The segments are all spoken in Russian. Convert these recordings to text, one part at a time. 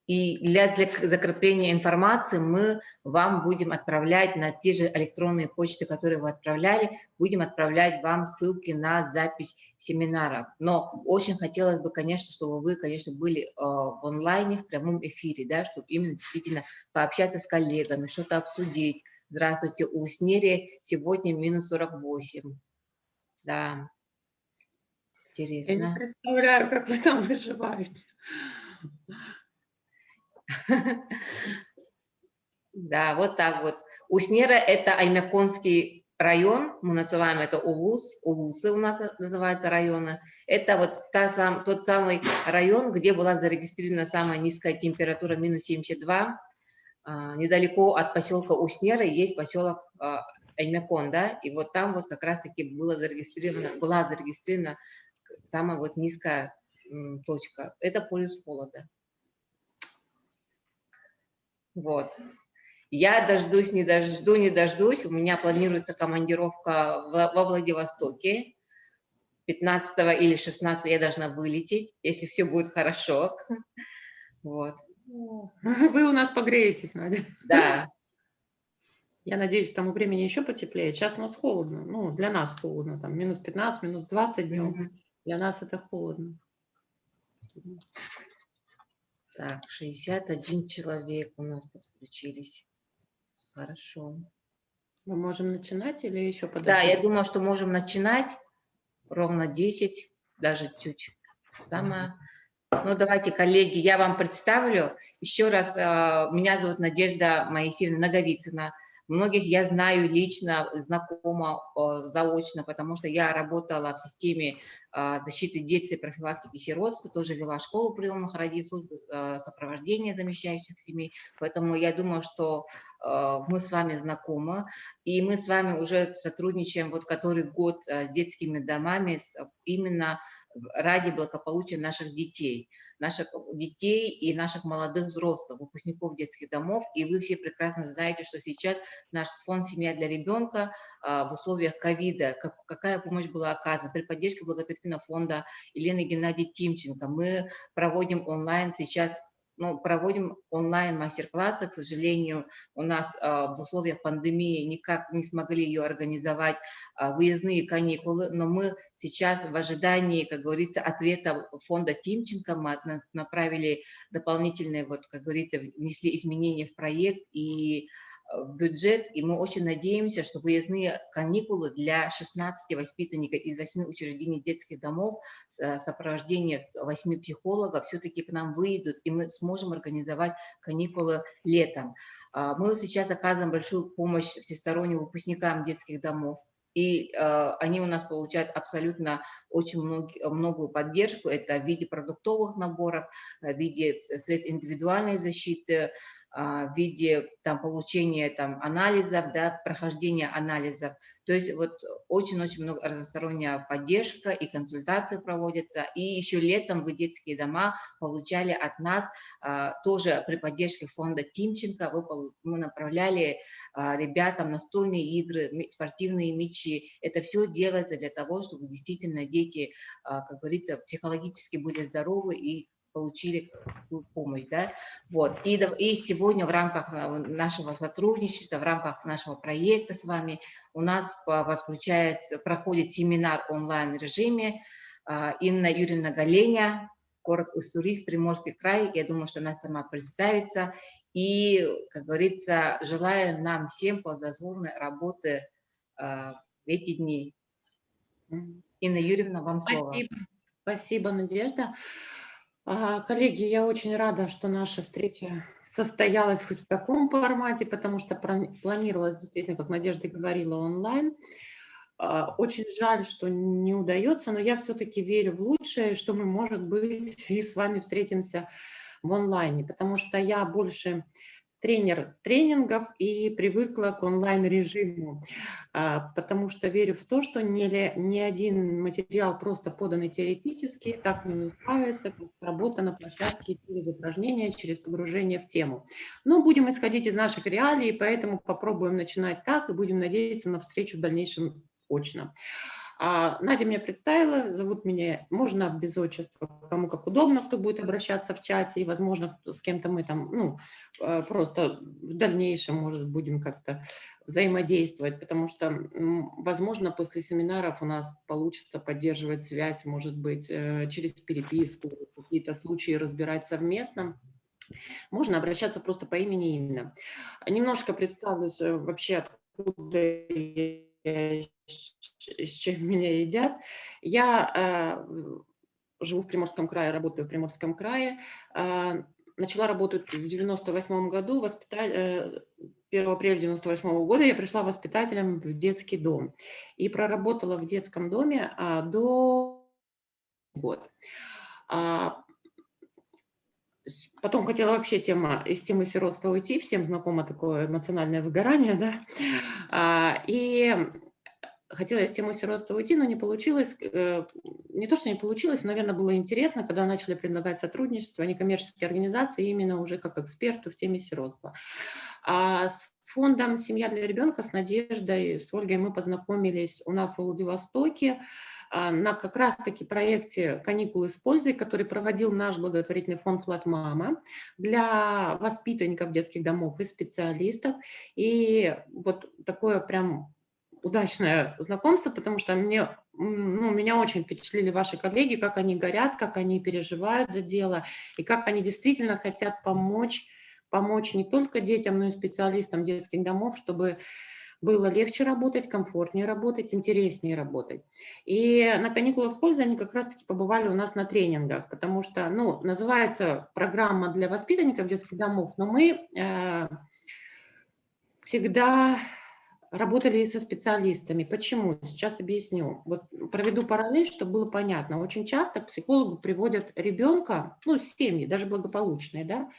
И для закрепления информации мы вам будем отправлять на те же электронные почты, которые вы отправляли, будем отправлять вам ссылки на запись семинаров. Но очень хотелось бы, конечно, чтобы вы, конечно, были в онлайне, в прямом эфире, да, чтобы именно действительно пообщаться с коллегами, что-то обсудить. Здравствуйте, у Снери сегодня минус 48. Да, Я не интересно. представляю, как вы там выживаете. Да, вот так вот. Уснера — это Аймяконский район, мы называем это Улус, Улусы у нас называются районы. Это вот тот самый район, где была зарегистрирована самая низкая температура минус 72. Недалеко от поселка Уснера есть поселок Аймякон, да, и вот там вот как раз-таки была зарегистрирована самая вот низкая точка. Это полюс холода. Вот. Я дождусь, не дождусь. У меня планируется командировка во Владивостоке. 15 или 16 я должна вылететь, если все будет хорошо. Вот. Вы у нас погреетесь, Надя. Да. Я надеюсь, к тому времени еще потеплее. Сейчас у нас холодно. Ну, для нас холодно. Там минус 15, минус 20 днем. Для нас это холодно. Так, 61 человек у нас подключились. Хорошо. Мы можем начинать или еще подождать? Да, я думаю, что можем начинать. Ровно 10, даже чуть самое. Ну, давайте, коллеги, я вам представлю. Еще раз, меня зовут Надежда Моисеевна Наговицына. Многих я знаю лично, знакома заочно, потому что я работала в системе защиты детей, профилактики сиротства, тоже вела школу приемных родителей, службу сопровождения замещающих семей. Поэтому я думаю, что мы с вами знакомы, и мы с вами уже сотрудничаем вот который год с детскими домами именно ради благополучия наших детей и наших молодых взрослых, выпускников детских домов. И вы все прекрасно знаете, что сейчас наш фонд «Семья для ребенка» в условиях ковида, какая помощь была оказана при поддержке благотворительного фонда Елены Геннадьевны Тимченко. Мы проводим онлайн сейчас, проводим онлайн мастер-классы. К сожалению, у нас в условиях пандемии никак не смогли ее организовать выездные каникулы, но мы сейчас в ожидании, как говорится, ответа фонда Тимченко мы направили дополнительные, вот, как говорится, внесли изменения в проект и в бюджет, и мы очень надеемся, что выездные каникулы для 16 воспитанников из 8 учреждений детских домов, сопровождение 8 психологов все-таки к нам выйдут, и мы сможем организовать каникулы летом. Мы сейчас оказываем большую помощь всесторонним выпускникам детских домов, и они у нас получают абсолютно очень многую поддержку. Это в виде продуктовых наборов, в виде средств индивидуальной защиты, в виде получения анализов, да, прохождения анализов. То есть вот очень-очень много разносторонняя поддержка и консультации проводятся. И еще летом вы детские дома получали от нас тоже при поддержке фонда Тимченко. Мы направляли ребятам настольные игры, спортивные мячи. Это все делается для того, чтобы действительно дети, как говорится, психологически были здоровы и получили помощь, да, вот. И сегодня в рамках нашего сотрудничества, в рамках нашего проекта с вами у нас проходит семинар в онлайн-режиме. Инна Юрьевна Галеня, город Уссурийск, Приморский край. Я думаю, что она сама представится. И, как говорится, желаю нам всем плодотворной работы в эти дни. Инна Юрьевна, вам слово. Спасибо, Надежда. Коллеги, я очень рада, что наша встреча состоялась хоть в таком формате, потому что планировалась действительно, как Надежда говорила, онлайн. Очень жаль, что не удается, но я все-таки верю в лучшее, что мы, может быть, и с вами встретимся в онлайне, потому что я больше тренер тренингов и привыкла к онлайн-режиму, потому что верю в то, что ни один материал, просто поданный теоретически, так не усваивается, как работа на площадке через упражнения, через погружение в тему. Но будем исходить из наших реалий, поэтому попробуем начинать так и будем надеяться на встречу в дальнейшем очно. Надя меня представила, зовут меня, можно без отчества, кому как удобно, кто будет обращаться в чате, и, возможно, с кем-то мы там, просто в дальнейшем, может, будем как-то взаимодействовать, потому что, возможно, после семинаров у нас получится поддерживать связь, может быть, через переписку, какие-то случаи разбирать совместно. Можно обращаться просто по имени Инна. Немножко представлюсь вообще, откуда я, с чем меня едят. Я живу в Приморском крае, работаю в Приморском крае. Начала работать в 98 году, 1 апреля 98 года я пришла воспитателем в детский дом и проработала в детском доме до года. Потом хотела вообще из темы сиротства уйти, всем знакомо такое эмоциональное выгорание, да, и хотела из темы сиротства уйти, но не получилось. Не то, что не получилось, наверное, было интересно, когда начали предлагать сотрудничество некоммерческие организации именно уже как эксперту в теме сиротства. С фондом «Семья для ребенка», с Надеждой, с Ольгой мы познакомились у нас в Владивостоке на как раз-таки проекте «Каникулы с пользой», который проводил наш благотворительный фонд «Флат Мама» для воспитанников детских домов и специалистов. И вот такое прям удачное знакомство, потому что меня очень впечатлили ваши коллеги, как они горят, как они переживают за дело и как они действительно хотят помочь не только детям, но и специалистам детских домов, чтобы было легче работать, комфортнее работать, интереснее работать. И на каникулах с пользой они как раз-таки побывали у нас на тренингах, потому что, называется программа для воспитанников детских домов, но мы всегда работали и со специалистами. Почему? Сейчас объясню. Вот проведу параллель, чтобы было понятно. Очень часто к психологу приводят ребенка, семьи, даже благополучные, да,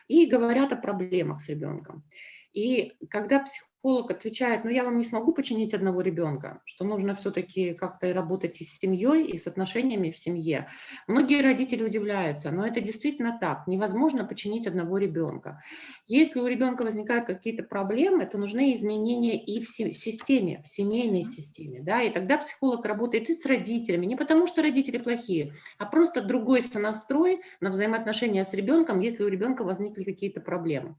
и говорят о проблемах с ребенком. И когда психолог отвечает, я вам не смогу починить одного ребенка, что нужно все-таки как-то и работать и с семьей, и с отношениями в семье. Многие родители удивляются, но это действительно так. Невозможно починить одного ребенка. Если у ребенка возникают какие-то проблемы, то нужны изменения и в системе, в семейной системе. Да? И тогда психолог работает и с родителями, не потому что родители плохие, а просто другой сонастрой на взаимоотношения с ребенком, если у ребенка возникли какие-то проблемы.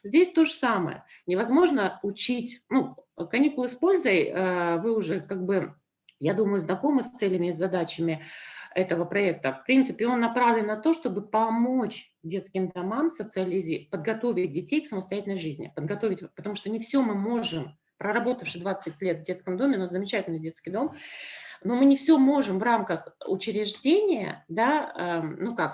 Здесь то же самое. Невозможно учить, каникулы с пользой, вы уже я думаю, знакомы с целями и задачами этого проекта. В принципе, он направлен на то, чтобы помочь детским домам подготовить детей к самостоятельной жизни. Подготовить, потому что не все мы можем, проработавши 20 лет в детском доме, у нас замечательный детский дом, но мы не все можем в рамках учреждения,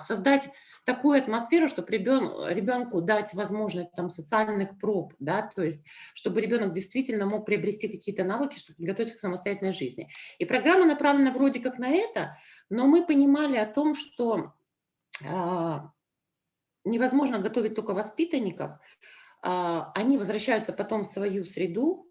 создать такую атмосферу, чтобы ребенку дать возможность социальных проб, да, то есть чтобы ребенок действительно мог приобрести какие-то навыки, чтобы подготовиться к самостоятельной жизни. И программа направлена вроде как на это, но мы понимали о том, что невозможно готовить только воспитанников, они возвращаются потом в свою среду,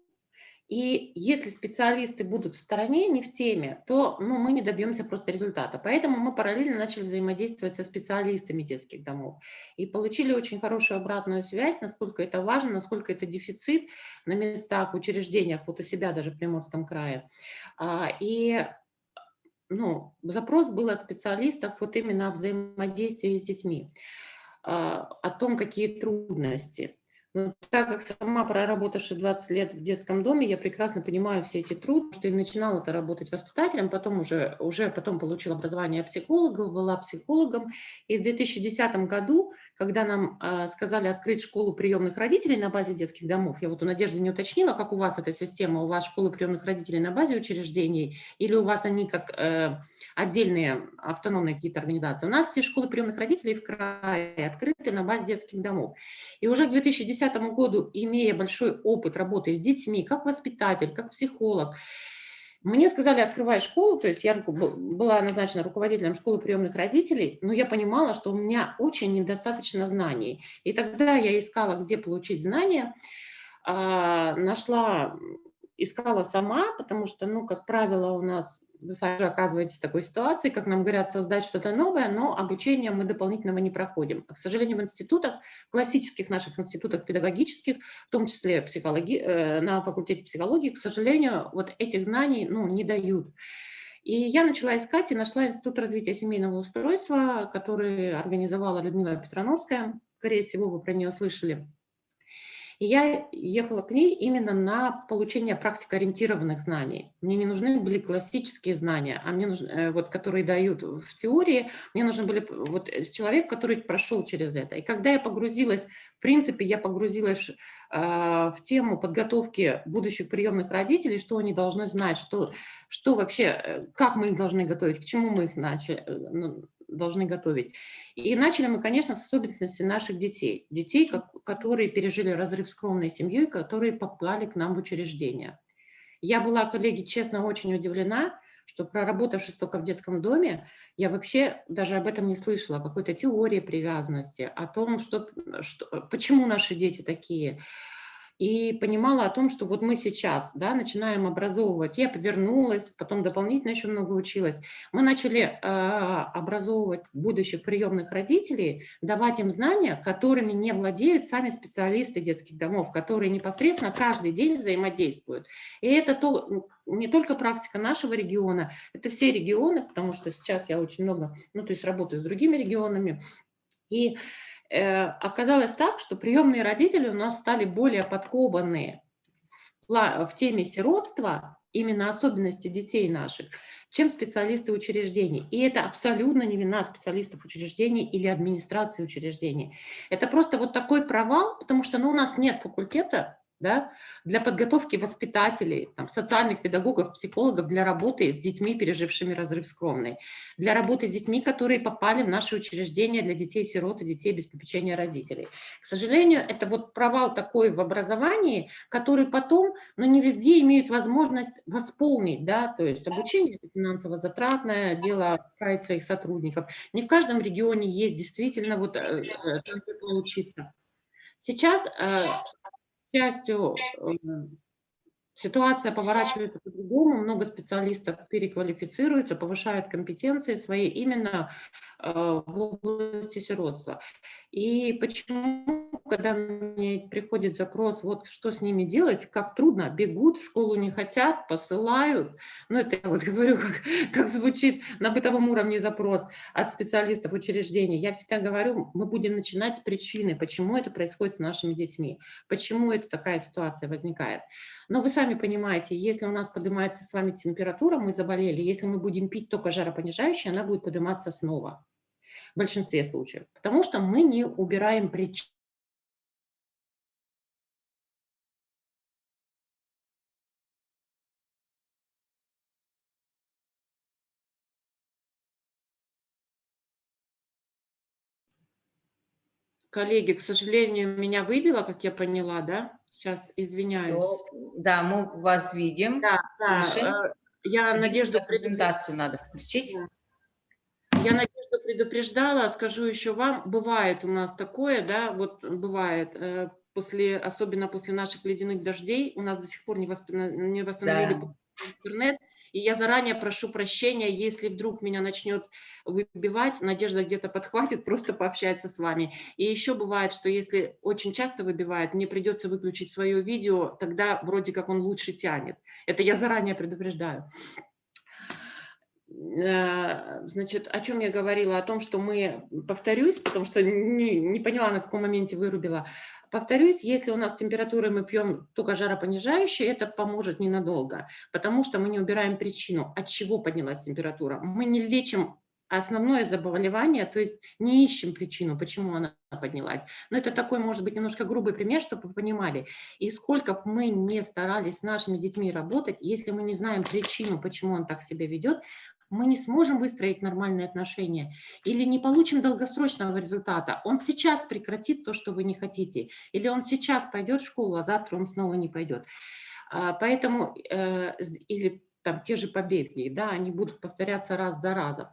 и если специалисты будут в стороне, не в теме, то мы не добьемся просто результата. Поэтому мы параллельно начали взаимодействовать со специалистами детских домов и получили очень хорошую обратную связь, насколько это важно, насколько это дефицит на местах, учреждениях, вот у себя даже в Приморском крае. И запрос был от специалистов вот именно о взаимодействии с детьми, о том, какие трудности. Но так как сама проработавши 20 лет в детском доме, я прекрасно понимаю все эти трудности, что и начинала работать воспитателем, потом уже потом получила образование психолога, была психологом. И в 2010 году, когда нам сказали открыть школу приемных родителей на базе детских домов, я вот у Надежды не уточнила, как у вас эта система, у вас школы приемных родителей на базе учреждений, или у вас они как отдельные автономные какие-то организации. У нас все школы приемных родителей в крае открыты на базе детских домов. И уже к 2010 году, имея большой опыт работы с детьми, как воспитатель, как психолог, мне сказали, открывай школу, то есть я была назначена руководителем школы приемных родителей, но я понимала, что у меня очень недостаточно знаний. И тогда я искала, где получить знания, искала сама, потому что, как правило, у нас вы сами же оказываетесь в такой ситуации, как нам говорят, создать что-то новое, но обучение мы дополнительного не проходим. К сожалению, в институтах, классических наших институтах педагогических, в том числе на факультете психологии, к сожалению, вот этих знаний не дают. И я начала искать и нашла Институт развития семейного устройства, который организовала Людмила Петроновская. Скорее всего, вы про нее слышали. И я ехала к ней именно на получение практикоориентированных знаний. Мне не нужны были классические знания, а мне нужны, которые дают в теории, мне нужен был человек, который прошел через это. И когда я погрузилась, в принципе, я погрузилась в тему подготовки будущих приемных родителей, что они должны знать, что вообще, как мы их должны готовить, к чему мы их должны готовить. И начали мы, конечно, с особенностей наших детей. Детей, которые пережили разрыв с кровной семьей, которые попали к нам в учреждение. Я была, коллеги, честно, очень удивлена, что, проработавшись только в детском доме, я вообще даже об этом не слышала, о какой-то теории привязанности, о том, почему наши дети такие. И понимала о том, что вот мы сейчас начинаем образовывать. Я повернулась, потом дополнительно еще много училась. Мы начали образовывать будущих приемных родителей, давать им знания, которыми не владеют сами специалисты детских домов, которые непосредственно каждый день взаимодействуют. И это не только практика нашего региона, это все регионы, потому что сейчас я очень много, работаю с другими регионами. И оказалось так, что приемные родители у нас стали более подкованные в теме сиротства, именно особенности детей наших, чем специалисты учреждений. И это абсолютно не вина специалистов учреждений или администрации учреждений. Это просто вот такой провал, потому что у нас нет факультета для подготовки воспитателей, социальных педагогов, психологов для работы с детьми, пережившими разрыв с кровной, для работы с детьми, которые попали в наши учреждения для детей-сирот и детей без попечения родителей. К сожалению, это провал такой в образовании, который потом, не везде имеют возможность восполнить, то есть обучение это финансово затратное дело, править своих сотрудников. Не в каждом регионе есть действительно учиться. Сейчас, к счастью, ситуация поворачивается по-другому, много специалистов переквалифицируются, повышают компетенции свои именно в области сиротства. И почему, когда мне приходит запрос, что с ними делать, как трудно, бегут, в школу не хотят, посылают. Это я говорю, как звучит на бытовом уровне запрос от специалистов учреждений. Я всегда говорю, мы будем начинать с причины, почему это происходит с нашими детьми, почему такая ситуация возникает. Но вы сами понимаете, если у нас поднимается с вами температура, мы заболели, если мы будем пить только жаропонижающее, она будет подниматься снова в большинстве случаев, потому что мы не убираем причины. Коллеги, к сожалению, меня выбило, как я поняла, да? Сейчас извиняюсь. Всё. Да, мы вас видим, слышим. Я Надежду презентацию надо включить. Я Надежду предупреждала, скажу еще вам, бывает у нас такое, бывает, особенно после наших ледяных дождей, у нас до сих пор не восстановили интернет, и я заранее прошу прощения, если вдруг меня начнет выбивать, Надежда где-то подхватит, просто пообщается с вами. И еще бывает, что если очень часто выбивает, мне придется выключить свое видео, тогда вроде как он лучше тянет. Это я заранее предупреждаю. Значит, о чем я говорила? О том, что повторюсь, потому что не поняла, на каком моменте вырубила. Повторюсь, если у нас температура, мы пьем только жаропонижающее, это поможет ненадолго, потому что мы не убираем причину, от чего поднялась температура. Мы не лечим основное заболевание, то есть не ищем причину, почему она поднялась. Но это такой, может быть, немножко грубый пример, чтобы вы понимали. И сколько бы мы не старались с нашими детьми работать, если мы не знаем причину, почему он так себя ведет, мы не сможем выстроить нормальные отношения или не получим долгосрочного результата. Он сейчас прекратит то, что вы не хотите, или он сейчас пойдет в школу, а завтра он снова не пойдет. Поэтому или там те же побеги, да, они будут повторяться раз за разом.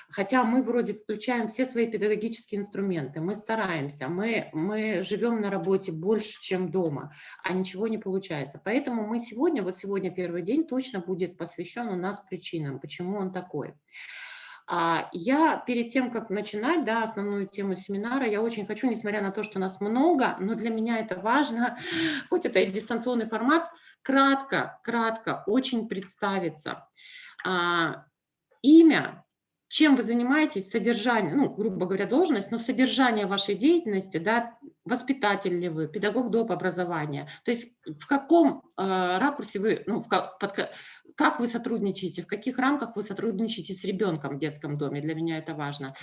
Хотя мы вроде включаем все свои педагогические инструменты, мы стараемся, мы живем на работе больше, чем дома, а ничего не получается. Поэтому мы сегодня, вот сегодня первый день точно будет посвящен у нас причинам, почему он такой. Я перед тем, как начинать, да, основную тему семинара, я очень хочу, несмотря на то, что нас много, но для меня это важно, хоть это и дистанционный формат, кратко очень представиться. Имя, чем вы занимаетесь, содержание, ну, грубо говоря, должность, но содержание вашей деятельности, да, воспитатель ли вы, педагог доп. Образования, то есть в каком ракурсе вы, ну, как вы сотрудничаете, в каких рамках вы сотрудничаете с ребенком в детском доме, для меня это важно.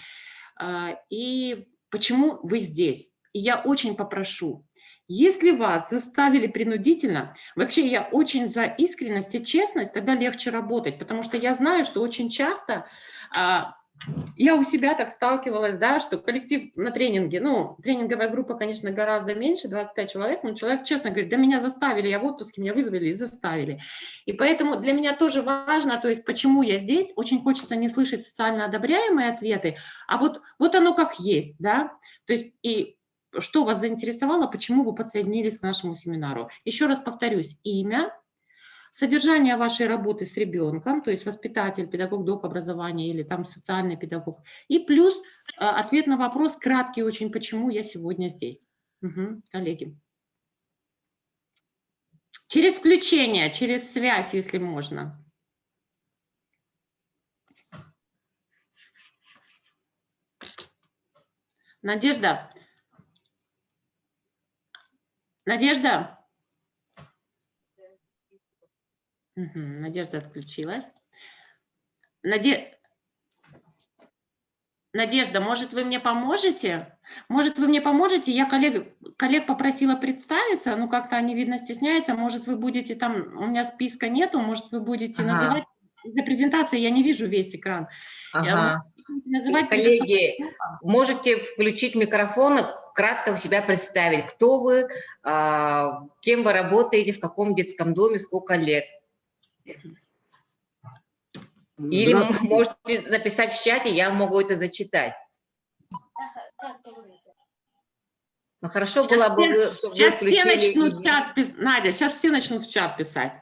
И почему вы здесь? И я очень попрошу, если вас заставили принудительно, вообще я очень за искренность и честность, тогда легче работать, потому что я знаю, что очень часто я у себя так сталкивалась, да, что коллектив на тренинге, ну, тренинговая группа, конечно, гораздо меньше, 25 человек, но человек честно говорит, да меня заставили, я в отпуске, меня вызвали и заставили. И поэтому для меня тоже важно, то есть почему я здесь, очень хочется не слышать социально одобряемые ответы, а вот оно как есть, да, то есть и что вас заинтересовало, почему вы подсоединились к нашему семинару. Еще раз повторюсь, имя, содержание вашей работы с ребенком, то есть воспитатель, педагог доп. Образования или там социальный педагог, и плюс ответ на вопрос краткий очень, почему я сегодня здесь. Коллеги. Через включение, через связь, если можно. Надежда? Надежда? Надежда отключилась. Надежда, может, вы мне поможете? Может, вы мне поможете? Я коллег попросила представиться, ну, как-то они, видно, стесняются. Может, вы будете там, у меня списка нету, может, вы будете называть. Для презентации я не вижу весь экран. Называть коллеги, можете включить микрофон и кратко себя представить. Кто вы, кем вы работаете, в каком детском доме, сколько лет? Или можете написать в чате, я могу это зачитать. Ну, хорошо было бы, чтобы вы включили... Надя, сейчас все начнут в чат писать.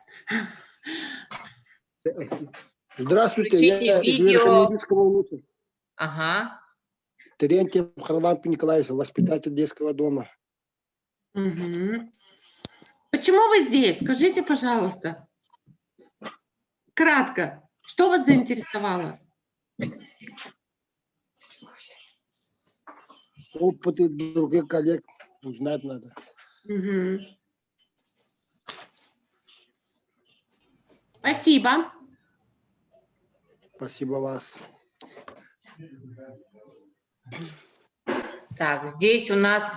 Здравствуйте, я из Верхонегринского улуса. Терентьев Харламп Николаевич, воспитатель детского дома. Почему вы здесь? Скажите, пожалуйста. Кратко. Что вас заинтересовало? Опыты других коллег узнать надо. Спасибо. Спасибо вас. Так, здесь у нас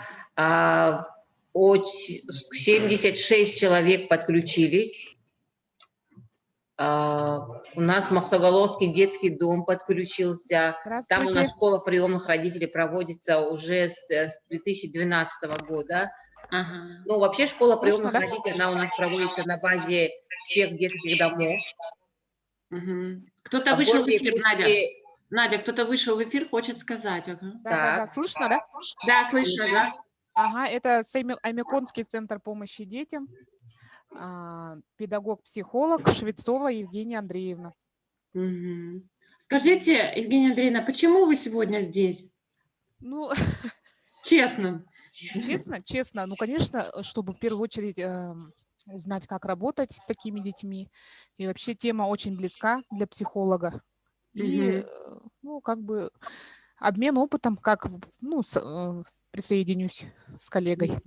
76 человек подключились. У нас Махсоголовский детский дом подключился. Там у нас школа приемных родителей проводится уже с 2012 года. Ну, вообще школа приемных родителей, она у нас проводится на базе всех детских домов. Кто-то вышел в эфир, Надя. Надя, кто-то вышел в эфир, хочет сказать. Да, слышно, да? Да, слышно, да. Это Аймяконский центр помощи детям. Педагог-психолог Швецова Евгения Андреевна. Скажите, Евгения Андреевна, почему вы сегодня здесь? Ну, честно. Честно. Ну, конечно, чтобы в первую очередь узнать, как работать с такими детьми. И вообще тема очень близка для психолога. И, ну, как бы обмен опытом, как, ну, присоединюсь с коллегой.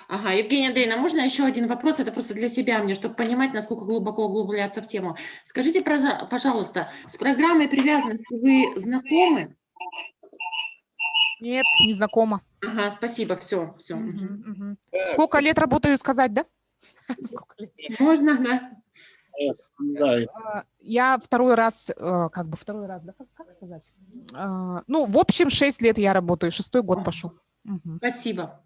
Евгения Андреевна, можно еще один вопрос? Это просто для себя мне, чтобы понимать, насколько глубоко углубляться в тему. Скажите, пожалуйста, с программой привязанности вы знакомы? Нет, не знакома. Спасибо, все. Сколько лет работаю, сказать, да? Можно, да? Я второй раз, да, как сказать? Ну, в общем, 6 лет я работаю, 6-й год пошел. Спасибо.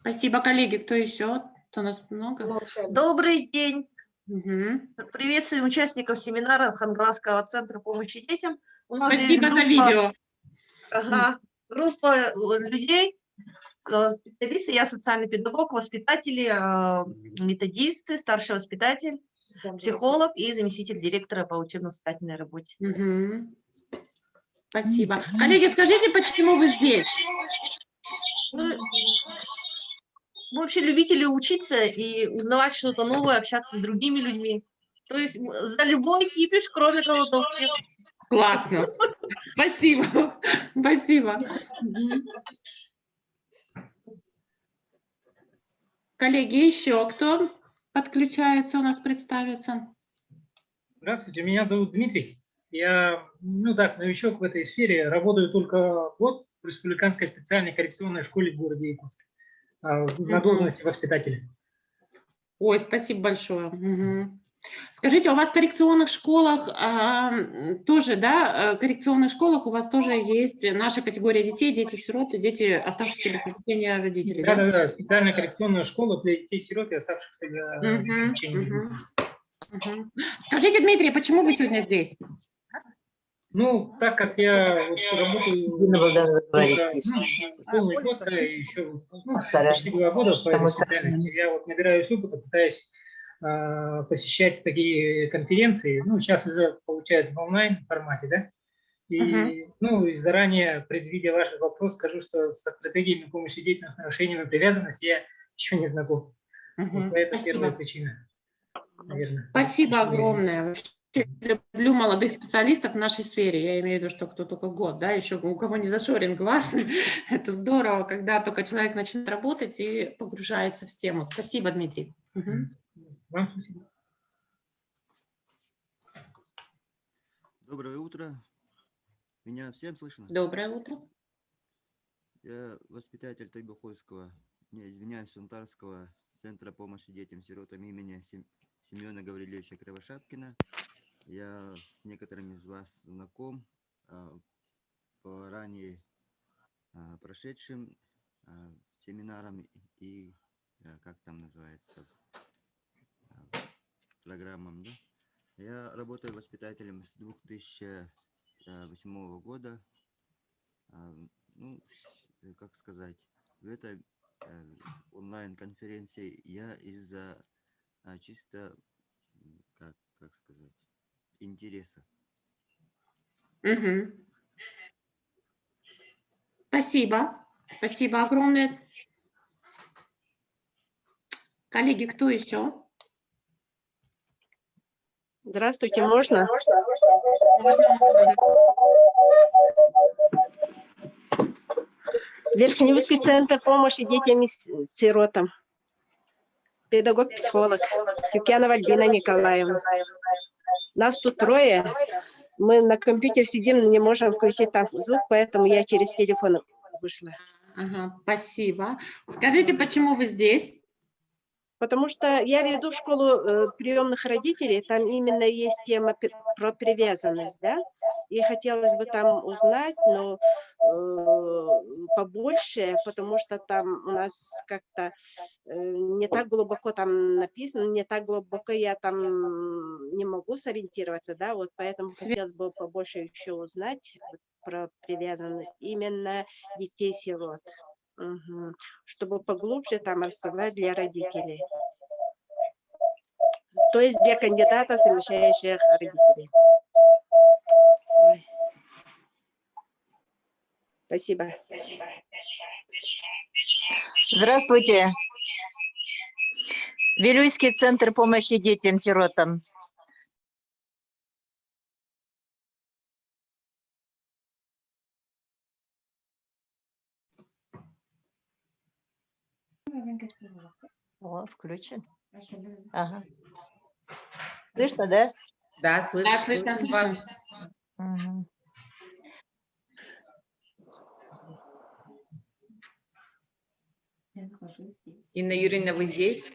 Спасибо, коллеги. Кто еще? У нас много. Добрый день. Мгм. Приветствуем участников семинара Хангаласского центра помощи детям. У нас здесь Спасибо за видео. группа людей, специалисты, я социальный педагог, воспитатели, методисты, старший воспитатель, психолог и заместитель директора по учебно-воспитательной работе. Мгм. Спасибо. Коллеги, скажите, почему вы здесь? Мы вообще любители учиться и узнавать что-то новое, общаться с другими людьми. То есть за любой кипиш, кроме голодовки. Классно. Спасибо. Спасибо. Мгм. Коллеги, еще кто подключается у нас представится? Здравствуйте, меня зовут Дмитрий. Я, новичок в этой сфере. Работаю только год в Республиканской специальной коррекционной школе в городе Якутск на должности воспитателя. Ой, спасибо большое. Мгм. Скажите, у вас в коррекционных школах тоже, да, коррекционных школах у вас тоже есть наша категория детей, дети-сироты, дети, оставшиеся без попечения родителей, да? Да, специальная коррекционная школа для детей-сирот и оставшихся без Мгм, попечения. мгм, мгм. Скажите, Дмитрий, почему вы сегодня здесь? Ну, так как я работаю полный год, еще почти 2 года по этой специальности, я набираюсь опыта, пытаюсь посещать такие конференции. Ну, сейчас уже получается в онлайн формате, да? И, и заранее, предвидя ваш вопрос, скажу, что со стратегиями помощи детям с нарушениями привязанности я еще не знаком. Вот это первая причина, наверное. Спасибо огромное. Вообще люблю молодых специалистов в нашей сфере. Я имею в виду, что кто только год, да, еще у кого не зашорен глаз. Это здорово, когда только человек начинает работать и погружается в тему. Спасибо, Дмитрий. Вам спасибо. Доброе утро. Меня всем слышно? Доброе утро. Я воспитатель Тайбухойского, Сунтарского центра помощи детям-сиротам имени Семена Гаврилевича Кривошапкина. Я с некоторыми из вас знаком по ранее прошедшим семинарам и, как там называется, программам, да? Я работаю воспитателем с 2008 года. Ну, как сказать, в этой онлайн-конференции я из-за чисто, как сказать, интереса. Спасибо. Спасибо огромное. Коллеги, кто еще? Здравствуйте, можно? Верхнеузский центр помощи детям-сиротам. Педагог-психолог Тюкянова Альбина Николаевна. Нас тут трое. Мы на компьютере сидим, не можем включить там звук, поэтому я через телефон вышла. Ага, спасибо. Скажите, почему вы здесь? Потому что я веду школу приемных родителей, там именно есть тема про привязанность, да, и хотелось бы там узнать, но побольше, потому что там у нас как-то не так глубоко там написано, не так глубоко я там не могу сориентироваться, да, вот поэтому хотелось бы побольше еще узнать про привязанность именно детей-сирот. Угу. Чтобы поглубже там рассказать для родителей. То есть для кандидатов, замещающих родителей. Ой. Спасибо. Здравствуйте. Вилюйский центр помощи детям-сиротам. О, включен. Ага. Слышно, да? Да, слышно. Да, слышно. Вас. Угу. Инна Юрьевна, вы здесь?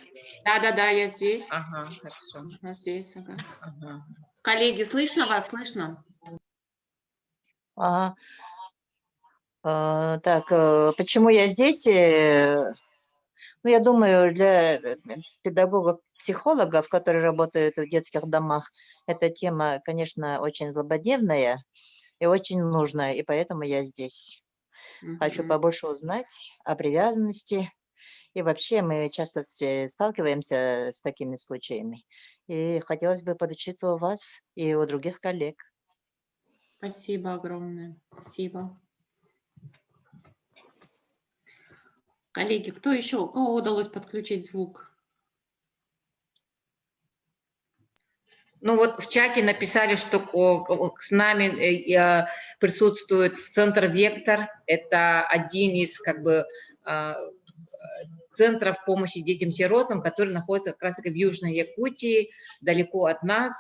Да, я здесь. Ага, хорошо. Здесь, ага. Ага. Коллеги, слышно вас? Слышно? Ага. Так, почему я здесь? Ну, я думаю, для педагогов, психологов, которые работают в детских домах, эта тема, конечно, очень злободневная и очень нужная, и поэтому я здесь. Хочу побольше узнать о привязанности. И вообще мы часто сталкиваемся с такими случаями. И хотелось бы подучиться у вас и у других коллег. Спасибо огромное. Спасибо. Коллеги, кто еще? У кого удалось подключить звук? Ну вот в чате написали, что с нами присутствует центр «Вектор». Это один из как бы центров помощи детям-сиротам, который находится как раз в Южной Якутии, далеко от нас.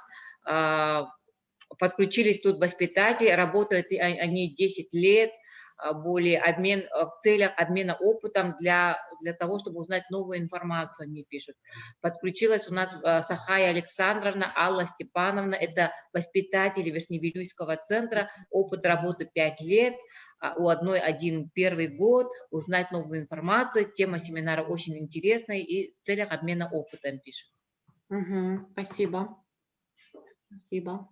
Подключились тут воспитатели, работают они 10 лет, в целях обмена опытом для того, чтобы узнать новую информацию, они пишут. Подключилась у нас Сахая Александровна, Алла Степановна, это воспитатели Верхневилюйского центра, опыт работы 5 лет, у одной первый год, узнать новую информацию, тема семинара очень интересная и в целях обмена опытом пишут. Спасибо. Спасибо.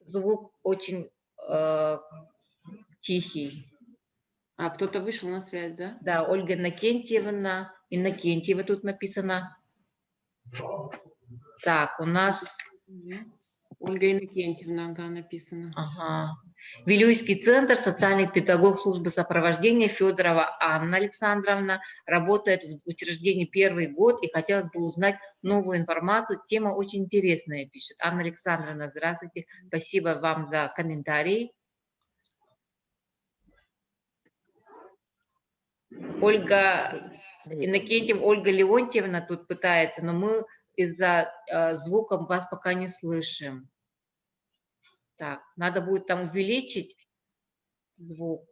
Звук очень тихий. А кто-то вышел на связь, да? Да, Ольга Иннокентьева тут написано. Так, у нас... Ольга Иннокентьевна, ага, написано. Ага. Вилюйский центр, социальный педагог службы сопровождения Федорова Анна Александровна, работает в учреждении первый год и хотелось бы узнать новую информацию. Тема очень интересная, пишет. Анна Александровна, здравствуйте. Спасибо вам за комментарий. Ольга Иннокентьева, Ольга Леонтьевна тут пытается, но мы из-за звука вас пока не слышим. Так, надо будет там увеличить звук.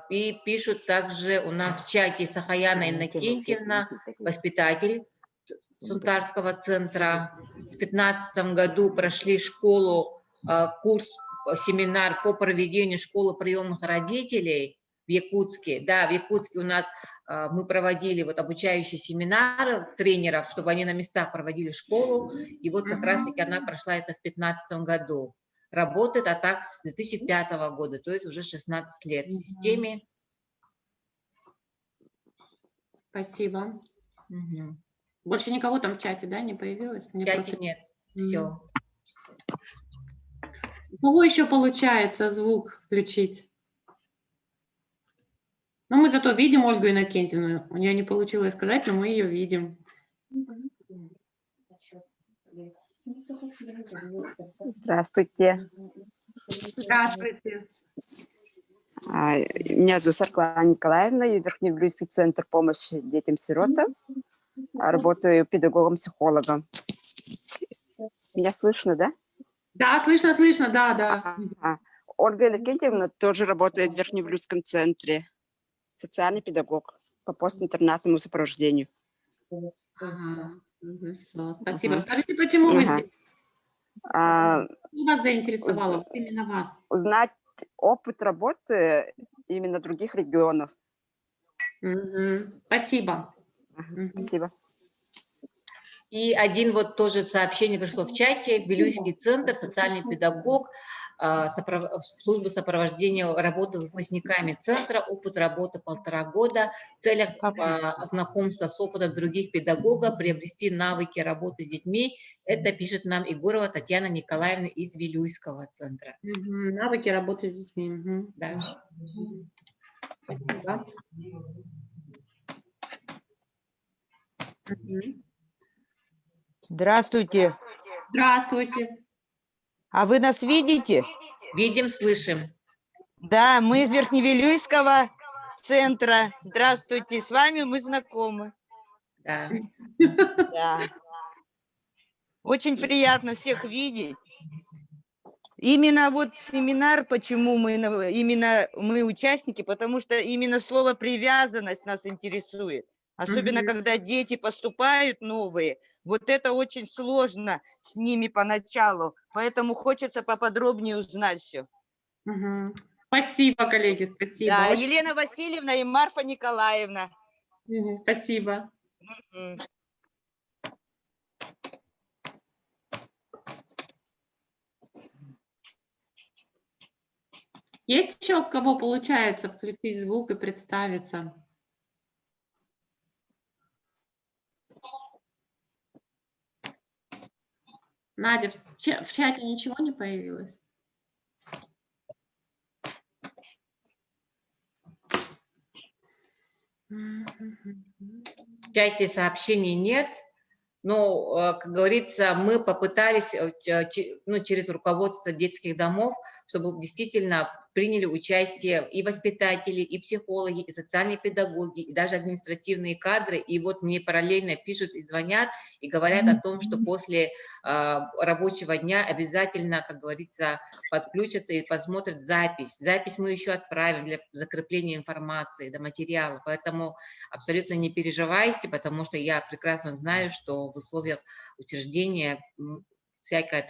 И пишут также у нас в чате Сахаяна Иннокентьевна, воспитатель Сунтарского центра. В 2015 году прошли школу, курс, семинар по проведению школы приемных родителей в Якутске. Да, в Якутске у нас мы проводили вот обучающие семинары тренеров, чтобы они на местах проводили школу. И вот как раз-таки она прошла это в 2015 году. Работает, а так с 2005 года, то есть уже 16 лет в системе. Спасибо. Больше никого там в чате, да, не появилось? В чате нет, все. У кого еще получается звук включить? Ну, мы зато видим Ольгу Иннокентьевну. У нее не получилось сказать, но мы ее видим. Здравствуйте. Здравствуйте. Меня зовут Сарклана Николаевна, я Верхневилюйский центр помощи детям-сиротам. Работаю педагогом-психологом. Меня слышно, да? Да, слышно, да. Ольга Иннокентьевна тоже работает в Верхневилюйском центре. Социальный педагог по постинтернатному сопровождению. Спасибо. Скажите, почему вы здесь? Что вас заинтересовало? Именно вас? Узнать опыт работы именно других регионов. Спасибо. Спасибо. И один вот тоже сообщение пришло в чате. Вилюйский центр, социальный педагог, служба сопровождения работы с выпускниками центра, опыт работы 1,5 года, в целях знакомства с опытом других педагогов, приобрести навыки работы с детьми. Это пишет нам Егорова Татьяна Николаевна из Вилюйского центра. Навыки работы с детьми. Да. Спасибо. Здравствуйте. Здравствуйте. А вы нас видите? Видим, слышим. Да, мы из Верхневилюйского центра. Здравствуйте, с вами мы знакомы. Да. Да. Очень приятно всех видеть. Именно вот семинар, почему именно мы участники, потому что именно слово «привязанность» нас интересует. Особенно, когда дети поступают новые. Вот это очень сложно с ними поначалу. Поэтому хочется поподробнее узнать все. Спасибо, коллеги, спасибо. Да, Очень- Елена Васильевна и Марфа Николаевна. Спасибо. Мгм. Есть еще у кого получается включить звук и представиться? Надя, в чате ничего не появилось? В чате сообщений нет. Но, как говорится, мы попытались через руководство детских домов, чтобы действительно приняли участие и воспитатели, и психологи, и социальные педагоги, и даже административные кадры. И вот мне параллельно пишут и звонят, и говорят о том, что после рабочего дня обязательно, как говорится, подключатся и посмотрят запись. Запись мы еще отправим для закрепления информации, материала. Поэтому абсолютно не переживайте, потому что я прекрасно знаю, что в условиях учреждения всякие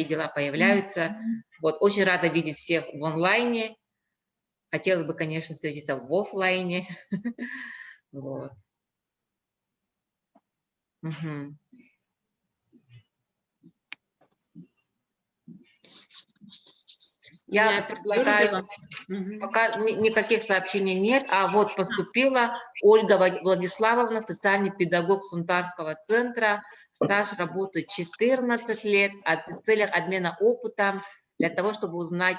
дела появляются. Вот, очень рада видеть всех в онлайне. Хотелось бы, конечно, встретиться в офлайне. Вот. Угу. Я предлагаю, пока никаких сообщений нет, а вот поступила Ольга Владиславовна, социальный педагог Сунтарского центра, стаж работы 14 лет, в целях обмена опытом, для того, чтобы узнать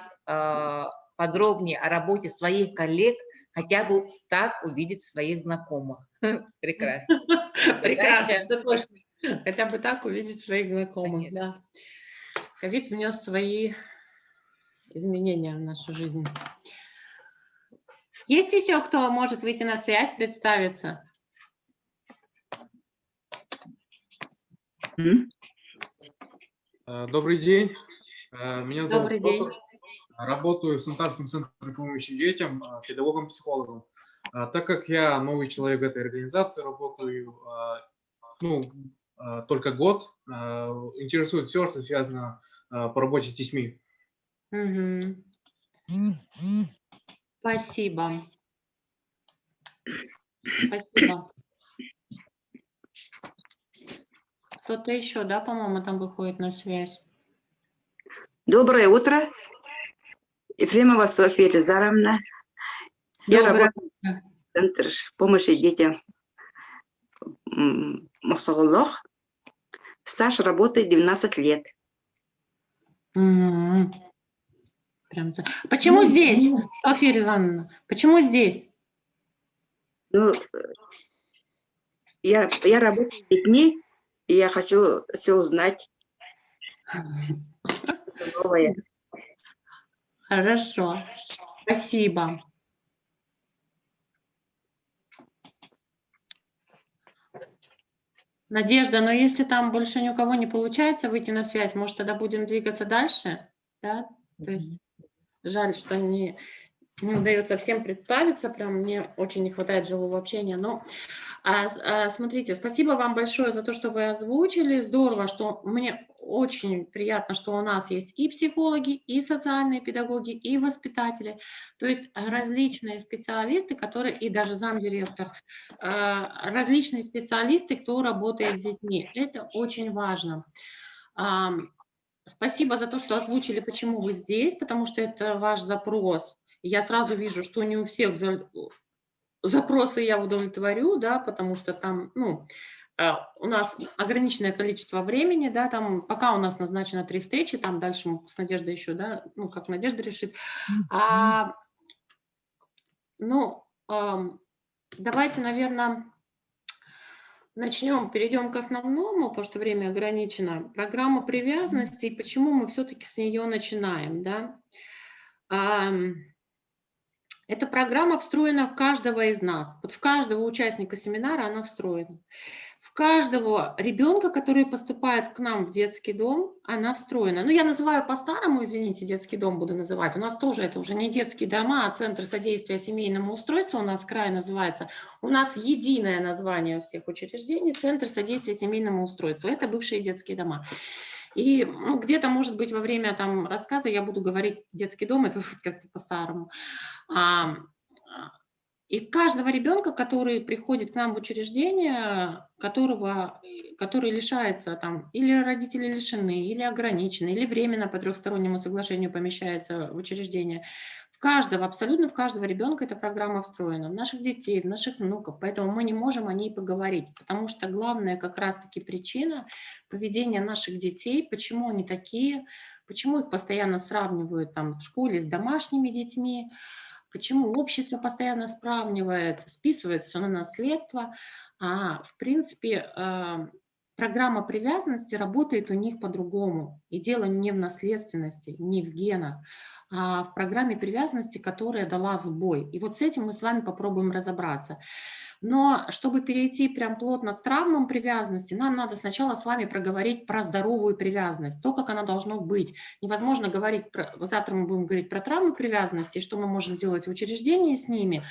подробнее о работе своих коллег, хотя бы так увидеть своих знакомых. Прекрасно. Прекрасно, хотя бы так увидеть своих знакомых. Да. Ковид внес свои изменения в нашу жизнь. Есть еще кто может выйти на связь, представиться? Добрый день. Меня зовут Добрый день. Петр. Работаю в Сунтарском центре помощи детям, педагогом-психологом. Так как я новый человек в этой организации, работаю только год, интересует все, что связано по работе с детьми. Спасибо. Спасибо. Кто-то еще, да, по-моему, там выходит на связь. Доброе утро. Ефремова Софья Елизаровна. Я работаю в Центре помощи детям Махсагуллах. Стаж работы 12 лет. Прям так. Почему здесь, Софья Елизаровна? Почему здесь? Ну, я работаю с детьми, и я хочу все узнать. Новое. Хорошо. Спасибо. Надежда, но если там больше ни у кого не получается выйти на связь, может, тогда будем двигаться дальше? Да? То есть жаль, что не удается всем представиться, прям мне очень не хватает живого общения. Но смотрите, спасибо вам большое за то, что вы озвучили. Здорово, что мне очень приятно, что у нас есть и психологи, и социальные педагоги, и воспитатели, то есть различные специалисты, которые, и даже замдиректор, различные специалисты, кто работает с детьми. Это очень важно. Спасибо за то, что озвучили, почему вы здесь, потому что это ваш запрос. Я сразу вижу, что не у всех запросы я удовлетворю, да, потому что там, у нас ограниченное количество времени, да, там пока у нас назначено 3 встречи, там дальше мы с Надеждой еще, да, как Надежда решит. Давайте, наверное, перейдем к основному, потому что время ограничено. Программа привязанности, и почему мы все-таки с нее начинаем, да. Эта программа встроена в каждого из нас. Вот в каждого участника семинара она встроена. В каждого ребенка, который поступает к нам в детский дом, она встроена. Я называю по-старому, извините, детский дом буду называть. У нас тоже это уже не детские дома, а Центр содействия семейному устройству у нас край называется. У нас единое название у всех учреждений – Центр содействия семейному устройству. Это бывшие детские дома. И ну, где-то, может быть, во время там рассказа я буду говорить детский дом, это вот как-то по-старому. А, И каждого ребенка, который приходит к нам в учреждение, который лишается там, или родители лишены, или ограничены, или временно по трехстороннему соглашению помещается в учреждение, абсолютно в каждого ребенка эта программа встроена, в наших детей, в наших внуков, поэтому мы не можем о ней поговорить, потому что главная как раз-таки причина поведения наших детей, почему они такие, почему их постоянно сравнивают там в школе с домашними детьми, почему общество постоянно списывает все на наследство. В принципе, программа привязанности работает у них по-другому. И дело не в наследственности, не в генах, а в программе привязанности, которая дала сбой. И вот с этим мы с вами попробуем разобраться. Но чтобы перейти прям плотно к травмам привязанности, нам надо сначала с вами проговорить про здоровую привязанность, то, как она должна быть. Невозможно говорить завтра мы будем говорить про травмы привязанности, что мы можем делать в учреждении с ними,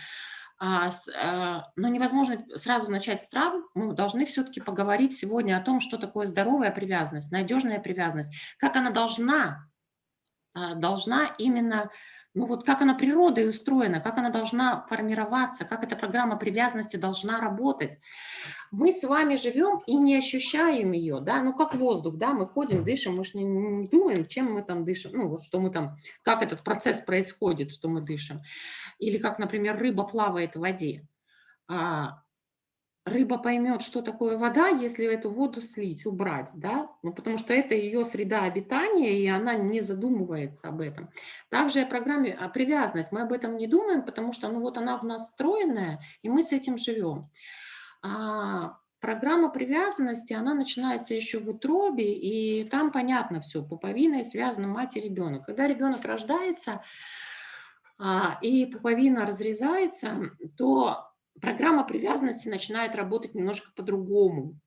но невозможно сразу начать с травм. Мы должны все-таки поговорить сегодня о том, что такое здоровая привязанность, надежная привязанность, как она должна именно, ну вот как она природой устроена, как она должна формироваться, как эта программа привязанности должна работать. Мы с вами живем и не ощущаем ее, да, ну как воздух, да, мы ходим, дышим, мы же не думаем, чем мы там дышим, ну вот что мы там, как этот процесс происходит, что мы дышим. Или как, например, рыба плавает в воде. Рыба поймет, что такое вода, если эту воду слить, убрать, да, ну, потому что это ее среда обитания, и она не задумывается об этом. Также о программе привязанность, мы об этом не думаем, потому что, ну, вот она в нас встроенная, и мы с этим живем. Программа привязанности, она начинается еще в утробе, и там понятно все, пуповиной связана мать и ребенок. Когда ребенок рождается, и пуповина разрезается, то программа привязанности начинает работать немножко по-другому.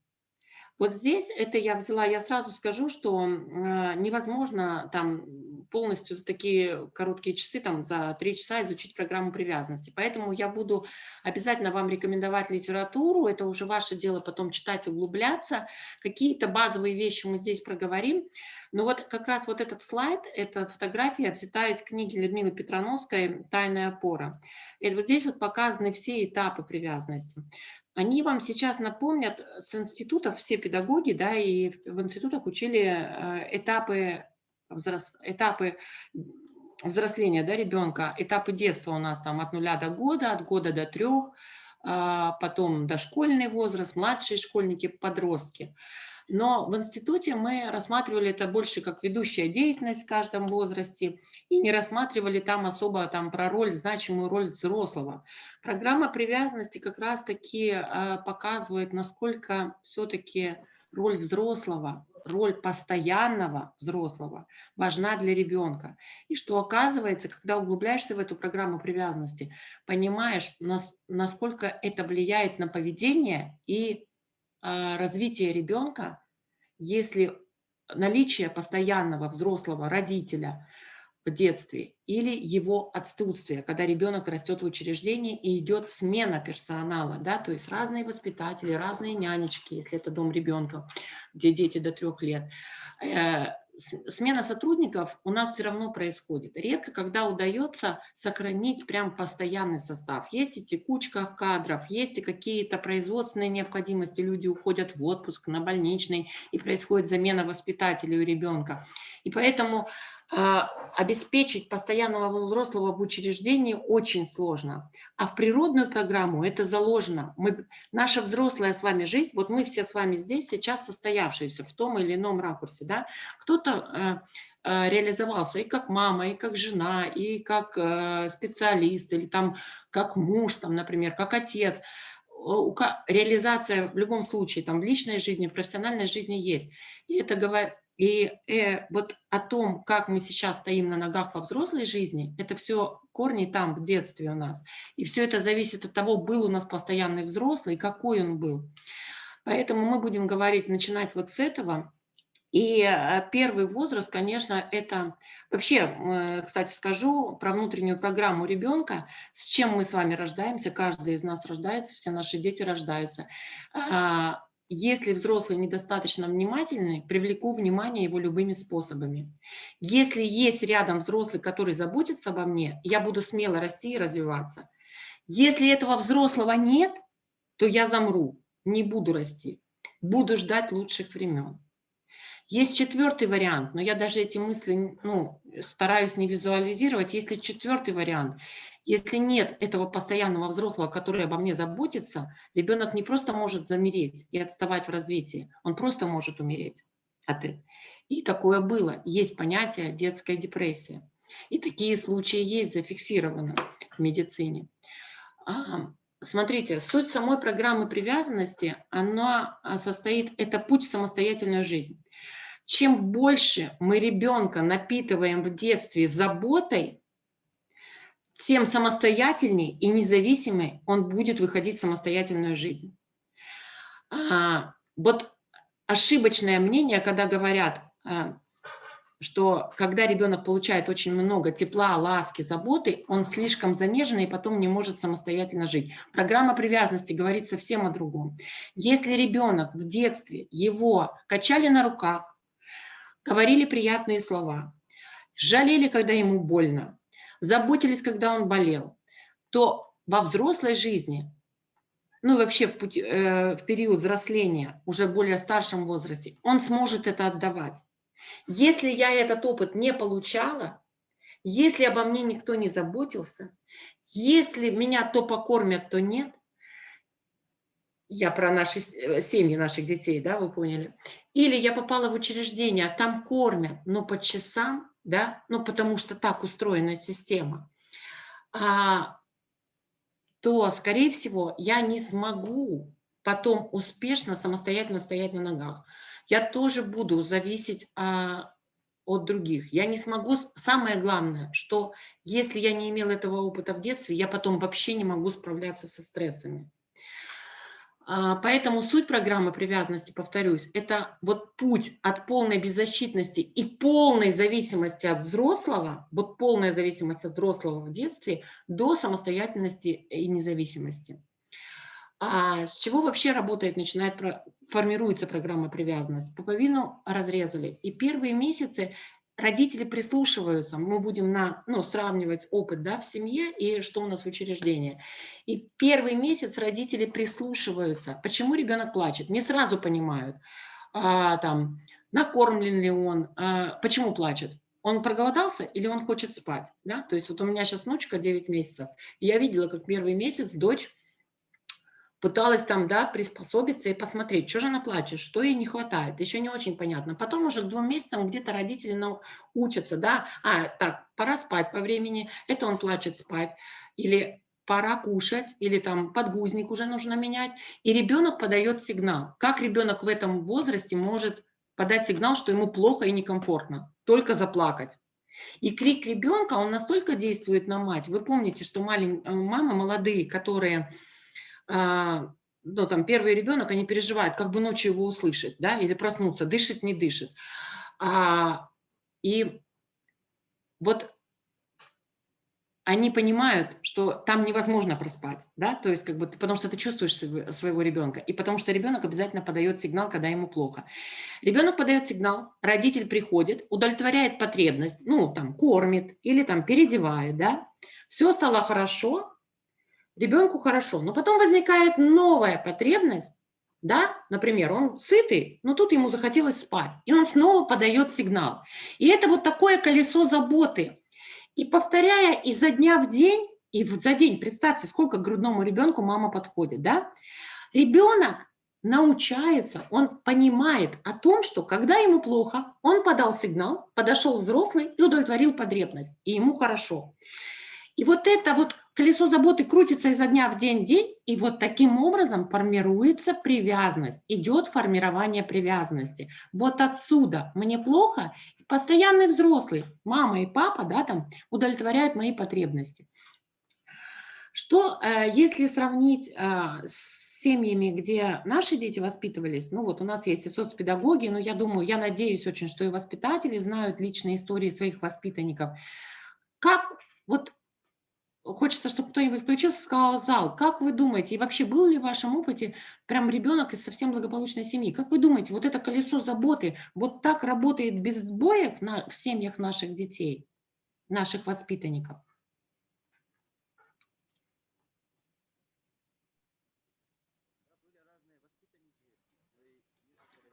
Вот здесь это я взяла, я сразу скажу, что невозможно там полностью за такие короткие часы, там за 3 часа изучить программу привязанности. Поэтому я буду обязательно вам рекомендовать литературу, это уже ваше дело потом читать, углубляться. Какие-то базовые вещи мы здесь проговорим. Но вот как раз вот этот слайд, эта фотография взята из книги Людмилы Петрановской «Тайная опора». И вот здесь вот показаны все этапы привязанности. Они вам сейчас напомнят с институтов, все педагоги, да, и в институтах учили этапы взросления, да, ребенка, этапы детства у нас там от 0 до года, от года до 3, потом дошкольный возраст, младшие школьники, подростки. Но в институте мы рассматривали это больше как ведущая деятельность в каждом возрасте и не рассматривали там особо там про роль, значимую роль взрослого. Программа привязанности как раз-таки показывает, насколько все-таки роль взрослого, роль постоянного взрослого важна для ребенка. И что оказывается, когда углубляешься в эту программу привязанности, понимаешь, насколько это влияет на поведение и развитие ребенка, если наличие постоянного взрослого родителя в детстве или его отсутствие, когда ребенок растет в учреждении и идет смена персонала, да, то есть разные воспитатели, разные нянечки, если это дом ребенка, где дети до 3 лет. Смена сотрудников у нас все равно происходит. Редко, когда удается сохранить прям постоянный состав. Есть и текучка кадров, есть и какие-то производственные необходимости. Люди уходят в отпуск, на больничный, и происходит замена воспитателей у ребенка. И поэтому обеспечить постоянного взрослого в учреждении очень сложно. А в природную программу это заложено. Наша взрослая с вами жизнь, вот мы все с вами здесь сейчас состоявшиеся в том или ином ракурсе, да, кто-то реализовался и как мама, и как жена, и как специалист, или там как муж, там, например, как отец. Реализация в любом случае там в личной жизни, в профессиональной жизни есть. И это говорит. И вот о том, как мы сейчас стоим на ногах во взрослой жизни, это все корни там в детстве у нас. И все это зависит от того, был у нас постоянный взрослый, какой он был. Поэтому мы будем говорить, начинать вот с этого. И первый возраст, конечно, это... Вообще, кстати, скажу про внутреннюю программу ребенка, с чем мы с вами рождаемся, каждый из нас рождается, все наши дети рождаются. Если взрослый недостаточно внимательный, привлеку внимание его любыми способами. Если есть рядом взрослый, который заботится обо мне, я буду смело расти и развиваться. Если этого взрослого нет, то я замру, не буду расти, буду ждать лучших времен. Есть четвертый вариант, но я даже эти мысли стараюсь не визуализировать. Есть четвертый вариант. Если нет этого постоянного взрослого, который обо мне заботится, ребенок не просто может замереть и отставать в развитии, он просто может умереть от этого. И такое было. Есть понятие детская депрессия. И такие случаи есть зафиксированы в медицине. Смотрите, суть самой программы привязанности, она состоит, это путь в самостоятельную жизнь. Чем больше мы ребенка напитываем в детстве заботой, тем самостоятельней и независимый он будет выходить в самостоятельную жизнь. Вот ошибочное мнение, когда говорят, что когда ребенок получает очень много тепла, ласки, заботы, он слишком занеженный и потом не может самостоятельно жить. Программа привязанности говорит совсем о другом. Если ребенок в детстве, его качали на руках, говорили приятные слова, жалели, когда ему больно, заботились, когда он болел, то во взрослой жизни, ну и вообще в период взросления, уже в более старшем возрасте, он сможет это отдавать. Если я этот опыт не получала, если обо мне никто не заботился, если меня то покормят, то нет, я про наши семьи, наших детей, да, вы поняли, или я попала в учреждение, а там кормят, но по часам, да, ну потому что так устроена система, то, скорее всего, я не смогу потом успешно, самостоятельно стоять на ногах. Я тоже буду зависеть от других. Я не смогу... Самое главное, что если я не имела этого опыта в детстве, я потом вообще не могу справляться со стрессами. Поэтому суть программы привязанности, повторюсь, это вот путь от полной беззащитности и полной зависимости от взрослого, вот полная зависимость от взрослого в детстве, до самостоятельности и независимости. С чего вообще работает, формируется программа привязанности? Пуповину разрезали, и первые месяцы родители прислушиваются. Мы будем сравнивать опыт, да, в семье и что у нас в учреждении. И первый месяц родители прислушиваются. Почему ребенок плачет? Не сразу понимают, накормлен ли он, почему плачет. Он проголодался или он хочет спать? Да? То есть вот у меня сейчас внучка 9 месяцев. И я видела, как первый месяц дочь пыталась приспособиться и посмотреть, что же она плачет, что ей не хватает. Еще не очень понятно. Потом уже к 2 месяцам где-то родители учатся, да, так, пора спать по времени, это он плачет спать, или пора кушать, или подгузник уже нужно менять. И ребенок подает сигнал. Как ребенок в этом возрасте может подать сигнал, что ему плохо и некомфортно? Только заплакать. И крик ребенка, он настолько действует на мать. Вы помните, что мамы молодые, которые... первый ребенок, они переживают, как бы ночью его услышать, да, или проснуться, дышит, не дышит. И вот они понимают, что там невозможно проспать, да, то есть потому что ты чувствуешь своего ребенка, и потому что ребенок обязательно подает сигнал, когда ему плохо. Ребенок подает сигнал, родитель приходит, удовлетворяет потребность, кормит или переодевает, да, все стало хорошо, ребенку хорошо, но потом возникает новая потребность, да, например, он сытый, но тут ему захотелось спать, и он снова подает сигнал. И это вот такое колесо заботы. И повторяя изо дня в день, и за день, представьте, сколько к грудному ребенку мама подходит, да, ребенок научается, он понимает о том, что когда ему плохо, он подал сигнал, подошел взрослый и удовлетворил потребность, и ему хорошо. И вот это вот колесо заботы крутится изо дня в день, и вот таким образом формируется привязанность, идет формирование привязанности. Вот отсюда мне плохо, постоянный взрослый, мама и папа, да, удовлетворяют мои потребности. Что, если сравнить с семьями, где наши дети воспитывались, вот у нас есть и соцпедагоги, но я надеюсь очень, что и воспитатели знают личные истории своих воспитанников. Как вот хочется, чтобы кто-нибудь включился, сказал зал, как вы думаете, и вообще был ли в вашем опыте прям ребенок из совсем благополучной семьи? Как вы думаете, вот это колесо заботы вот так работает без сбоев в семьях наших детей, наших воспитанников?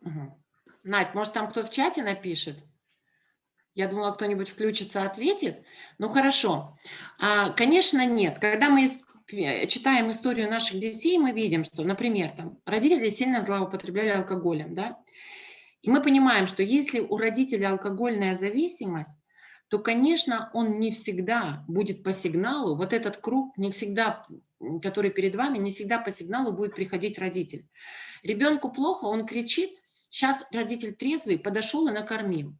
Угу. Надь, может, там кто в чате напишет? Я думала, кто-нибудь включится, ответит. Ну, хорошо. Конечно, нет. Когда мы читаем историю наших детей, мы видим, что, например, там, родители сильно злоупотребляли алкоголем, да? И мы понимаем, что если у родителя алкогольная зависимость, то, конечно, он не всегда будет по сигналу, вот этот круг, не всегда, который перед вами, не всегда по сигналу будет приходить родитель. Ребенку плохо, он кричит, сейчас родитель трезвый, подошел и накормил.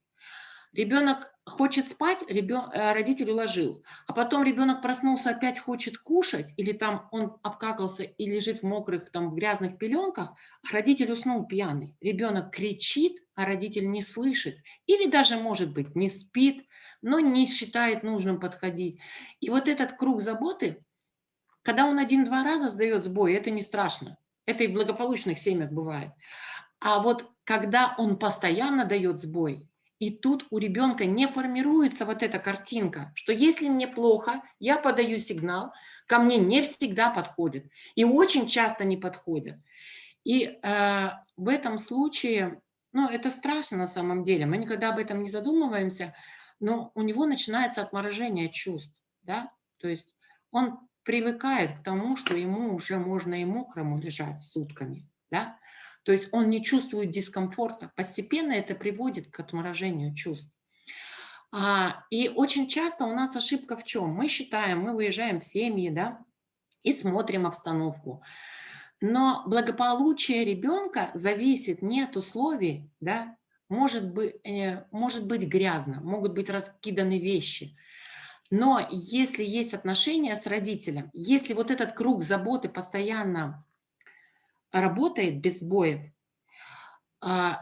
Ребенок хочет спать, родитель уложил, а потом ребенок проснулся, опять хочет кушать, или там он обкакался и лежит в мокрых, там, в грязных пеленках, а родитель уснул пьяный. Ребенок кричит, а родитель не слышит, или даже, может быть, не спит, но не считает нужным подходить. И вот этот круг заботы, когда он 1-2 раза сдает сбой, это не страшно. Это и в благополучных семьях бывает. А вот когда он постоянно дает сбой, и тут у ребенка не формируется вот эта картинка, что если мне плохо, я подаю сигнал, ко мне не всегда подходит. И очень часто не подходит. И в этом случае, ну, это страшно на самом деле. Мы никогда об этом не задумываемся, но у него начинается отморожение чувств. Да? То есть он привыкает к тому, что ему уже можно и мокрому лежать сутками. Да? То есть он не чувствует дискомфорта. Постепенно это приводит к отморожению чувств. И очень часто у нас ошибка в чем? Мы считаем, мы выезжаем в семьи, да, и смотрим обстановку. Но благополучие ребенка зависит не от условий, да, может быть грязно, могут быть раскиданы вещи. Но если есть отношения с родителем, если вот этот круг заботы постоянно работает без сбоев, то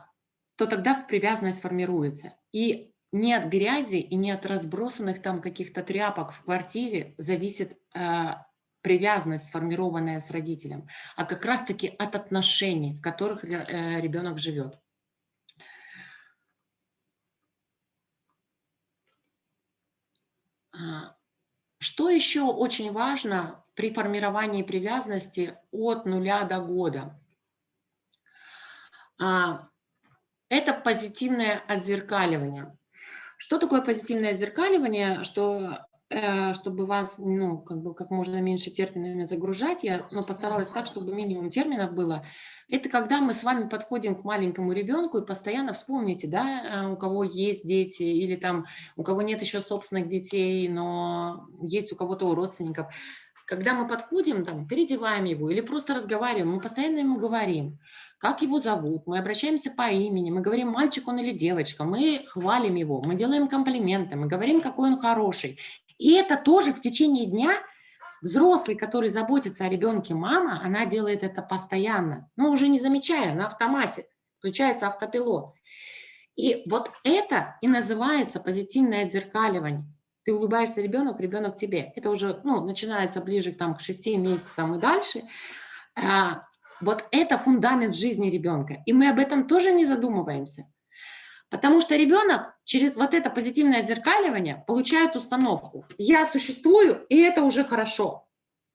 тогда привязанность формируется. И не от грязи и не от разбросанных там каких-то тряпок в квартире зависит привязанность, сформированная с родителем, а как раз-таки от отношений, в которых ребенок живет. Что еще очень важно при формировании привязанности от 0 до года? Это позитивное отзеркаливание. Что такое позитивное отзеркаливание? Чтобы вас, ну, как можно меньше терминами загружать, я постаралась так, чтобы минимум терминов было. Это когда мы с вами подходим к маленькому ребенку и постоянно вспомните, да, у кого есть дети или там у кого нет еще собственных детей, но есть у кого-то у родственников. Когда мы подходим, там, переодеваем его или просто разговариваем, мы постоянно ему говорим, как его зовут, мы обращаемся по имени, мы говорим, мальчик он или девочка, мы хвалим его, мы делаем комплименты, мы говорим, какой он хороший. И это тоже в течение дня взрослый, который заботится о ребенке, мама, она делает это постоянно, но уже не замечая, на автомате, включается автопилот. И вот это и называется позитивное отзеркаливание. Ты улыбаешься ребенок, ребенок тебе. Это уже начинается ближе к 6 месяцам и дальше. Вот это фундамент жизни ребенка. И мы об этом тоже не задумываемся. Потому что ребенок через вот это позитивное отзеркаливание получает установку. Я существую, и это уже хорошо.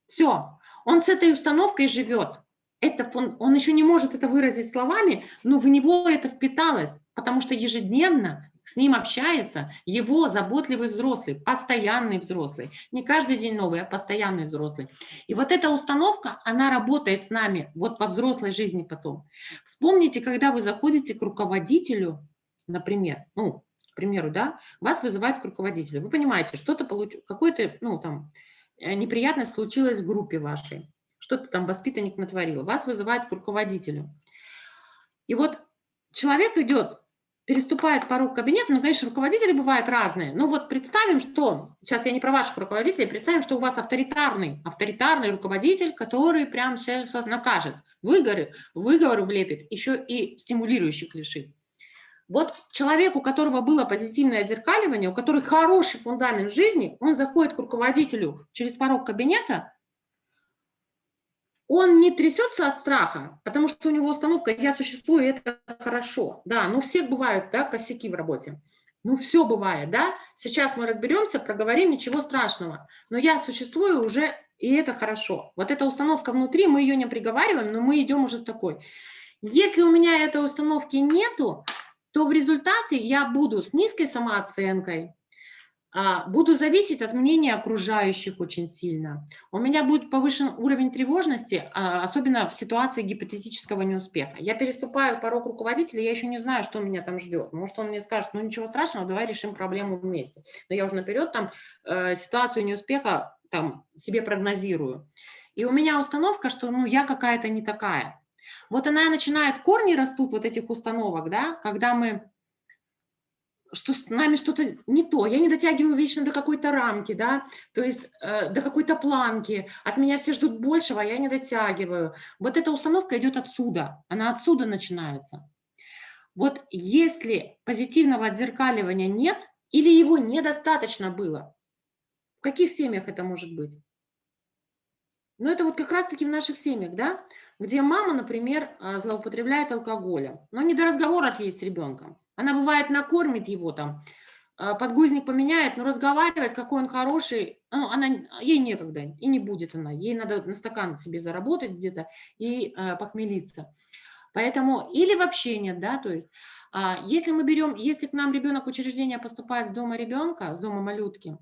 Все. Он с этой установкой живет. Он еще не может это выразить словами, но в него это впиталось. Потому что ежедневно с ним общается его заботливый взрослый, постоянный взрослый. Не каждый день новый, а постоянный взрослый. И вот эта установка, она работает с нами вот во взрослой жизни потом. Вспомните, когда вы заходите к руководителю, например, к примеру, да, вас вызывают к руководителю. Вы понимаете, что-то какое-то, неприятность случилась в группе вашей. Что-то там воспитанник натворил. Вас вызывают к руководителю. И вот человек идет, переступает порог кабинета, конечно, руководители бывают разные. Но вот представим, что, сейчас я не про ваших руководителей, представим, что у вас авторитарный руководитель, который прям сейчас накажет, выговоры влепит, еще и стимулирующих лишит. Вот человек, у которого было позитивное отзеркаливание, у которого хороший фундамент в жизни, он заходит к руководителю через порог кабинета, он не трясется от страха, потому что у него установка «я существую, и это хорошо». Да, ну у всех бывают, да, косяки в работе. Ну все бывает, да. Сейчас мы разберемся, проговорим, ничего страшного. Но я существую уже, и это хорошо. Вот эта установка внутри, мы ее не приговариваем, но мы идем уже с такой. Если у меня этой установки нету, то в результате я буду с низкой самооценкой, буду зависеть от мнения окружающих очень сильно. У меня будет повышен уровень тревожности, особенно в ситуации гипотетического неуспеха. Я переступаю порог руководителя, я еще не знаю, что меня там ждет. Может, он мне скажет, ну ничего страшного, давай решим проблему вместе. Но я уже наперед там ситуацию неуспеха там себе прогнозирую. И у меня установка, что ну я какая-то не такая. Вот она начинает, корни растут вот этих установок, да, когда мы... что с нами что-то не то, я не дотягиваю вечно до какой-то рамки, да, то есть до какой-то планки, от меня все ждут большего, а я не дотягиваю. Вот эта установка идет отсюда, она отсюда начинается. Вот если позитивного отзеркаливания нет, или его недостаточно было, в каких семьях это может быть? Ну, это вот как раз-таки в наших семьях, да, где мама, например, злоупотребляет алкоголем, но не до разговоров есть с ребенком. Она, бывает, накормит его там, подгузник поменяет, но разговаривать, какой он хороший, ну, ей некогда, и не будет она. Ей надо на стакан себе заработать где-то и похмелиться. Поэтому, или вообще нет, да, то есть, если к нам ребенок в учреждение поступает с дома ребенка, с дома малютки,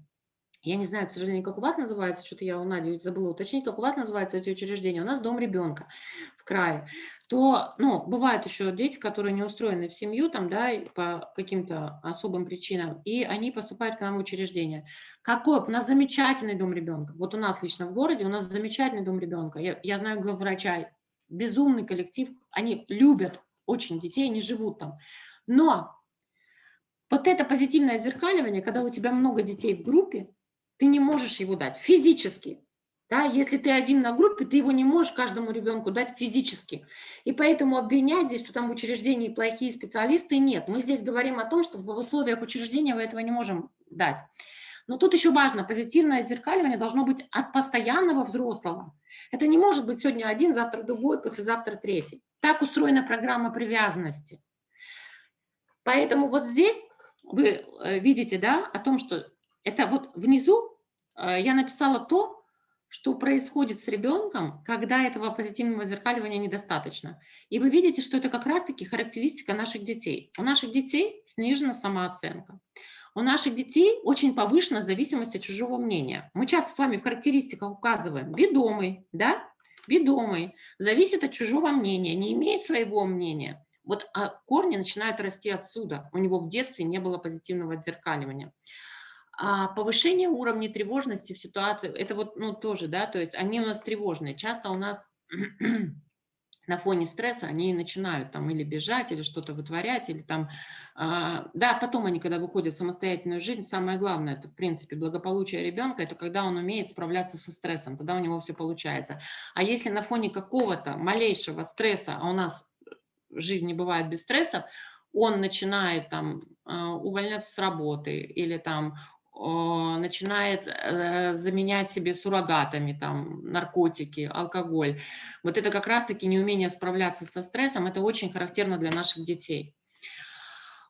я не знаю, к сожалению, как у вас называется, что-то я у Нади забыла уточнить, как у вас называются эти учреждения. У нас дом ребенка в крае. То, ну, бывают еще дети, которые не устроены в семью, там, да, по каким-то особым причинам, и они поступают к нам в учреждение. Какой? У нас замечательный дом ребенка. Вот у нас лично в городе, у нас замечательный дом ребенка. Я знаю главврача, безумный коллектив, они любят очень детей, они живут там. Но вот это позитивное отзеркаливание, когда у тебя много детей в группе, ты не можешь его дать физически. Да? Если ты один на группе, ты его не можешь каждому ребенку дать физически. И поэтому обвинять здесь, что там в учреждении плохие специалисты, нет. Мы здесь говорим о том, что в условиях учреждения мы этого не можем дать. Но тут еще важно, позитивное отзеркаливание должно быть от постоянного взрослого. Это не может быть сегодня один, завтра другой, послезавтра третий. Так устроена программа привязанности. Поэтому вот здесь вы видите, да, о том, что это вот внизу я написала то, что происходит с ребенком, когда этого позитивного зеркаливания недостаточно. И вы видите, что это как раз-таки характеристика наших детей. У наших детей снижена самооценка. У наших детей очень повышена зависимость от чужого мнения. Мы часто с вами в характеристиках указываем ведомый, да, ведомый, зависит от чужого мнения, не имеет своего мнения. Вот корни начинают расти отсюда. У него в детстве не было позитивного отзеркаливания. Повышение уровня тревожности в ситуации, это вот, ну, тоже, да, то есть они у нас тревожные. Часто у нас на фоне стресса они начинают там или бежать, или что-то вытворять, или там, да, потом они, когда выходят в самостоятельную жизнь, самое главное, это, в принципе, благополучие ребенка, это когда он умеет справляться со стрессом, тогда у него все получается. А если на фоне какого-то малейшего стресса, а у нас в жизни бывает без стрессов, он начинает там увольняться с работы или там начинает заменять себе суррогатами, там, наркотики, алкоголь. Вот это как раз-таки неумение справляться со стрессом, это очень характерно для наших детей.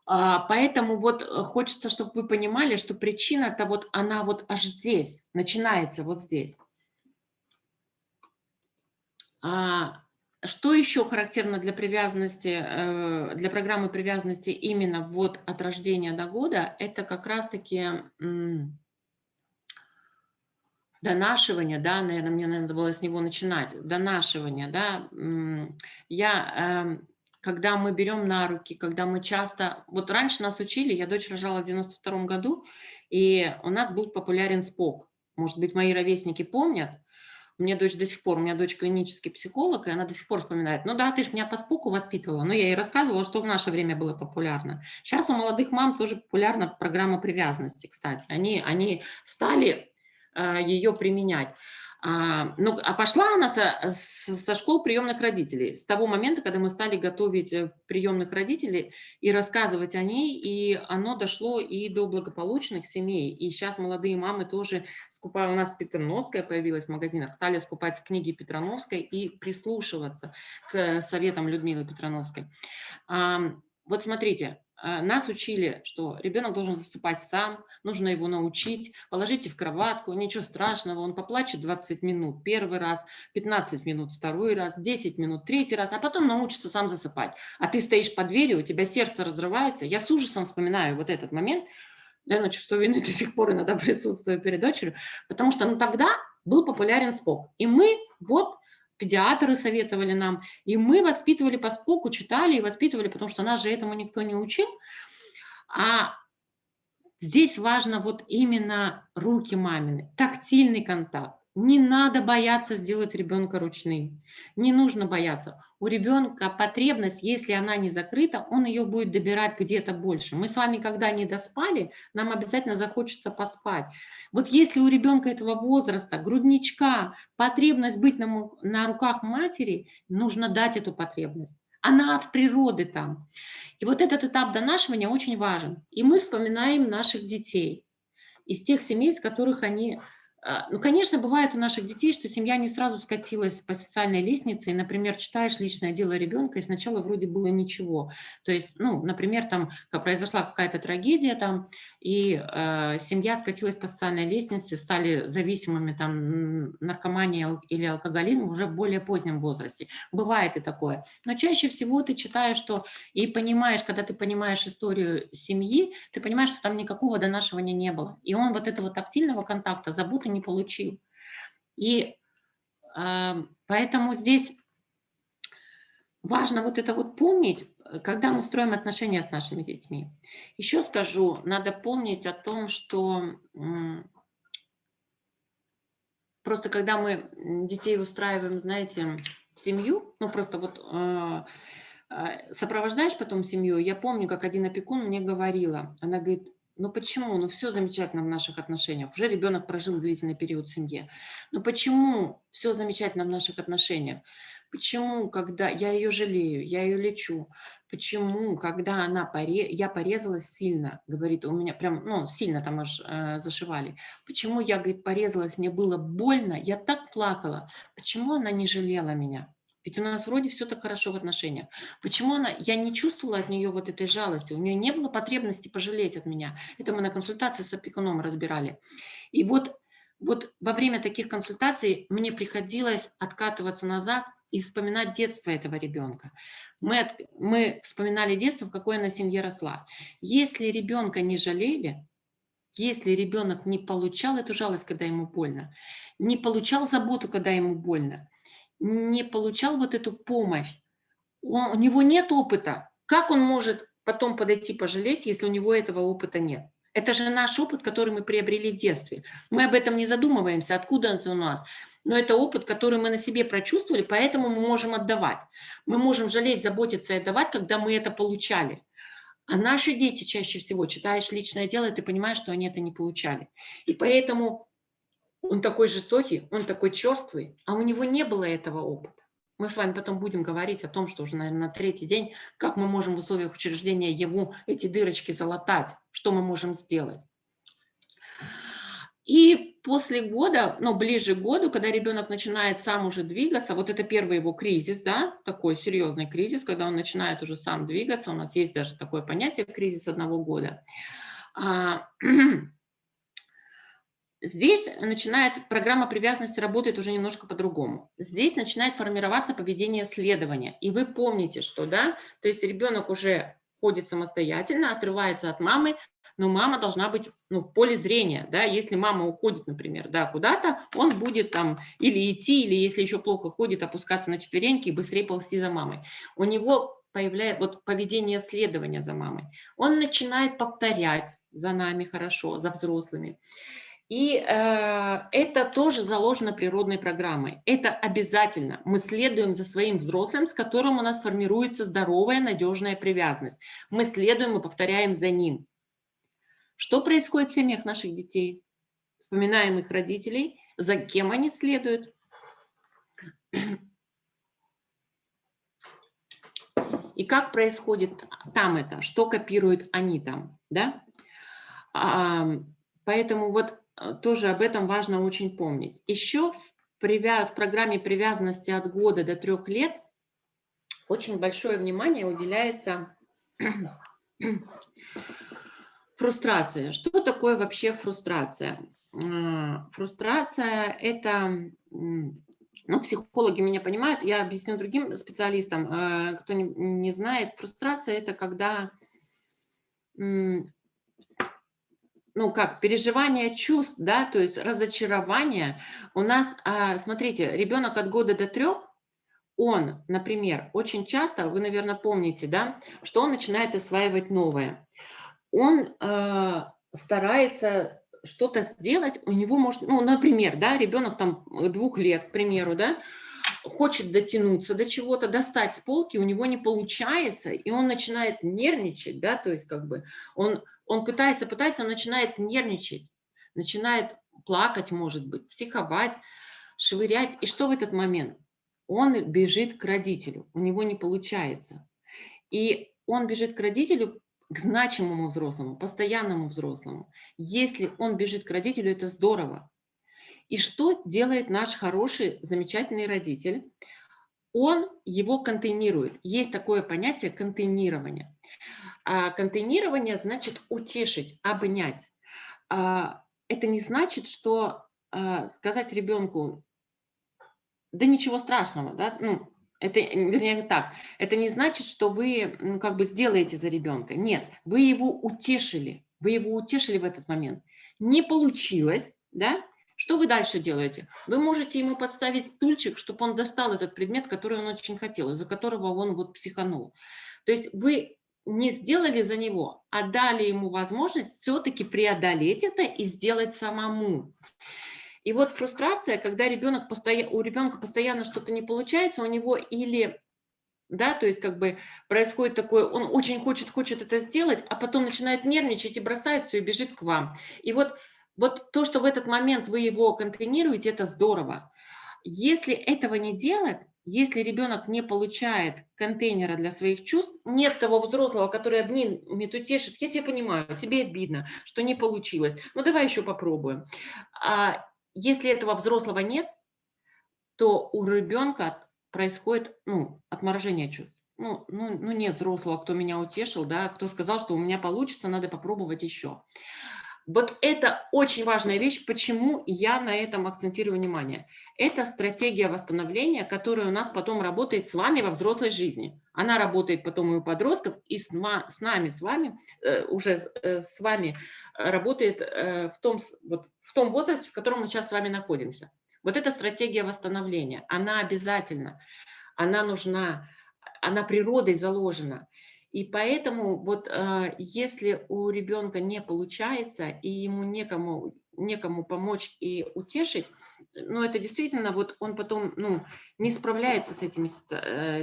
Поэтому вот хочется, чтобы вы понимали, что причина-то вот она вот аж здесь, начинается вот здесь. Что еще характерно для привязанности, для программы привязанности именно вот от рождения до года, это как раз-таки донашивание, да, наверное, мне надо было с него начинать, донашивание, да, когда мы берем на руки, когда мы часто, вот раньше нас учили, я дочь рожала в 92-м году, и у нас был популярен СПОК, может быть, мои ровесники помнят. У меня дочь до сих пор, у меня дочь клинический психолог, и она до сих пор вспоминает, ну да, ты же меня по СПОКу воспитывала, но я ей рассказывала, что в наше время было популярно. Сейчас у молодых мам тоже популярна программа привязанности, кстати, они стали ее применять. А пошла она со школ приемных родителей, с того момента, когда мы стали готовить приемных родителей и рассказывать о ней, и оно дошло и до благополучных семей. И сейчас молодые мамы тоже скупают, у нас Петрановская появилась в магазинах, стали скупать книги Петрановской и прислушиваться к советам Людмилы Петрановской. Вот смотрите. Нас учили, что ребенок должен засыпать сам, нужно его научить, положите в кроватку, ничего страшного, он поплачет 20 минут первый раз, 15 минут второй раз, 10 минут третий раз, а потом научится сам засыпать. А ты стоишь под дверью, у тебя сердце разрывается. Я с ужасом вспоминаю вот этот момент, наверное, чувство вины до сих пор иногда присутствую перед дочерью, потому что тогда был популярен Спок. И мы вот... Педиатры советовали нам, и мы воспитывали по Споку, читали и воспитывали, потому что нас же этому никто не учил. А здесь важно вот именно руки мамины, тактильный контакт. Не надо бояться сделать ребенка ручным, не нужно бояться. У ребенка потребность, если она не закрыта, он ее будет добирать где-то больше. Мы с вами, когда не доспали, нам обязательно захочется поспать. Вот если у ребенка этого возраста, грудничка, потребность быть на руках матери, нужно дать эту потребность. Она от природы там. И вот этот этап донашивания очень важен. И мы вспоминаем наших детей из тех семей, с которых они... Ну, конечно, бывает у наших детей, что семья не сразу скатилась по социальной лестнице, и, например, читаешь личное дело ребенка, и сначала вроде было ничего. То есть, ну, например, там произошла какая-то трагедия, там, и семья скатилась по социальной лестнице, стали зависимыми, там, наркомания или алкоголизм уже в более позднем возрасте. Бывает и такое. Но чаще всего ты читаешь, что и понимаешь, когда ты понимаешь историю семьи, ты понимаешь, что там никакого донашивания не было. И он вот этого тактильного контакта, заботы не получил. И поэтому здесь важно вот это вот помнить, когда мы строим отношения с нашими детьми. Еще скажу, надо помнить о том, что просто когда мы детей устраиваем, знаете, в семью, ну просто вот сопровождаешь потом семью, я помню, как один опекун мне говорила, она говорит, ну почему? Ну все замечательно в наших отношениях. Уже ребенок прожил длительный период в семье. Но почему все замечательно в наших отношениях? Почему, когда я ее жалею, я ее лечу? Почему, когда я порезалась сильно, говорит, у меня прям, ну, сильно там аж зашивали. Почему я, говорит, порезалась, мне было больно, я так плакала. Почему она не жалела меня? Ведь у нас вроде все так хорошо в отношениях. Почему я не чувствовала от нее вот этой жалости? У нее не было потребности пожалеть от меня. Это мы на консультации с опекуном разбирали. И вот во время таких консультаций мне приходилось откатываться назад и вспоминать детство этого ребенка. Мы вспоминали детство, в какой она семье росла. Если ребенка не жалели, если ребенок не получал эту жалость, когда ему больно, не получал заботу, когда ему больно, не получал вот эту помощь, у него нет опыта. Как он может потом подойти пожалеть, если у него этого опыта нет? Это же наш опыт, который мы приобрели в детстве. Мы об этом не задумываемся, откуда это у нас. Но это опыт, который мы на себе прочувствовали, поэтому мы можем отдавать. Мы можем жалеть, заботиться и отдавать, когда мы это получали. А наши дети чаще всего, читаешь личное дело, и ты понимаешь, что они это не получали. И поэтому он такой жестокий, он такой черствый, а у него не было этого опыта. Мы с вами потом будем говорить о том, что уже, наверное, на третий день, как мы можем в условиях учреждения ему эти дырочки залатать, что мы можем сделать. И после года, ну, ближе к году, когда ребенок начинает сам уже двигаться, вот это первый его кризис, да, такой серьезный кризис, когда он начинает уже сам двигаться, у нас есть даже такое понятие кризис 1 года. Здесь начинает, программа привязанности работает уже немножко по-другому. Здесь начинает формироваться поведение следования. И вы помните, что, да, то есть ребенок уже ходит самостоятельно, отрывается от мамы, но мама должна быть, ну, в поле зрения, да, если мама уходит, например, да, куда-то, он будет там или идти, или если еще плохо ходит, опускаться на четвереньки и быстрее ползти за мамой. У него появляется вот поведение следования за мамой. Он начинает повторять за нами хорошо, за взрослыми. И это тоже заложено природной программой. Это обязательно. Мы следуем за своим взрослым, с которым у нас формируется здоровая, надежная привязанность. Мы следуем и повторяем за ним. Что происходит в семьях наших детей? Вспоминаем их родителей, за кем они следуют, и как происходит там это, что копируют они там, да? Поэтому вот тоже об этом важно очень помнить. Еще в программе привязанности от года до 3 лет очень большое внимание уделяется фрустрации. Что такое вообще фрустрация? Фрустрация – это, ну, психологи меня понимают, я объясню другим специалистам, кто не знает. Фрустрация – это когда, ну, как, переживание чувств, да, то есть разочарование. У нас, смотрите, ребенок от года до 3, он, например, очень часто, вы, наверное, помните, да, что он начинает осваивать новое. Он старается что-то сделать, у него может, ну, например, да, ребенок там 2 лет, к примеру, да, хочет дотянуться до чего-то, достать с полки, у него не получается, и он начинает нервничать, да, то есть как бы он пытается, он начинает нервничать, начинает плакать, может быть, психовать, швырять, и что в этот момент? Он бежит к родителю, у него не получается, и он бежит к родителю, к значимому взрослому, постоянному взрослому. Если он бежит к родителю, это здорово. И что делает наш хороший, замечательный родитель? Он его контейнирует. Есть такое понятие контейнирования. Контейнирование значит утешить, обнять. Это не значит, что сказать ребенку, да ничего страшного, да, ну, это, вернее, так, это не значит, что вы как бы сделаете за ребенка. Нет, вы его утешили в этот момент. Не получилось, да? Что вы дальше делаете? Вы можете ему подставить стульчик, чтобы он достал этот предмет, который он очень хотел, из-за которого он вот психанул. То есть вы не сделали за него, а дали ему возможность все-таки преодолеть это и сделать самому. И вот фрустрация, когда у ребенка постоянно что-то не получается, у него или, да, то есть как бы происходит такое, он очень хочет это сделать, а потом начинает нервничать и бросает все и бежит к вам. И вот то, что в этот момент вы его контейнируете, это здорово. Если этого не делать, если ребенок не получает контейнера для своих чувств, нет того взрослого, который обнимет, утешит, я тебя понимаю, тебе обидно, что не получилось, ну давай еще попробуем. Если этого взрослого нет, то у ребенка происходит, ну, отморожение чувств. Ну, нет взрослого, кто меня утешил, да, кто сказал, что у меня получится, надо попробовать еще. Вот это очень важная вещь, почему я на этом акцентирую внимание. Это стратегия восстановления, которая у нас потом работает с вами во взрослой жизни. Она работает потом и у подростков, и с нами, с вами, уже с вами работает в том возрасте, в котором мы сейчас с вами находимся. Вот эта стратегия восстановления, она обязательна, она нужна, она природой заложена. И поэтому вот если у ребенка не получается, и ему некому помочь и утешить, ну это действительно вот он потом, ну, не справляется с этими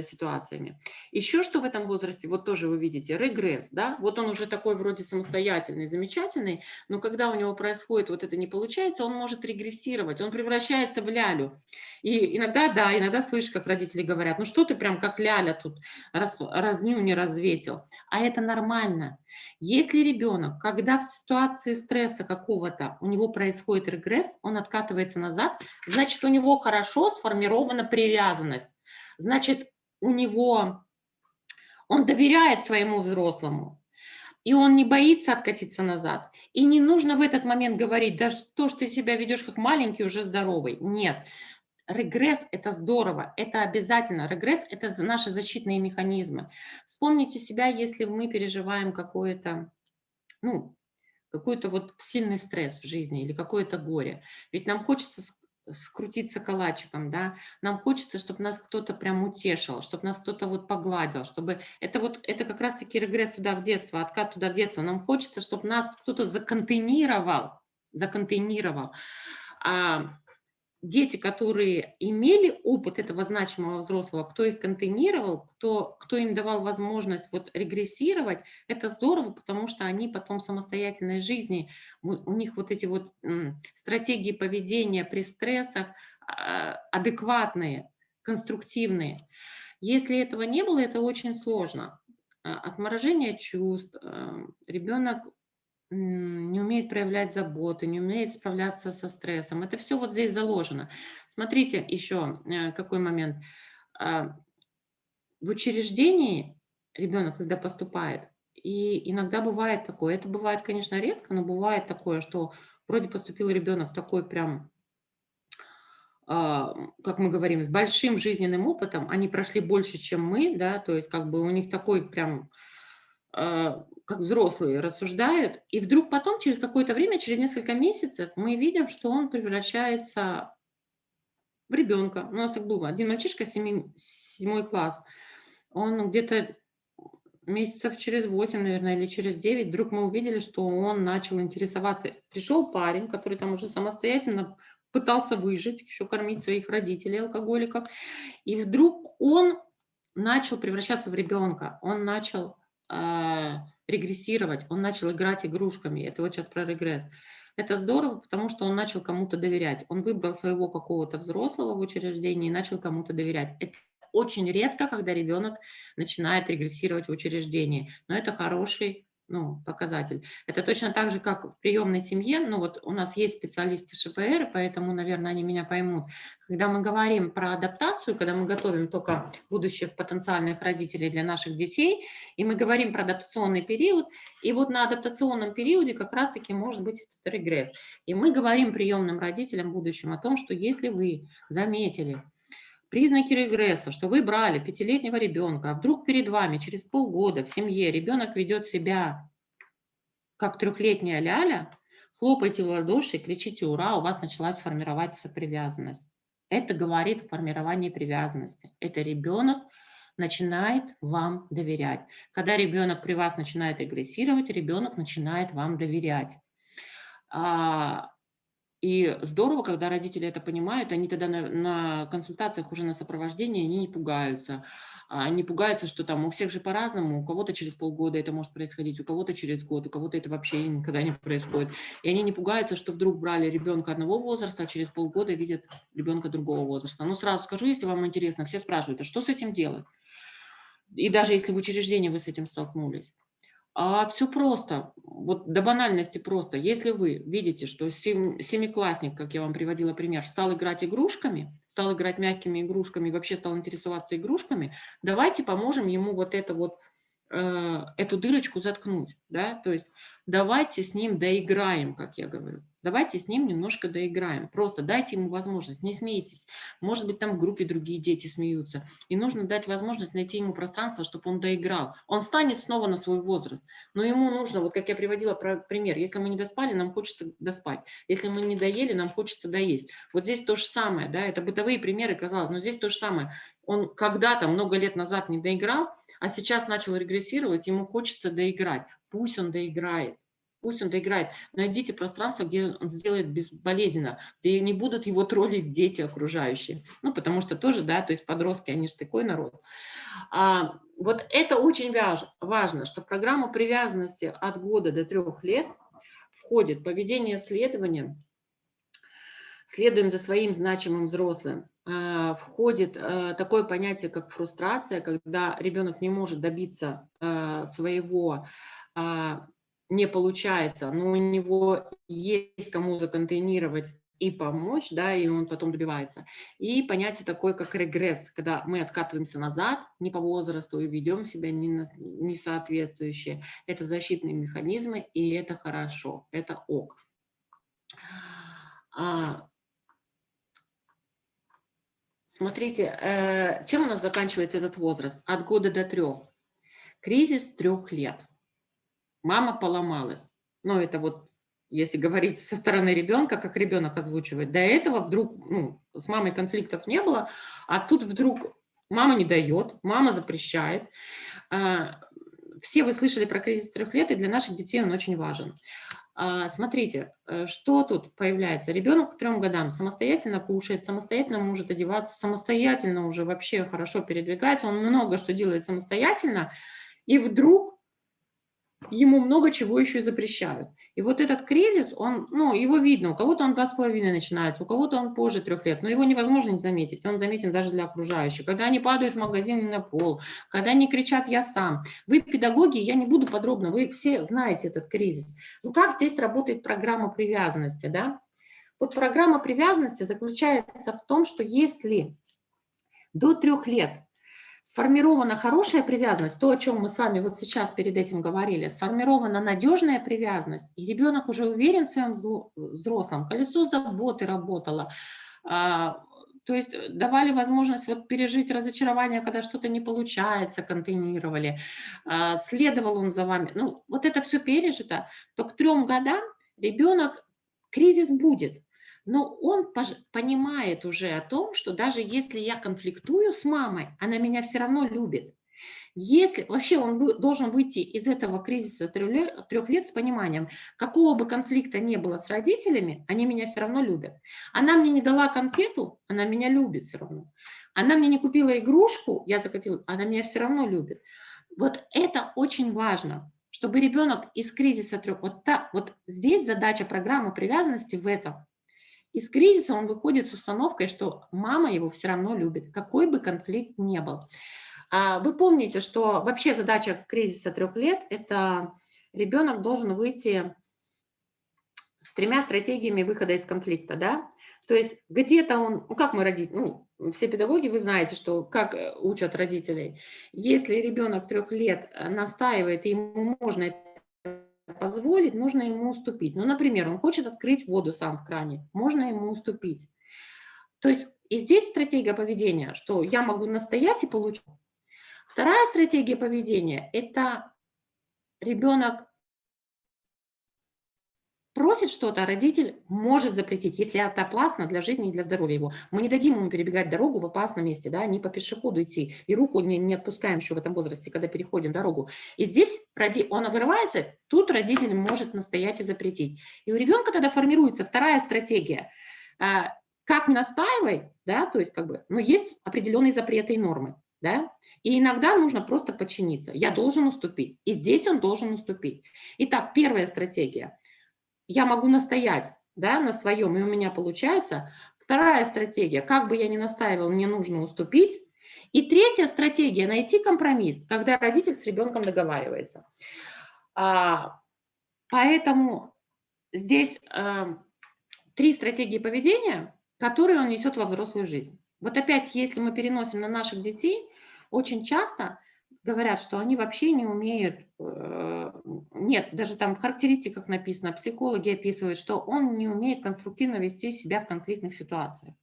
ситуациями. Еще что в этом возрасте, вот тоже вы видите, регресс, да, вот он уже такой вроде самостоятельный, замечательный, но когда у него происходит вот это не получается, он может регрессировать, он превращается в лялю. И иногда слышишь, как родители говорят, ну что ты прям как ляля тут разню не развесил. А это нормально. Если ребенок, когда в ситуации стресса какого-то у него происходит регресс, он откатывается назад, значит, у него хорошо сформирована привязанность. Значит, он доверяет своему взрослому, и он не боится откатиться назад. И не нужно в этот момент говорить, да что ж ты себя ведешь как маленький, уже здоровый. Нет. Регресс – это здорово, это обязательно. Регресс – это наши защитные механизмы. Вспомните себя, если мы переживаем какой-то вот сильный стресс в жизни или какое-то горе. Ведь нам хочется скрутиться калачиком, да? Нам хочется, чтобы нас кто-то прям утешил, чтобы нас кто-то вот погладил, чтобы это как раз-таки регресс туда в детство, откат туда в детство. Нам хочется, чтобы нас кто-то законтейнировал. дети, которые имели опыт этого значимого взрослого, кто их контейнировал, кто им давал возможность вот регрессировать, это здорово, потому что они потом в самостоятельной жизни, у них вот эти вот стратегии поведения при стрессах адекватные, конструктивные. Если этого не было, это очень сложно. Отморожение чувств, ребенок не умеет проявлять заботы, не умеет справляться со стрессом. Это все вот здесь заложено. Смотрите еще какой момент. В учреждении ребенок, когда поступает, и иногда бывает такое, это бывает, конечно, редко, но бывает такое, что вроде поступил ребенок такой прям, как мы говорим, с большим жизненным опытом, они прошли больше, чем мы, да, то есть как бы у них такой прям, как взрослые рассуждают, и вдруг потом, через какое-то время, через несколько месяцев, мы видим, что он превращается в ребенка. У нас так было. Один мальчишка, 7 класс, он где-то месяцев через 8, наверное, или через 9, вдруг мы увидели, что он начал интересоваться. Пришел парень, который там уже самостоятельно пытался выжить, еще кормить своих родителей, алкоголиков, и вдруг он начал превращаться в ребенка, он начал регрессировать, он начал играть игрушками. Это вот сейчас про регресс. Это здорово, потому что он начал кому-то доверять. Он выбрал своего какого-то взрослого в учреждении и начал кому-то доверять. Это очень редко, когда ребенок начинает регрессировать в учреждении, но это хороший показатель. Это точно так же, как в приемной семье. Ну вот у нас есть специалисты ШПР, поэтому, наверное, они меня поймут. Когда мы говорим про адаптацию, когда мы готовим только будущих потенциальных родителей для наших детей, и мы говорим про адаптационный период, и вот на адаптационном периоде как раз-таки может быть этот регресс. И мы говорим приемным родителям будущим о том, что если вы заметили признаки регресса, что вы брали 5-летнего ребенка, а вдруг перед вами через полгода в семье ребенок ведет себя как 3-летняя ляля, хлопайте в ладоши, кричите «Ура!», у вас началась формироваться привязанность. Это говорит о формировании привязанности. Это ребенок начинает вам доверять. Когда ребенок при вас начинает агрессировать, ребенок начинает вам доверять. И здорово, когда родители это понимают, они тогда на консультациях уже на сопровождении, они не пугаются. Они пугаются, что там у всех же по-разному, у кого-то через полгода это может происходить, у кого-то через год, у кого-то это вообще никогда не происходит. И они не пугаются, что вдруг брали ребенка одного возраста, а через полгода видят ребенка другого возраста. Ну, сразу скажу, если вам интересно, все спрашивают, а что с этим делать? И даже если в учреждении вы с этим столкнулись. Все просто, вот до банальности просто. Если вы видите, что 7-классник, как я вам приводила пример, стал играть игрушками, стал играть мягкими игрушками, вообще стал интересоваться игрушками, давайте поможем ему вот это вот, эту дырочку заткнуть, да, то есть давайте с ним доиграем, как я говорю. Давайте с ним немножко доиграем. Просто дайте ему возможность, не смейтесь. Может быть, там в группе другие дети смеются. И нужно дать возможность найти ему пространство, чтобы он доиграл. Он станет снова на свой возраст. Но ему нужно, вот как я приводила пример, если мы не доспали, нам хочется доспать. Если мы не доели, нам хочется доесть. Вот здесь то же самое, да, это бытовые примеры, казалось, но здесь то же самое. Он когда-то, много лет назад не доиграл, а сейчас начал регрессировать, ему хочется доиграть. Пусть он доиграет. Пусть он доиграет. Найдите пространство, где он сделает безболезненно, где не будут его троллить дети окружающие. Ну, потому что тоже, да, то есть подростки, они же такой народ. Вот это очень важно, что в программу привязанности от года до 3 лет входит поведение следования, следуем за своим значимым взрослым. Входит такое понятие, как фрустрация, когда ребенок не может добиться своего, не получается, но у него есть кому законтейнировать и помочь, да, и он потом добивается. И понятие такое, как регресс, когда мы откатываемся назад, не по возрасту, и ведем себя не соответствующе. Это защитные механизмы, и это хорошо, это ок. Смотрите, чем у нас заканчивается этот возраст? От года до 3. Кризис 3 лет. Мама поломалась. Ну, это вот, если говорить со стороны ребенка, как ребенок озвучивает. До этого вдруг, с мамой конфликтов не было, а тут вдруг мама не дает, мама запрещает. Все вы слышали про кризис 3 лет, и для наших детей он очень важен. Смотрите, что тут появляется. Ребенок к 3 годам самостоятельно кушает, самостоятельно может одеваться, самостоятельно уже вообще хорошо передвигается, он много что делает самостоятельно, и вдруг ему много чего еще и запрещают. И вот этот кризис, он, ну, его видно, у кого-то он 2,5 начинается, у кого-то он позже 3 лет, но его невозможно не заметить, он заметен даже для окружающих. Когда они падают в магазин на пол, когда они кричат «я сам». Вы педагоги, я не буду подробно, вы все знаете этот кризис. Ну как здесь работает программа привязанности, да? Вот программа привязанности заключается в том, что если до 3 лет сформирована хорошая привязанность, то, о чем мы с вами вот сейчас перед этим говорили, сформирована надежная привязанность, и ребенок уже уверен в своем взрослом, колесо заботы работало, то есть давали возможность вот пережить разочарование, когда что-то не получается, контейнировали, следовал он за вами. Ну, вот это все пережито, то к 3 годам ребенок, кризис будет. Но он понимает уже о том, что даже если я конфликтую с мамой, она меня все равно любит. Если вообще он должен выйти из этого кризиса 3 лет с пониманием, какого бы конфликта ни было с родителями, они меня все равно любят. Она мне не дала конфету, она меня любит все равно. Она мне не купила игрушку, я закатила, она меня все равно любит. Вот это очень важно, чтобы ребенок из кризиса 3, вот здесь задача программы привязанности в этом. Из кризиса он выходит с установкой, что мама его все равно любит, какой бы конфликт ни был. Вы помните, что вообще задача кризиса 3 лет – это ребенок должен выйти с 3 стратегиями выхода из конфликта, да? То есть где-то он, ну как мы родители, ну все педагоги, вы знаете, что как учат родителей. Если ребенок 3 лет настаивает, и ему можно это позволить, нужно ему уступить. Ну, например, он хочет открыть воду сам в кране, можно ему уступить. То есть и здесь стратегия поведения, что я могу настоять и получу. Вторая стратегия поведения – это ребенок просит что-то, а родитель может запретить, если это опасно для жизни и для здоровья его. Мы не дадим ему перебегать дорогу в опасном месте, да, не по пешеходу идти, и руку не отпускаем еще в этом возрасте, когда переходим дорогу. И здесь он вырывается, тут родитель может настоять и запретить. И у ребенка тогда формируется вторая стратегия. Как не настаивай, да, то есть как бы, но есть определенные запреты и нормы. Да? И иногда нужно просто подчиниться. Я должен уступить. И здесь он должен уступить. Итак, первая стратегия. Я могу настоять, да, на своем, и у меня получается. Вторая стратегия. Как бы я ни настаивал, мне нужно уступить. И третья стратегия. Найти компромисс, когда родитель с ребенком договаривается. Поэтому здесь 3 стратегии поведения, которые он несет во взрослую жизнь. Вот опять, если мы переносим на наших детей, очень часто говорят, что они вообще не умеют, нет, даже там в характеристиках написано, психологи описывают, что он не умеет конструктивно вести себя в конфликтных ситуациях.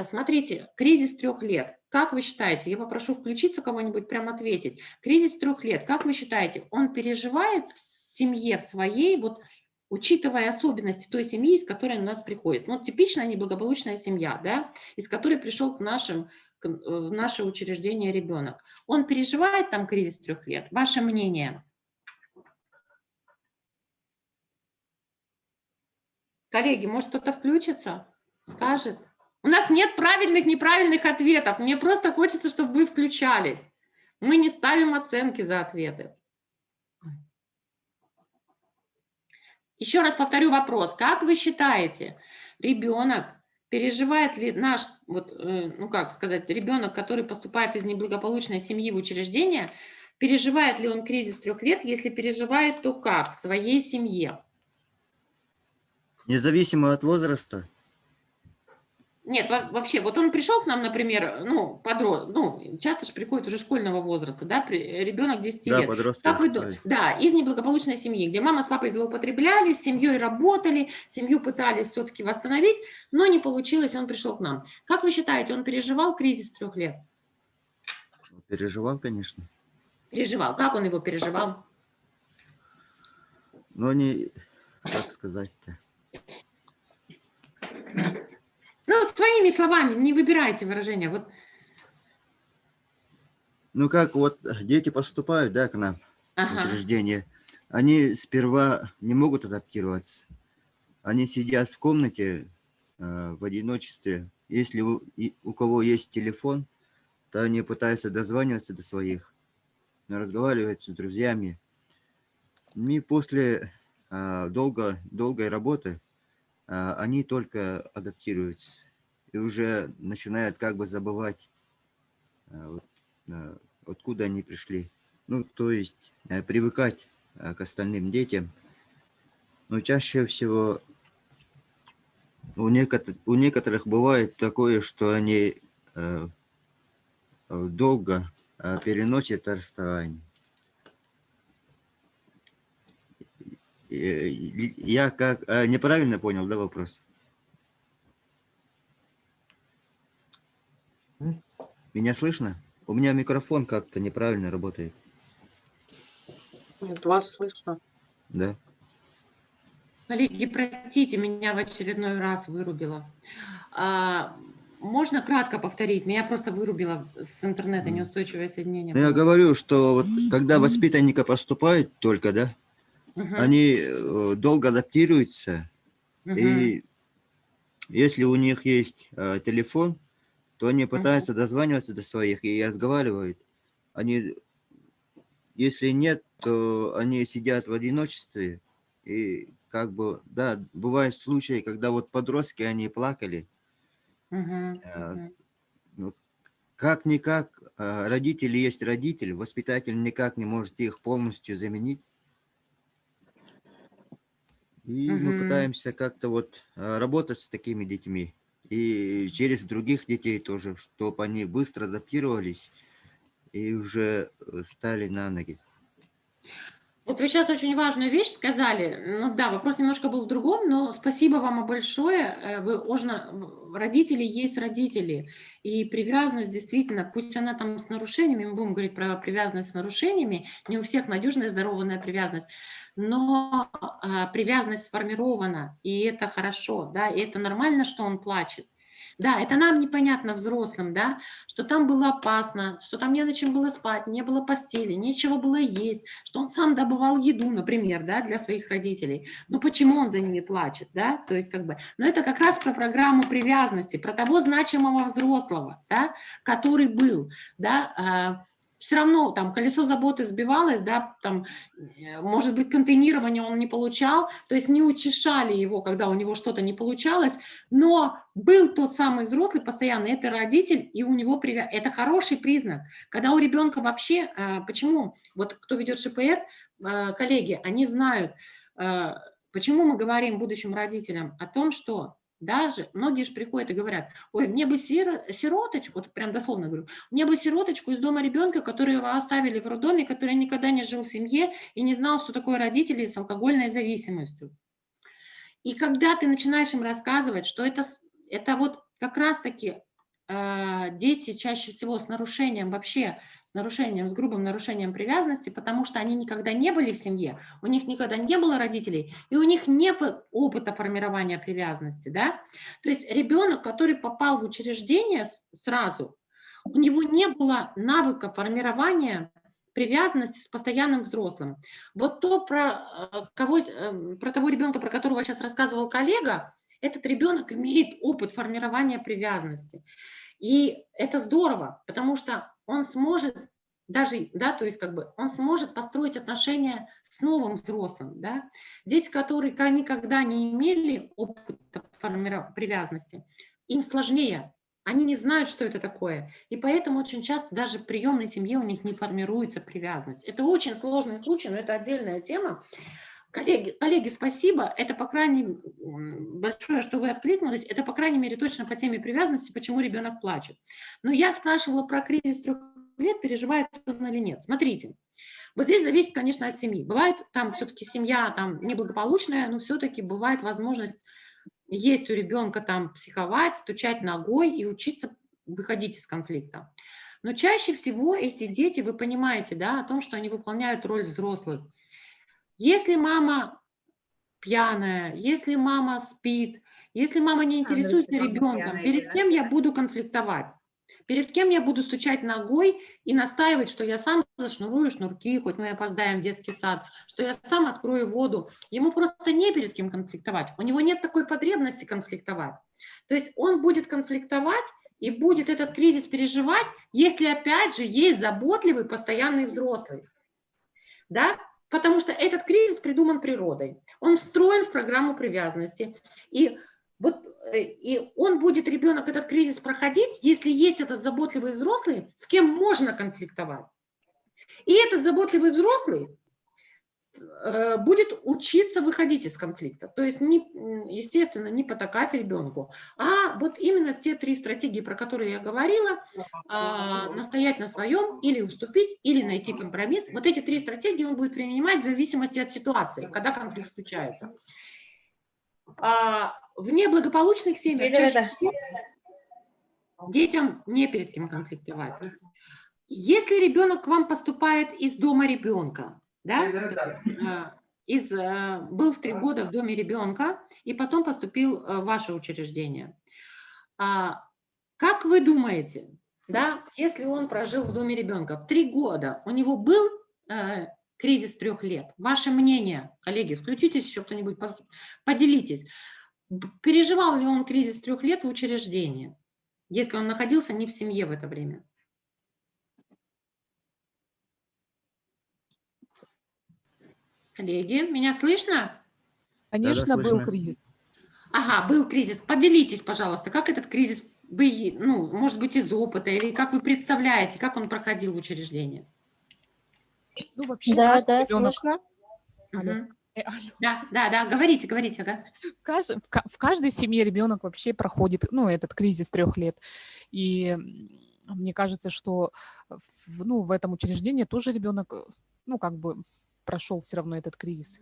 Смотрите, кризис 3 лет. Как вы считаете, я попрошу включиться кого-нибудь, прям ответить. Кризис 3 лет, как вы считаете, он переживает в семье в своей, вот учитывая особенности той семьи, из которой у нас приходит. Ну, типичная неблагополучная семья, да, из которой пришел в наше учреждение ребенок. Он переживает там кризис 3 лет? Ваше мнение? Коллеги, может, кто-то включится? Скажет? У нас нет правильных, неправильных ответов. Мне просто хочется, чтобы вы включались. Мы не ставим оценки за ответы. Еще раз повторю вопрос. Как вы считаете, ребенок переживает ли наш, вот, ну как сказать, ребенок, который поступает из неблагополучной семьи в учреждение, переживает ли он кризис 3 лет? Если переживает, то как? В своей семье? Независимо от возраста? Нет, вообще, вот он пришел к нам, например, ну, часто же приходит уже школьного возраста, да, ребенок 10 лет. Подросток. Как вы, да, из неблагополучной семьи, где мама с папой злоупотребляли, с семьей работали, семью пытались все-таки восстановить, но не получилось, он пришел к нам. Как вы считаете, он переживал кризис 3 лет? Переживал, конечно. Переживал. Как он его переживал? Но не, как сказать-то. Ну, своими словами, не выбирайте выражения. Вот. Ну, как вот дети поступают, да, к нам в учреждение. они сперва не могут адаптироваться. Они сидят в комнате в одиночестве. Если у кого есть телефон, то они пытаются дозваниваться до своих, разговаривать с друзьями. И после долгой работы они только адаптируются и уже начинают как бы забывать, откуда они пришли. Ну, то есть привыкать к остальным детям. Но чаще всего у некоторых бывает такое, что они долго переносят расставание. Я как неправильно понял, да, вопрос? Меня слышно? У меня микрофон как-то неправильно работает. Нет, вас слышно. Да. Коллеги, простите, меня в очередной раз вырубило. Можно кратко повторить? Меня просто вырубило с интернета, неустойчивое соединение. Я говорю, что вот, когда воспитанники поступают только, да, они долго адаптируются, и если у них есть телефон, то они пытаются дозваниваться до своих и разговаривают. Они, если нет, то они сидят в одиночестве. И как бы, да, бывают случаи, когда вот подростки, они плакали. Как-никак, родители есть родители, воспитатель никак не может их полностью заменить. И мы пытаемся как-то вот работать с такими детьми. И через других детей тоже, чтобы они быстро адаптировались и уже стали на ноги. Вот вы сейчас очень важную вещь сказали. Ну да, вопрос немножко был в другом, но спасибо вам большое. Родители есть родители. И привязанность действительно, пусть она там с нарушениями, мы будем говорить про привязанность с нарушениями, не у всех надежная здоровая привязанность, но привязанность сформирована, и это хорошо, да, и это нормально, что он плачет. Да, это нам непонятно взрослым, да, что там было опасно, что там не на чем было спать, не было постели, нечего было есть, что он сам добывал еду, например, да, для своих родителей. Но почему он за ними плачет, да, то есть как бы, но это как раз про программу привязанности, про того значимого взрослого, да, который был, да, все равно там колесо заботы сбивалось, да, там, может быть, контейнирование он не получал, то есть не утешали его, когда у него что-то не получалось, но был тот самый взрослый постоянно, это родитель, и у него это хороший признак. Когда у ребенка вообще, почему, вот кто ведет ШПР, коллеги, они знают, почему мы говорим будущим родителям о том, что даже многие же приходят и говорят: ой, мне бы сироточку, вот прям дословно говорю, мне бы сироточку из дома ребенка, которого оставили в роддоме, который никогда не жил в семье и не знал, что такое родители с алкогольной зависимостью. И когда ты начинаешь им рассказывать, что это вот как раз-таки дети чаще всего с нарушением вообще, с грубым нарушением привязанности, потому что они никогда не были в семье, у них никогда не было родителей, и у них нет опыта формирования привязанности, да. То есть ребенок, который попал в учреждение сразу, у него не было навыка формирования привязанности с постоянным взрослым. Вот то, про того ребенка, про которого сейчас рассказывал коллега, этот ребенок имеет опыт формирования привязанности. И это здорово, потому что он сможет даже, да, то есть как бы он сможет построить отношения с новым взрослым, да. Дети, которые никогда не имели опыта привязанности, им сложнее, они не знают, что это такое, и поэтому очень часто даже в приемной семье у них не формируется привязанность. Это очень сложный случай, но это отдельная тема. Коллеги, спасибо. Это, по крайней мере, большое, что вы откликнулись. Это, по крайней мере, точно по теме привязанности, почему ребенок плачет. Но я спрашивала про кризис 3 лет, переживает он или нет. Смотрите, вот здесь зависит, конечно, от семьи. Бывает там все-таки семья там неблагополучная, но все-таки бывает возможность есть у ребенка там психовать, стучать ногой и учиться выходить из конфликта. Но чаще всего эти дети, вы понимаете, да, о том, что они выполняют роль взрослых. Если мама пьяная, если мама спит, если мама не интересуется ребенком, перед кем я буду конфликтовать? Перед кем я буду стучать ногой и настаивать, что я сам зашнурую шнурки, хоть мы опоздаем в детский сад, что я сам открою воду. Ему просто не перед кем конфликтовать. У него нет такой потребности конфликтовать. То есть он будет конфликтовать и будет этот кризис переживать, если опять же есть заботливый, постоянный взрослый. Да? Потому что этот кризис придуман природой. Он встроен в программу привязанности. И он будет, ребенок, этот кризис проходить, если есть этот заботливый взрослый, с кем можно конфликтовать. И этот заботливый взрослый будет учиться выходить из конфликта. То есть, естественно, не потакать ребенку, а вот именно те 3 стратегии, про которые я говорила, настоять на своем, или уступить, или найти компромисс. Вот эти 3 стратегии он будет принимать в зависимости от ситуации, когда конфликт случается. В неблагополучных семьях чаще детям не перед кем конфликтовать. Если ребенок к вам поступает из дома ребенка, да, был в 3 года в доме ребенка и потом поступил в ваше учреждение, как вы думаете, да, если он прожил в доме ребенка в 3 года, у него был кризис 3 лет? Ваше мнение, коллеги, включитесь еще кто-нибудь, поделитесь. Переживал ли он кризис 3 лет в учреждении, если он находился не в семье в это время? Коллеги, меня слышно? Конечно, Да, был слышно. кризис. Ага, был кризис. Поделитесь, пожалуйста, как этот кризис, может быть, из опыта, или как вы представляете, как он проходил в учреждении? Ну, вообще, Да, каждый ребенок... слышно? Алло. Да, говорите, ага. В каждой семье ребенок вообще проходит, этот кризис 3 лет. И мне кажется, что в этом учреждении тоже ребенок, прошел все равно этот кризис.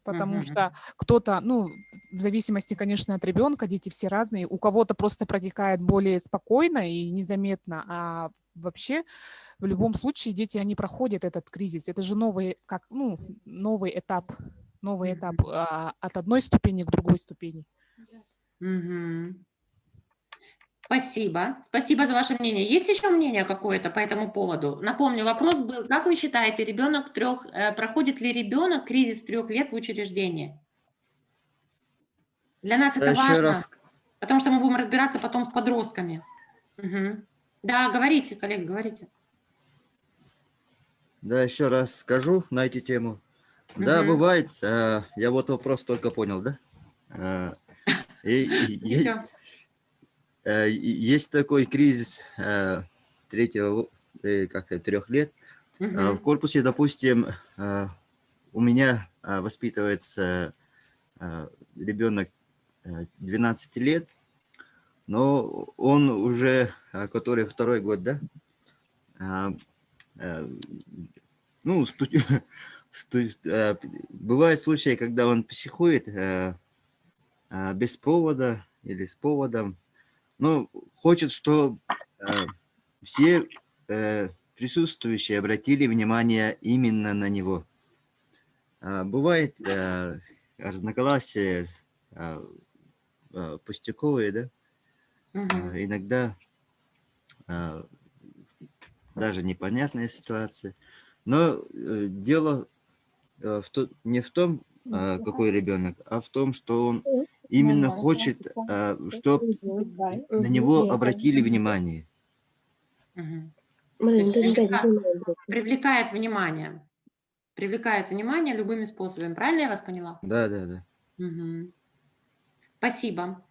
Потому что кто-то, в зависимости, конечно, от ребенка, дети все разные, у кого-то просто протекает более спокойно и незаметно, а вообще в любом случае дети, они проходят этот кризис. Это же новый этап от одной ступени к другой ступени. Спасибо за ваше мнение. Есть еще мнение какое-то по этому поводу? Напомню, вопрос был, как вы считаете, проходит ли ребенок кризис 3 лет в учреждении? Для нас это важно, потому что мы будем разбираться потом с подростками. Да, говорите, коллега, говорите. Да, еще раз скажу на эту тему. Да, бывает. Я вот вопрос только понял, да? Есть такой кризис 3 лет. В корпусе, допустим, у меня воспитывается ребенок 12 лет, но он уже, который 2-й год, да? Бывают случаи, когда он психует без повода или с поводом. Но хочет, чтобы все присутствующие обратили внимание именно на него. Бывает разногласия пустяковые, да? Иногда даже непонятная ситуация. Но дело не в том, какой ребенок, а в том, что он именно хочет, чтобы на него обратили внимание. Привлекает внимание. Привлекает внимание любыми способами. Правильно я вас поняла? Да. Спасибо,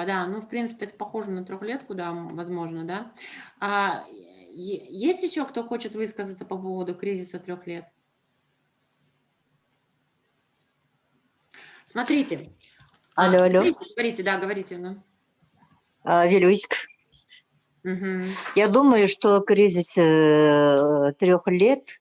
да. В принципе, это похоже на 3-летку, да, возможно, да. Есть еще кто хочет высказаться по поводу кризиса 3 лет? Смотрите. Алло. Говорите, да. Вилюська. Я думаю, что кризис 3 лет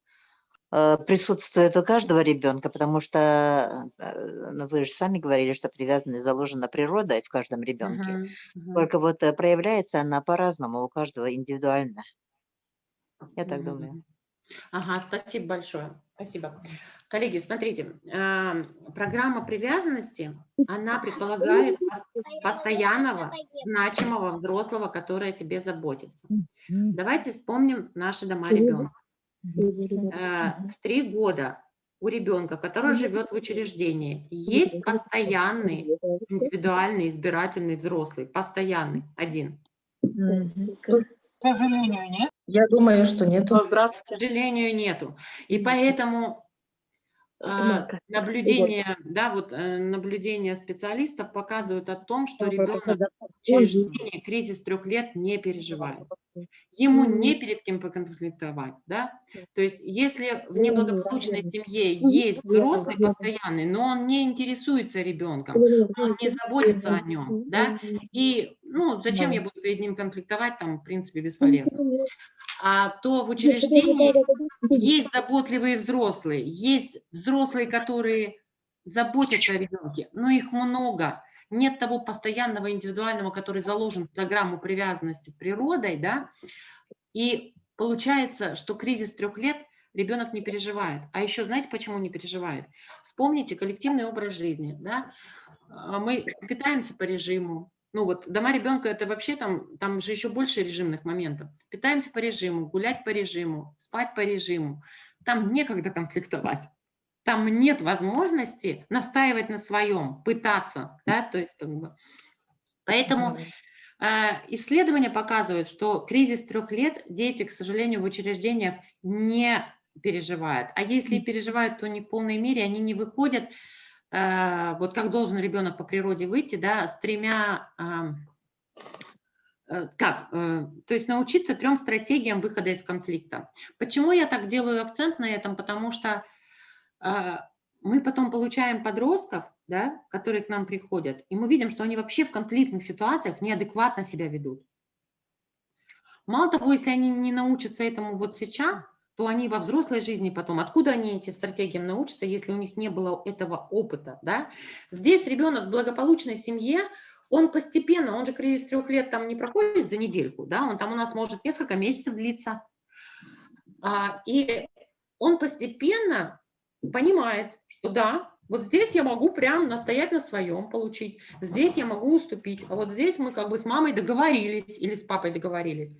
присутствует у каждого ребенка, потому что вы же сами говорили, что привязанность заложена природой в каждом ребенке. Только вот проявляется она по-разному, у каждого индивидуально. Я так думаю. Ага, спасибо большое. Спасибо. Коллеги, смотрите, программа привязанности, она предполагает постоянного, значимого взрослого, который о тебе заботится. Давайте вспомним наши дома ребенка. В 3 года у ребенка, который живет в учреждении, есть постоянный, индивидуальный, избирательный взрослый, постоянный, один. К сожалению, нет. Я думаю, что нету. Здравствуйте. К сожалению, нету. И поэтому наблюдения, да, вот наблюдения специалистов показывают о том, что ребенок в учреждении кризис 3 лет не переживает. Ему не перед кем поконфликтовать, да. То есть если в неблагополучной семье есть взрослый постоянный, но он не интересуется ребенком, он не заботится о нем, да, и, ну, зачем я буду перед ним конфликтовать, там, в принципе, бесполезно. То в учреждении есть заботливые взрослые, есть взрослые, которые заботятся о ребенке, но их много. Нет того постоянного индивидуального, который заложен в программу привязанности природой, да, и получается, что кризис 3 лет ребенок не переживает. А еще знаете, почему не переживает? Вспомните коллективный образ жизни, да, мы питаемся по режиму. Ну вот дома ребенка это вообще там же еще больше режимных моментов. Питаемся по режиму, гулять по режиму, спать по режиму. Там некогда конфликтовать. Там нет возможности настаивать на своем, пытаться, да, то есть как бы. Поэтому исследования показывают, что кризис 3 лет дети, к сожалению, в учреждениях не переживают. А если и переживают, то не в полной мере, они не выходят. Вот как должен ребенок по природе выйти, да, с 3, то есть научиться 3 стратегиям выхода из конфликта. Почему я так делаю акцент на этом? Потому что мы потом получаем подростков, да, которые к нам приходят, и мы видим, что они вообще в конфликтных ситуациях неадекватно себя ведут. Мало того, если они не научатся этому вот сейчас, то они во взрослой жизни потом, откуда они эти стратегиям научатся, если у них не было этого опыта, да? Здесь ребенок в благополучной семье, он постепенно, он же кризис 3 лет там не проходит за недельку, да, он там у нас может несколько месяцев длиться, и он постепенно понимает, что да, вот здесь я могу прям настоять на своем, получить, здесь я могу уступить, а вот здесь мы как бы с мамой договорились или с папой договорились,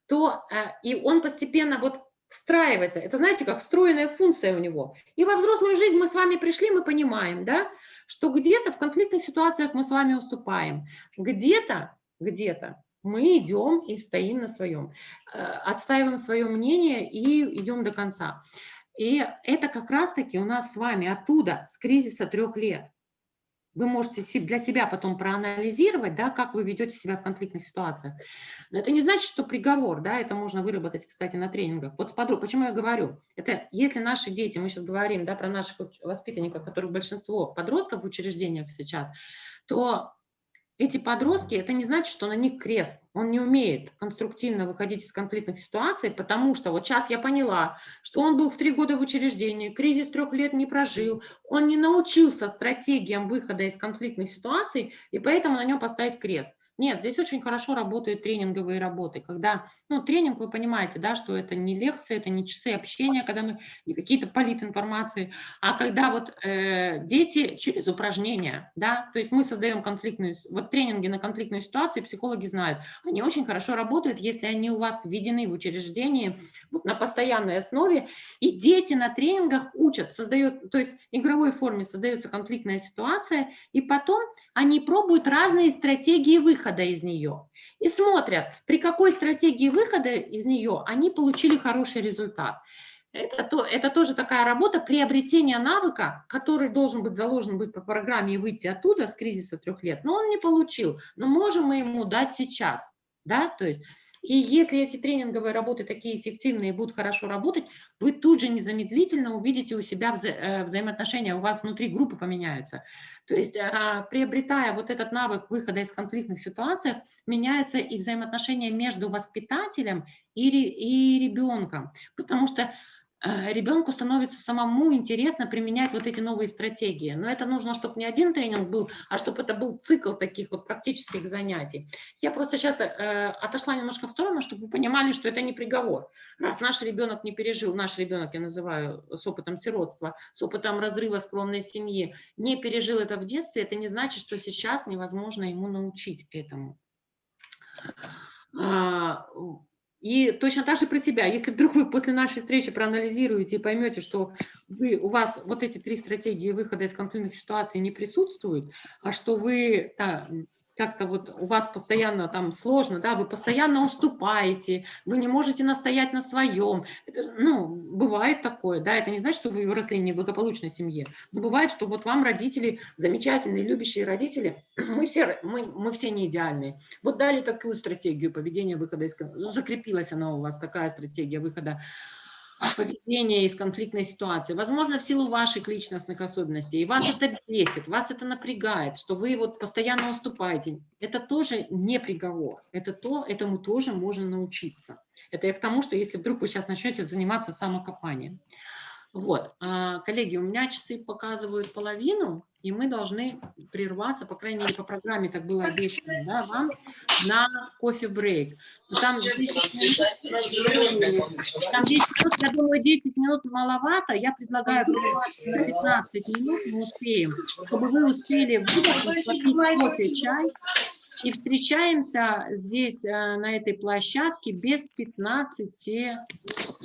то и он постепенно вот встраивается. Это, знаете, как встроенная функция у него. И во взрослую жизнь мы с вами пришли, мы понимаем, да, что где-то в конфликтных ситуациях мы с вами уступаем, где-то мы идем и стоим на своем, отстаиваем свое мнение и идем до конца. И это как раз-таки у нас с вами оттуда, с кризиса 3 лет. Вы можете для себя потом проанализировать, да, как вы ведете себя в конфликтных ситуациях. Но это не значит, что приговор, да, это можно выработать, кстати, на тренингах. Вот почему я говорю, это если наши дети, мы сейчас говорим, да, про наших воспитанников, которых большинство подростков в учреждениях сейчас, то эти подростки, это не значит, что на них крест. Он не умеет конструктивно выходить из конфликтных ситуаций, потому что вот сейчас я поняла, что он был в 3 года в учреждении, кризис 3 лет не прожил, он не научился стратегиям выхода из конфликтных ситуаций, и поэтому на нем поставить крест. Нет, здесь очень хорошо работают тренинговые работы, когда, ну, тренинг, вы понимаете, да, что это не лекции, это не часы общения, когда мы не какие-то политинформации, а когда вот дети через упражнения, да, то есть мы создаем конфликтную, вот тренинги на конфликтную ситуацию, психологи знают, они очень хорошо работают, если они у вас введены в учреждении вот, на постоянной основе, и дети на тренингах учат, создают, то есть в игровой форме создается конфликтная ситуация, и потом они пробуют разные стратегии выхода из нее и смотрят, при какой стратегии выхода из нее они получили хороший результат. Это тоже такая работа приобретения навыка, который должен быть заложен быть по программе и выйти оттуда с кризиса 3 лет, но он не получил, но можем мы ему дать сейчас, да, то есть. И если эти тренинговые работы такие эффективные будут хорошо работать, вы тут же незамедлительно увидите у себя взаимоотношения, у вас внутри группы поменяются. То есть приобретая вот этот навык выхода из конфликтных ситуаций, меняются и взаимоотношения между воспитателем и ребенком. Потому что ребенку становится самому интересно применять вот эти новые стратегии. Но это нужно, чтобы не один тренинг был, а чтобы это был цикл таких вот практических занятий. Я просто сейчас отошла немножко в сторону, чтобы вы понимали, что это не приговор. Раз наш ребенок не пережил, наш ребенок, я называю, с опытом сиротства, с опытом разрыва скромной семьи, не пережил это в детстве, это не значит, что сейчас невозможно ему научить этому. И точно так же про себя. Если вдруг вы после нашей встречи проанализируете и поймете, что у вас вот эти 3 стратегии выхода из конфликтных ситуаций не присутствуют, а что вы как-то вот у вас постоянно там сложно, да, вы постоянно уступаете, вы не можете настоять на своем. Это, ну, бывает такое, да, это не значит, что вы выросли в неблагополучной семье. Но бывает, что вот вам родители, замечательные, любящие родители, мы все не идеальные. Вот дали такую стратегию поведения выхода из конфликта, ну, закрепилась она у вас, такая стратегия выхода поведения из конфликтной ситуации, возможно, в силу ваших личностных особенностей, и вас это бесит, вас это напрягает, что вы вот постоянно уступаете, это тоже не приговор, этому тоже можно научиться. Это я к тому, что если вдруг вы сейчас начнете заниматься самокопанием. Вот, коллеги, у меня часы показывают половину, и мы должны прерваться, по крайней мере, по программе так было обещано, да, вам на кофе-брейк. Там 10 минут, я думаю, 10 минут маловато, я предлагаю прерваться на 15 минут, мы успеем, чтобы вы успели выдохнуть, попить кофе, чай, и встречаемся здесь, на этой площадке, без 15,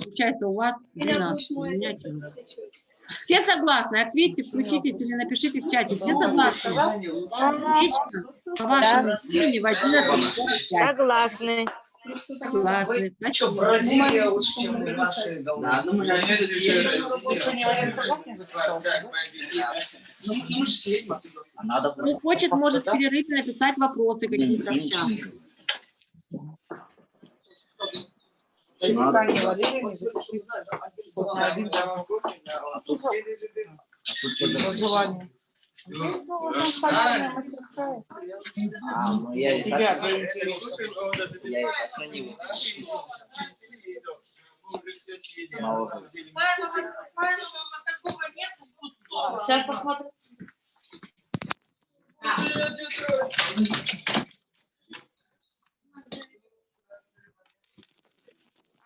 получается, у вас 12, у меня 14. Все согласны? Ответьте, включитесь или напишите в чате. Все согласны? Отлично. По вашему времени в 11:45. Согласны. Согласны. Что, бродили лучше, чем наши Кто хочет, может в перерыве написать вопросы какие-то в чат. Здесь снова спальная мастерская. Я Тебя я для и так на него. Сейчас посмотрим.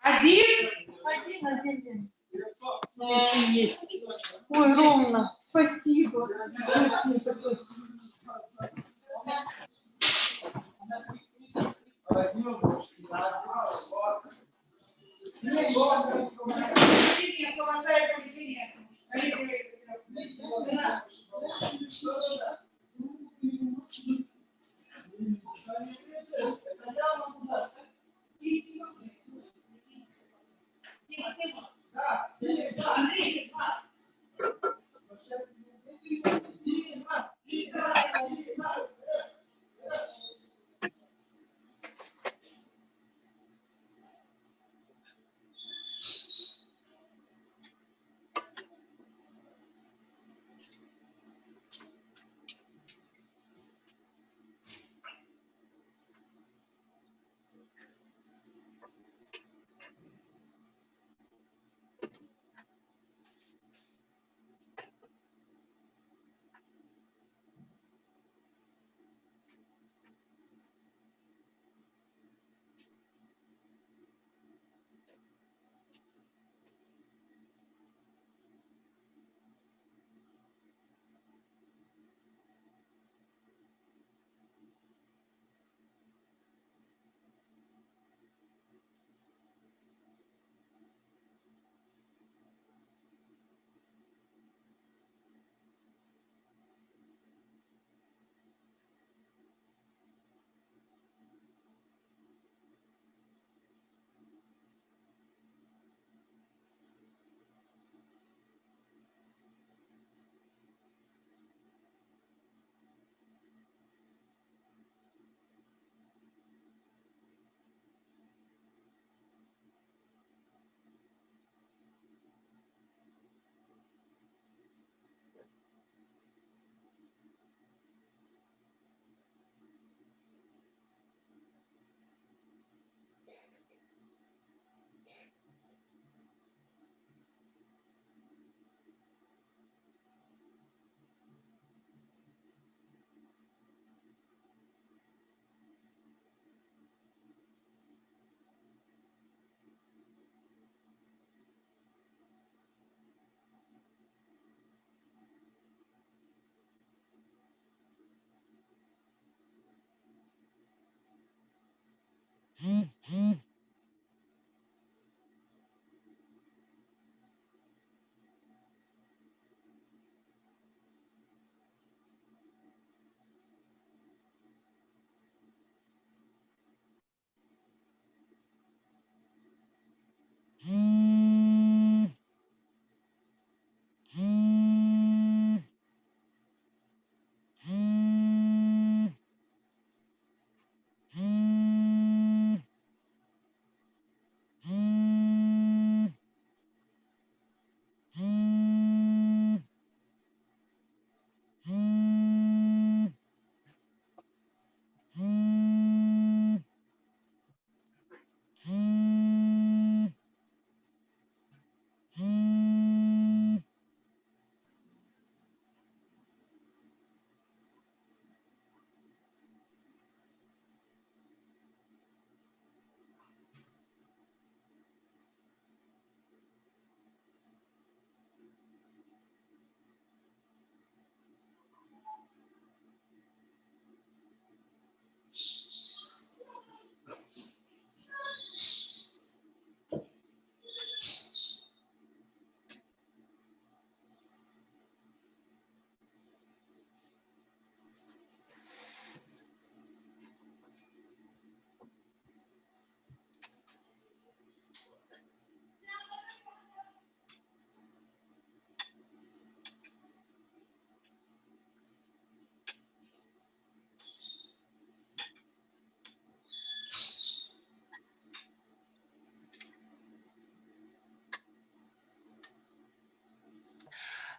Один. Есть. Ой, ровно. Спасибо.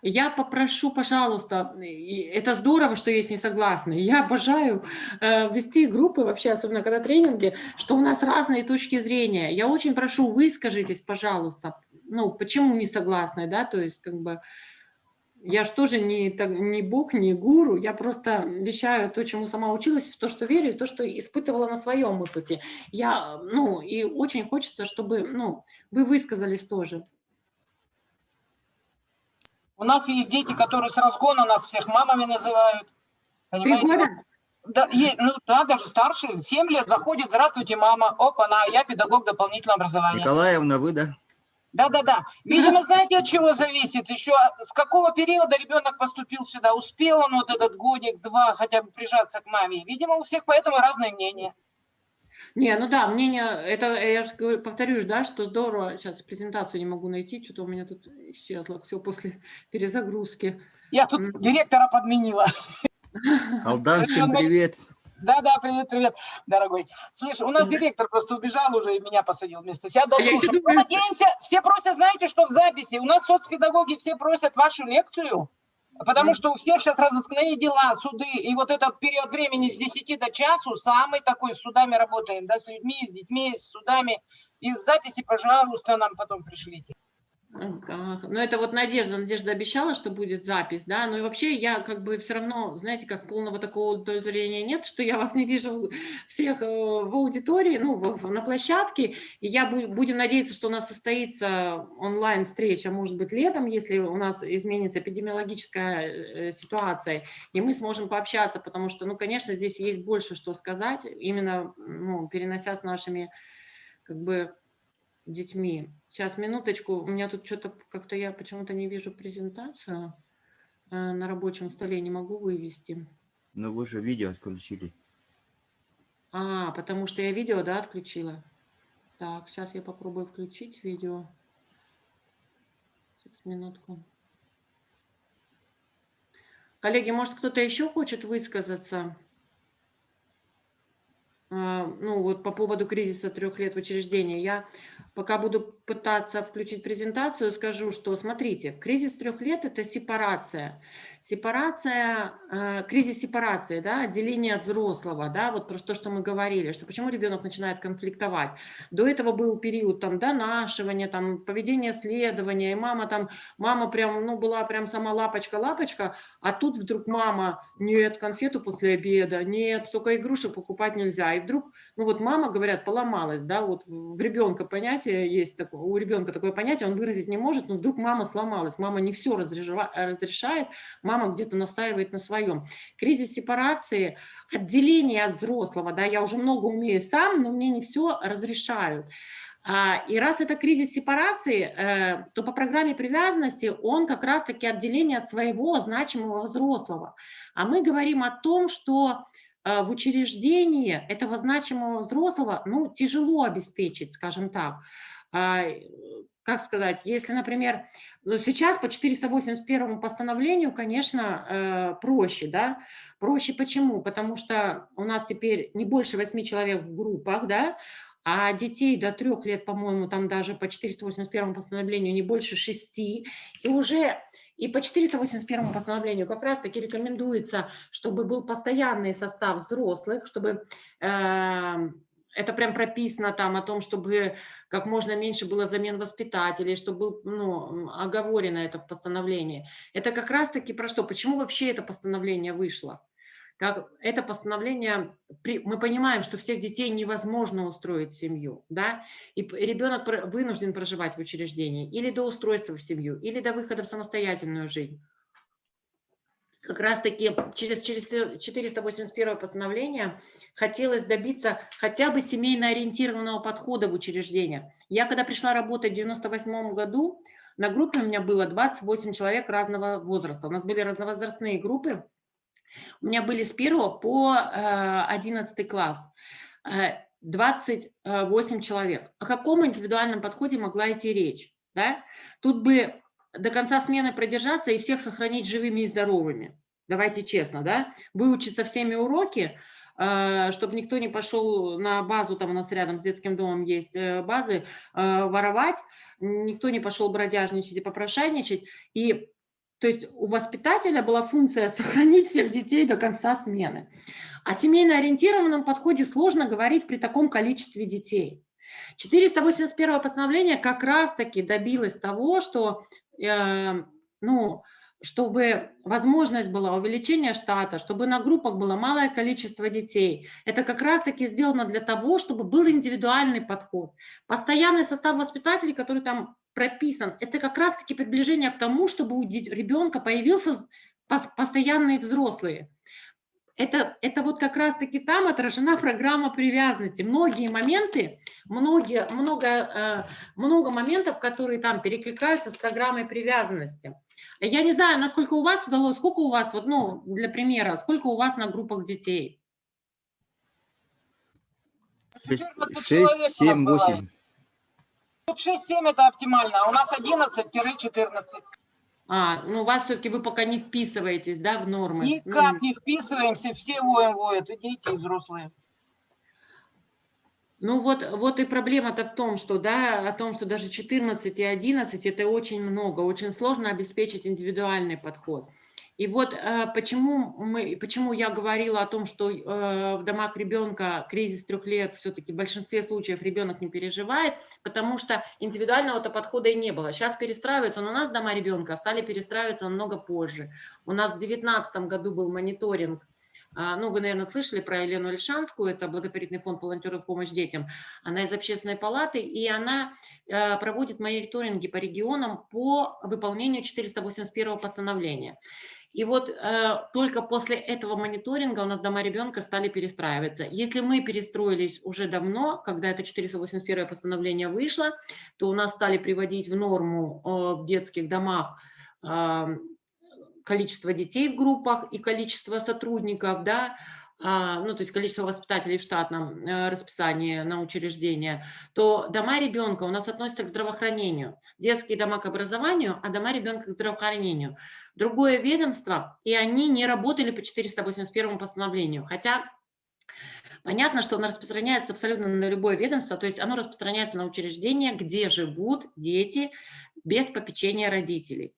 Я попрошу, пожалуйста, это здорово, что есть несогласные. Я обожаю вести группы, вообще, особенно когда тренинги, что у нас разные точки зрения. Я очень прошу, выскажитесь, пожалуйста. Ну, почему не согласны, да, то есть, как бы, я же тоже не бог, не гуру, я просто вещаю то, чему сама училась, в то, что верю, и то, что испытывала на своем опыте. Ну, и очень хочется, чтобы, ну, вы высказались тоже. У нас есть дети, которые с разгона нас всех мамами называют. 3 года? Да, ну да, даже старше, 7 лет заходит, здравствуйте, мама, опа-на, я педагог дополнительного образования. Николаевна, вы, да? Да. Видимо, знаете, от чего зависит? Еще с какого периода ребенок поступил сюда? Успел он вот этот годик-два хотя бы прижаться к маме? Видимо, у всех поэтому разные мнения. Не, ну да, мнение, это, я же повторюсь, да, что здорово, сейчас презентацию не могу найти, что-то у меня тут исчезло все после перезагрузки. Я тут директора подменила. Алданским привет. Да, привет, дорогой. Слушай, у нас директор просто убежал уже и меня посадил вместо себя. Дослушаем. Мы надеемся, все просят, знаете, что в записи. У нас соцпедагоги все просят вашу лекцию, потому что у всех сейчас разыскные дела, суды. И вот этот период времени с 10 до часу самый такой, с судами работаем, да, с людьми, с детьми, с судами. И в записи, пожалуйста, нам потом пришлите. Ну, это вот Надежда обещала, что будет запись, да, но и вообще я как бы все равно, знаете, как полного такого удовлетворения нет, что я вас не вижу всех в аудитории, ну, на площадке, и будем надеяться, что у нас состоится онлайн-встреча, может быть, летом, если у нас изменится эпидемиологическая ситуация, и мы сможем пообщаться, потому что, ну, конечно, здесь есть больше что сказать, именно, ну, перенося с нашими, как бы, детьми. Сейчас, минуточку, у меня тут что-то как-то я почему-то не вижу презентацию на рабочем столе, не могу вывести. Но вы же видео отключили. Потому что я видео, да, отключила. Так, сейчас я попробую включить видео. Сейчас, минутку. Коллеги, может, кто-то еще хочет высказаться? Ну, вот по поводу кризиса 3 лет в учреждении. Я пока буду пытаться включить презентацию, скажу, что, смотрите, кризис 3 лет – это сепарация. Кризис сепарации, да, отделение от взрослого, да, вот про то, что мы говорили, что почему ребенок начинает конфликтовать. До этого был период там донашивания, там поведения следования, и мама прям, ну, была прям сама лапочка, а тут вдруг мама, нет, конфету после обеда, нет, столько игрушек покупать нельзя, и вдруг, ну вот мама, говорят, поломалась, да, вот в ребенка понятие есть такое, у ребенка такое понятие, он выразить не может, но вдруг мама сломалась, мама не все разрешает, мама где-то настаивает на своем. Кризис сепарации, отделение от взрослого, да, я уже много умею сам, но мне не все разрешают. И раз это кризис сепарации, то по программе привязанности он как раз-таки отделение от своего значимого взрослого. А мы говорим о том, что в учреждении этого значимого взрослого, ну, тяжело обеспечить, скажем так. Как сказать, если, например, сейчас по 481 постановлению, конечно, проще, да, проще почему? Потому что у нас теперь не больше 8 человек в группах, да, а детей до 3 лет, по-моему, там даже по 481 постановлению не больше 6, и по 481 постановлению как раз-таки рекомендуется, чтобы был постоянный состав взрослых, чтобы это прям прописано там о том, чтобы как можно меньше было замен воспитателей, чтобы было оговорено это в постановлении. Это как раз-таки про что? Почему вообще это постановление вышло? Как это постановление, мы понимаем, что всех детей невозможно устроить в семью, да, и ребенок вынужден проживать в учреждении или до устройства в семью, или до выхода в самостоятельную жизнь. Как раз-таки через 481 постановление хотелось добиться хотя бы семейно ориентированного подхода в учреждение. Я когда пришла работать в 1998 году, на группе у меня было 28 человек разного возраста. У нас были разновозрастные группы. У меня были с 1 по 11 класс 28 человек. О каком индивидуальном подходе могла идти речь? Да? Тут бы до конца смены продержаться и всех сохранить живыми и здоровыми. Давайте честно, да? Выучиться всеми уроки, чтобы никто не пошел на базу, там у нас рядом с детским домом есть базы, воровать, никто не пошел бродяжничать и попрошайничать. И То есть у воспитателя была функция сохранить всех детей до конца смены. О семейно-ориентированном подходе сложно говорить при таком количестве детей. 481 постановление как раз-таки добилось того, что, чтобы возможность была увеличения штата, чтобы на группах было малое количество детей. Это как раз-таки сделано для того, чтобы был индивидуальный подход. Постоянный состав воспитателей, который там прописан, это как раз-таки приближение к тому, чтобы у ребенка появился постоянные взрослые. Это вот как раз-таки там отражена программа привязанности. Многие моменты, много моментов, которые там перекликаются с программой привязанности. Я не знаю, насколько у вас удалось, сколько у вас, вот, для примера, сколько у вас на группах детей? 6, 7, 8. 6-7 это оптимально, а у нас 11-14. У вас все-таки вы пока не вписываетесь, да, в нормы? Никак не вписываемся, все воют, и дети, и взрослые. Вот и проблема-то в том, что, да, о том, что даже 14 и 11 это очень много, очень сложно обеспечить индивидуальный подход. И вот почему я говорила о том, что в домах ребенка кризис 3 лет все-таки в большинстве случаев ребенок не переживает, потому что индивидуального-то подхода и не было. Сейчас перестраиваются, но у нас дома ребенка стали перестраиваться намного позже. У нас в 2019 году был мониторинг. Вы, наверное, слышали про Елену Ольшанскую, это благотворительный фонд волонтеров в помощь детям. Она из общественной палаты, и она проводит мониторинги по регионам по выполнению 481 постановления. И вот только после этого мониторинга у нас дома ребенка стали перестраиваться. Если мы перестроились уже давно, когда это 481 постановление вышло, то у нас стали приводить в норму в детских домах количество детей в группах и количество сотрудников, да, то есть количество воспитателей в штатном расписании на учреждение, то дома ребенка у нас относятся к здравоохранению. Детские дома к образованию, а дома ребенка к здравоохранению. Другое ведомство, и они не работали по 481 постановлению, хотя понятно, что оно распространяется абсолютно на любое ведомство, то есть оно распространяется на учреждения, где живут дети без попечения родителей.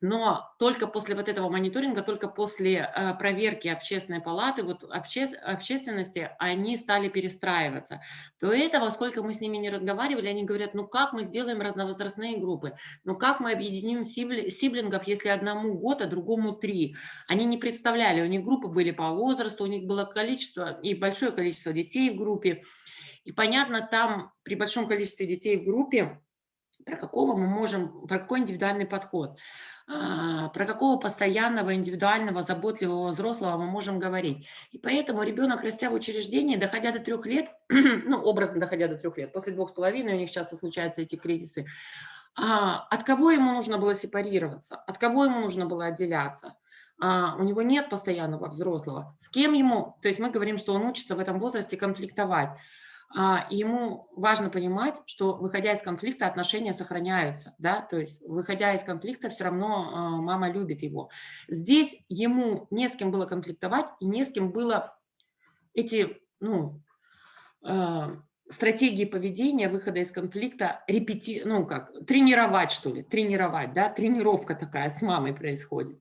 Но только после вот этого мониторинга, только после проверки общественной палаты, общественности, они стали перестраиваться. До этого, сколько мы с ними не разговаривали, они говорят, как мы сделаем разновозрастные группы, как мы объединим сиблингов, если одному год, а другому 3. Они не представляли, у них группы были по возрасту, у них было количество и большое количество детей в группе. И понятно, там при большом количестве детей в группе, про какой индивидуальный подход. Про какого постоянного, индивидуального, заботливого взрослого мы можем говорить. И поэтому ребенок, растя в учреждении, доходя до 3 лет, образно доходя до 3 лет, после 2,5 у них часто случаются эти кризисы, от кого ему нужно было сепарироваться, от кого ему нужно было отделяться. У него нет постоянного взрослого. С кем ему, то есть мы говорим, что он учится в этом возрасте конфликтовать. Ему важно понимать, что, выходя из конфликта, отношения сохраняются, да, то есть, выходя из конфликта, все равно мама любит его. Здесь ему не с кем было конфликтовать и не с кем было эти, стратегии поведения, выхода из конфликта, тренировать, что ли, да, тренировка такая с мамой происходит.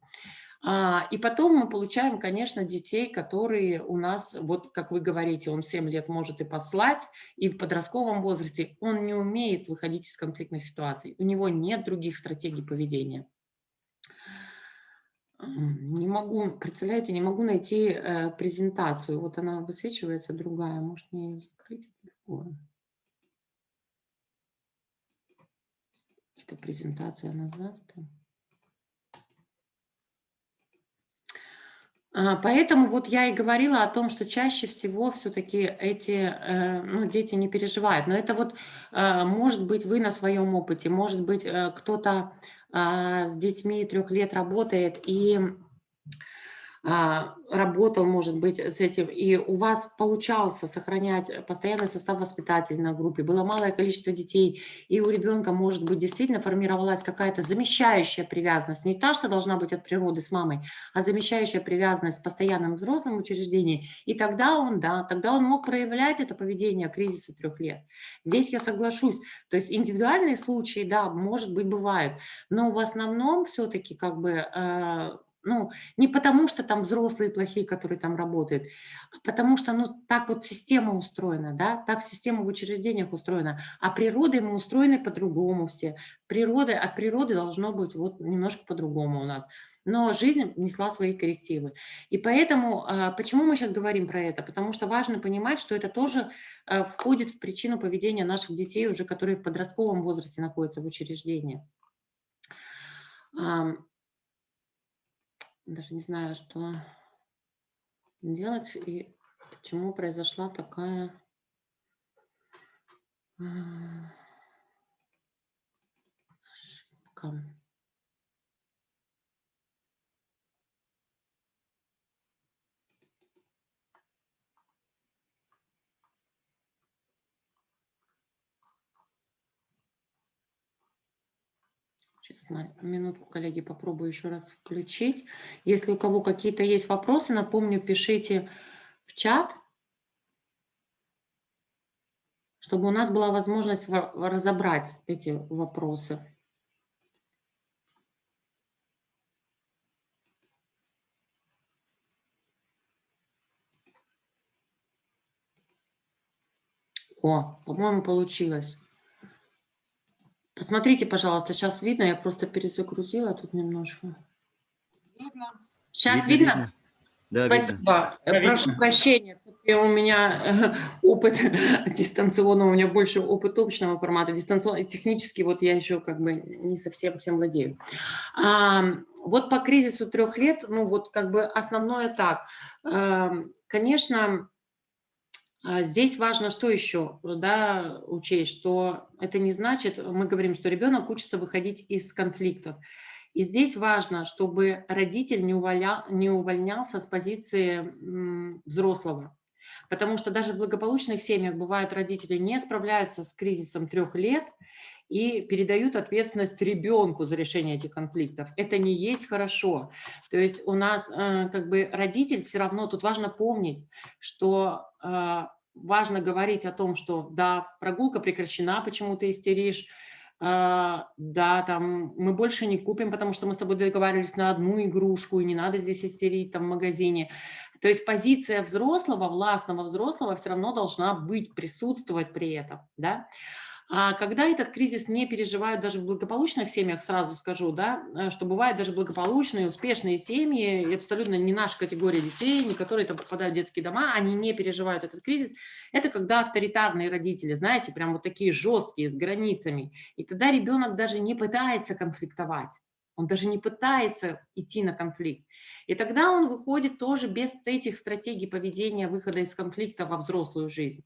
И потом мы получаем, конечно, детей, которые у нас, вот как вы говорите, он 7 лет может и послать, и в подростковом возрасте он не умеет выходить из конфликтных ситуаций. У него нет других стратегий поведения. Не могу, представляете, не могу найти презентацию. Вот она высвечивается другая, может мне ее закрыть? Это презентация назад. Поэтому вот я и говорила о том, что чаще всего все-таки эти дети не переживают. Но это вот, может быть, вы на своем опыте, может быть, кто-то с детьми 3 лет работает, и работал, может быть, с этим, и у вас получался сохранять постоянный состав воспитателей на группе, было малое количество детей, и у ребенка, может быть, действительно формировалась какая-то замещающая привязанность, не та, что должна быть от природы с мамой, а замещающая привязанность с постоянным взрослым учреждением, и тогда он, да, тогда он мог проявлять это поведение кризиса 3 лет. Здесь я соглашусь, то есть индивидуальные случаи, да, может быть, бывают, но в основном все-таки как бы... ну, не потому, что там взрослые плохие, которые там работают, а потому что, ну, так вот система устроена, да, так система в учреждениях устроена, а природой мы устроены по-другому все. От природы должно быть вот немножко по-другому у нас. Но жизнь внесла свои коррективы. И поэтому, почему мы сейчас говорим про это? Потому что важно понимать, что это тоже входит в причину поведения наших детей, уже которые в подростковом возрасте находятся в учреждении. Даже не знаю, что делать и почему произошла такая ошибка. Сейчас, минутку, коллеги, попробую еще раз включить. Если у кого какие-то есть вопросы, напомню, пишите в чат, чтобы у нас была возможность разобрать эти вопросы. О, по-моему, получилось. Посмотрите, пожалуйста, сейчас видно, я просто перезагрузила тут немножко. Видно. Сейчас видно? Да, спасибо. видно. Прошу прощения. У меня опыт дистанционного, у меня больше опыт общего формата. Дистанционно, технически вот я еще как бы не совсем всем владею. Вот по кризису 3 лет, ну вот как бы основное так. Конечно, здесь важно что еще, да, учесть, что это не значит, мы говорим, что ребенок учится выходить из конфликтов. И здесь важно, чтобы родитель не увольнялся с позиции взрослого. Потому что даже в благополучных семьях бывают родители не справляются с кризисом 3 лет и передают ответственность ребенку за решение этих конфликтов. Это не есть хорошо. То есть у нас как бы родитель все равно, тут важно помнить, что важно говорить о том, что да, прогулка прекращена, почему ты истеришь, да, там мы больше не купим, потому что мы с тобой договаривались на одну игрушку, и не надо здесь истерить там в магазине. То есть позиция взрослого, властного взрослого все равно должна быть, присутствовать при этом, да. А когда этот кризис не переживают даже в благополучных семьях, сразу скажу, да, что бывают даже благополучные, успешные семьи, абсолютно не наша категория детей, не которые там попадают в детские дома, они не переживают этот кризис. Это когда авторитарные родители, знаете, прям вот такие жесткие, с границами. И тогда ребенок даже не пытается конфликтовать. Он даже не пытается идти на конфликт. И тогда он выходит тоже без этих стратегий поведения, выхода из конфликта во взрослую жизнь.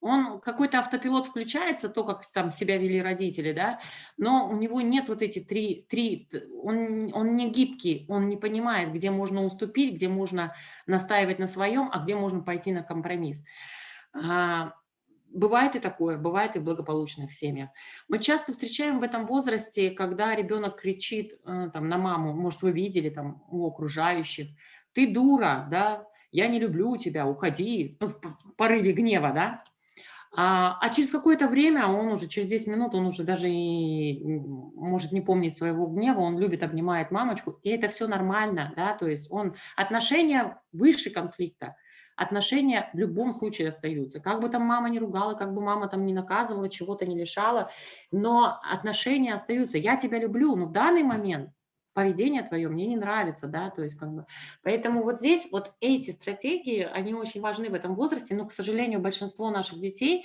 Он какой-то автопилот включается, то, как там себя вели родители, да, но у него нет вот эти он не гибкий, он не понимает, где можно уступить, где можно настаивать на своем, а где можно пойти на компромисс. Бывает и такое, бывает и в благополучных семьях. Мы часто встречаем в этом возрасте, когда ребенок кричит там, на маму, может, вы видели там у окружающих, ты дура, да, я не люблю тебя, уходи, ну, в порыве гнева, да. А через какое-то время, он уже через 10 минут, он уже даже и может не помнить своего гнева, он любит, обнимает мамочку, и это все нормально, да, то есть отношения выше конфликта, отношения в любом случае остаются. Как бы там мама не ругала, как бы мама там не наказывала, чего-то не лишала, но отношения остаются. Я тебя люблю, но в данный момент поведение твое мне не нравится, да, то есть как бы, поэтому вот здесь вот эти стратегии, они очень важны в этом возрасте, но, к сожалению, большинство наших детей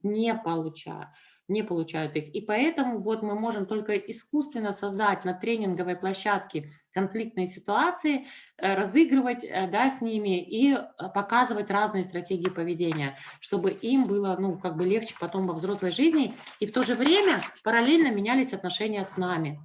не получают их, и поэтому вот мы можем только искусственно создать на тренинговой площадке конфликтные ситуации, разыгрывать, да, с ними и показывать разные стратегии поведения, чтобы им было, ну, как бы легче потом во взрослой жизни, и в то же время параллельно менялись отношения с нами.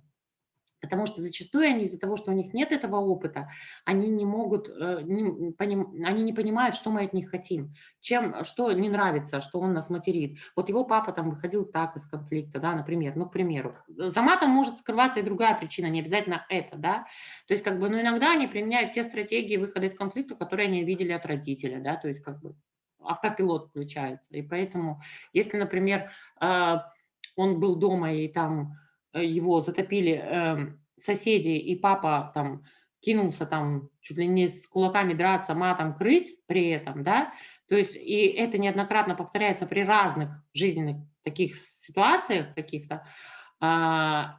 Потому что зачастую они из-за того, что у них нет этого опыта, они не могут, они не понимают, что мы от них хотим, что не нравится, что он нас материт. Вот его папа там выходил так из конфликта, да, например, ну, к примеру. За матом может скрываться и другая причина, не обязательно это, да. То есть, как бы, ну, иногда они применяют те стратегии выхода из конфликта, которые они видели от родителя, да, то есть, как бы, автопилот включается. И поэтому, если, например, он был дома и там его затопили соседи, и папа там кинулся там чуть ли не с кулаками драться, матом крыть при этом, да, то есть и это неоднократно повторяется при разных жизненных таких ситуациях каких-то,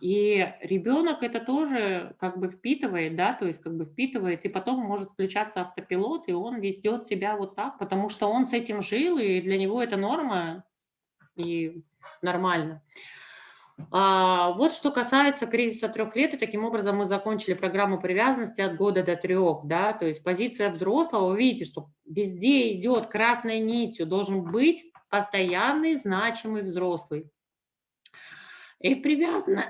и ребенок это тоже как бы впитывает, да, то есть как бы впитывает, и потом может включаться автопилот, и он ведет себя вот так, потому что он с этим жил, и для него это норма и нормально. Вот что касается кризиса 3 лет, и таким образом мы закончили программу привязанности от года до 3, да, то есть позиция взрослого, вы видите, что везде идет красной нитью, должен быть постоянный, значимый взрослый. И привязанность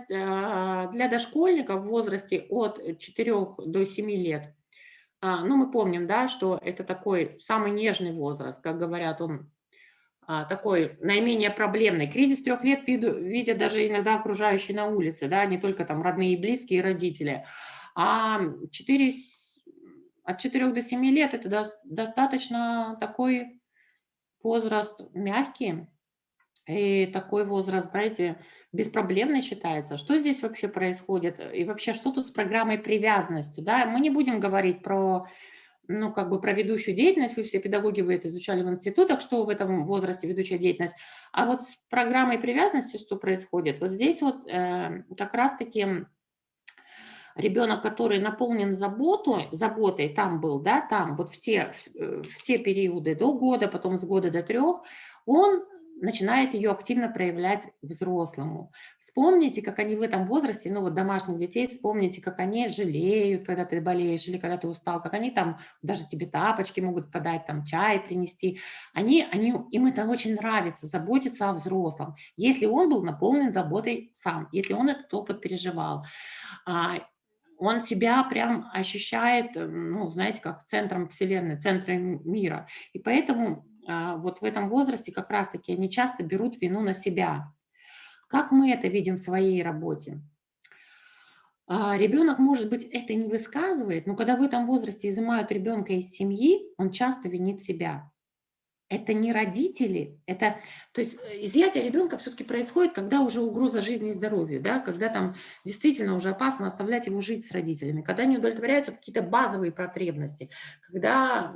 для дошкольников в возрасте от 4 до 7 лет, ну, мы помним, да, что это такой самый нежный возраст, как говорят, он такой наименее проблемный. Кризис 3 лет видят даже иногда окружающие на улице, да, не только там родные и близкие, и родители. От 4 до 7 лет это достаточно такой возраст мягкий, и такой возраст, знаете, беспроблемный считается. Что здесь вообще происходит? И вообще, что тут с программой привязанностью? Да? Мы не будем говорить про, ну, как бы про ведущую деятельность, вы все педагоги, вы это изучали в институтах, что в этом возрасте ведущая деятельность, а вот с программой привязанности что происходит? Вот здесь вот как раз-таки ребенок, который наполнен заботой, там был, да, там, вот в те периоды до года, потом с года до 3, он начинает ее активно проявлять взрослому. Вспомните, как они в этом возрасте, ну вот домашних детей, вспомните, как они жалеют, когда ты болеешь или когда ты устал, как они там даже тебе тапочки могут подать, там чай принести. Им это очень нравится, заботиться о взрослом, если он был наполнен заботой сам, если он этот опыт переживал. Он себя прям ощущает, ну, знаете, как центром вселенной, центром мира. И поэтому вот в этом возрасте как раз-таки они часто берут вину на себя. Как мы это видим в своей работе? Ребенок, может быть, это не высказывает, но когда в этом возрасте изымают ребенка из семьи, он часто винит себя. Это не родители, то есть изъятие ребенка все-таки происходит, когда уже угроза жизни и здоровью, да, когда там действительно уже опасно оставлять его жить с родителями, когда не удовлетворяются какие-то базовые потребности, когда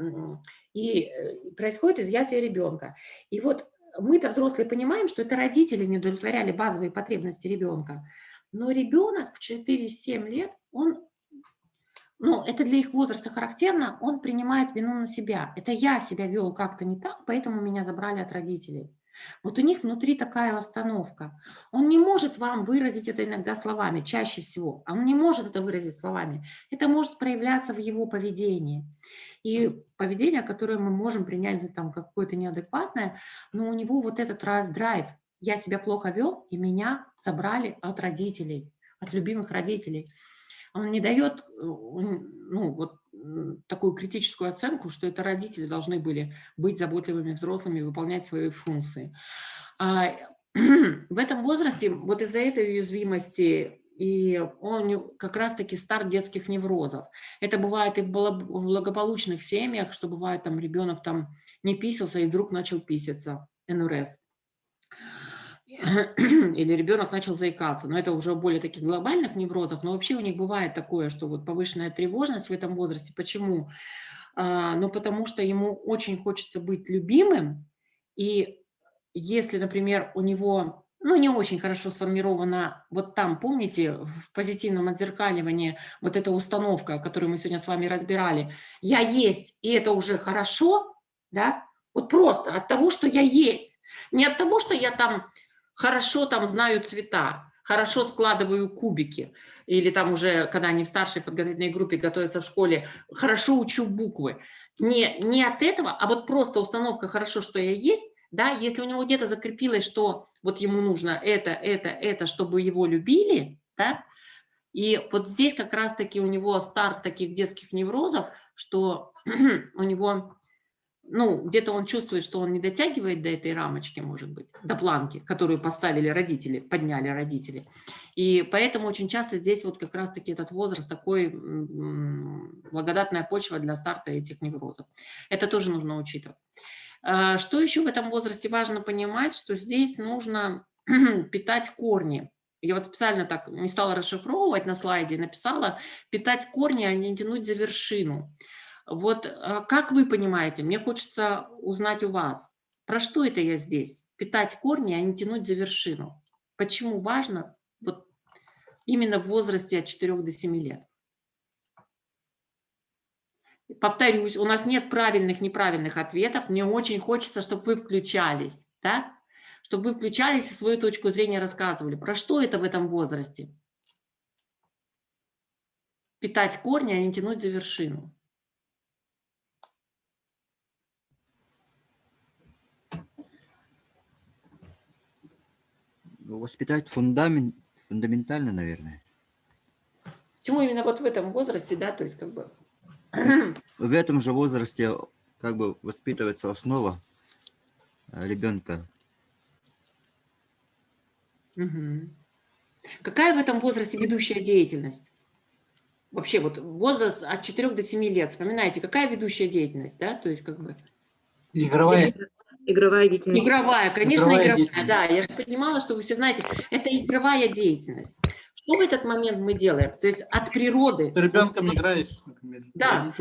и происходит изъятие ребенка. И вот мы-то взрослые понимаем, что это родители не удовлетворяли базовые потребности ребенка, но ребенок в 4-7 лет, ну, это для их возраста характерно, он принимает вину на себя. Это я себя вел как-то не так, поэтому меня забрали от родителей. Вот у них внутри такая установка. Он не может вам выразить это иногда словами, чаще всего. Он не может это выразить словами. Это может проявляться в его поведении. И поведение, которое мы можем принять за там какое-то неадекватное, но у него вот этот драйв. Я себя плохо вел, и меня забрали от родителей, от любимых родителей. Он не дает, ну, вот такую критическую оценку, что это родители должны были быть заботливыми взрослыми и выполнять свои функции. В этом возрасте вот из-за этой уязвимости и он как раз-таки старт детских неврозов. Это бывает и в благополучных семьях, что бывает там ребенок там не писался и вдруг начал писаться, НРС. Или ребенок начал заикаться, но это уже более таких глобальных неврозов, но вообще у них бывает такое, что вот повышенная тревожность в этом возрасте. Почему? Ну, потому что ему очень хочется быть любимым, и если, например, у него, ну, не очень хорошо сформирована, вот там, помните, в позитивном отзеркаливании вот эта установка, которую мы сегодня с вами разбирали, я есть, и это уже хорошо, да, вот просто от того, что я есть, не от того, что я там хорошо там знаю цвета, хорошо складываю кубики, или там уже, когда они в старшей подготовительной группе готовятся в школе, хорошо учу буквы. Не от этого, а вот просто установка «хорошо, что я есть», да, если у него где-то закрепилось, что вот ему нужно это, чтобы его любили, да, и вот здесь как раз-таки у него старт таких детских неврозов, что у него, ну, где-то он чувствует, что он не дотягивает до этой рамочки, может быть, до планки, которую поставили родители, подняли родители. И поэтому очень часто здесь вот как раз-таки этот возраст такой благодатная почва для старта этих неврозов. Это тоже нужно учитывать. Что еще в этом возрасте важно понимать, что здесь нужно питать корни. Я вот специально так не стала расшифровывать на слайде, написала питать корни, а не тянуть за вершину. Вот как вы понимаете, мне хочется узнать у вас, про что это я здесь? Питать корни, а не тянуть за вершину. Почему важно вот именно в возрасте от 4 до 7 лет? Повторюсь, у нас нет правильных, неправильных ответов. Мне очень хочется, чтобы вы включались, да? Чтобы вы включались и свою точку зрения рассказывали. Про что это в этом возрасте? Питать корни, а не тянуть за вершину. Воспитать фундаментально, наверное. Почему именно вот в этом возрасте, да, то есть как бы... В этом же возрасте как бы воспитывается основа ребенка. Угу. Какая в этом возрасте ведущая деятельность? Вообще вот возраст от 4 до 7 лет, вспоминайте, какая ведущая деятельность, да, то есть как бы... Игровая. Игровая деятельность. Игровая, конечно, Игровая игровая, да, я же понимала, что вы все знаете, это игровая деятельность. Что в этот момент мы делаем? То есть от природы... С ребенком играешь, например. Да,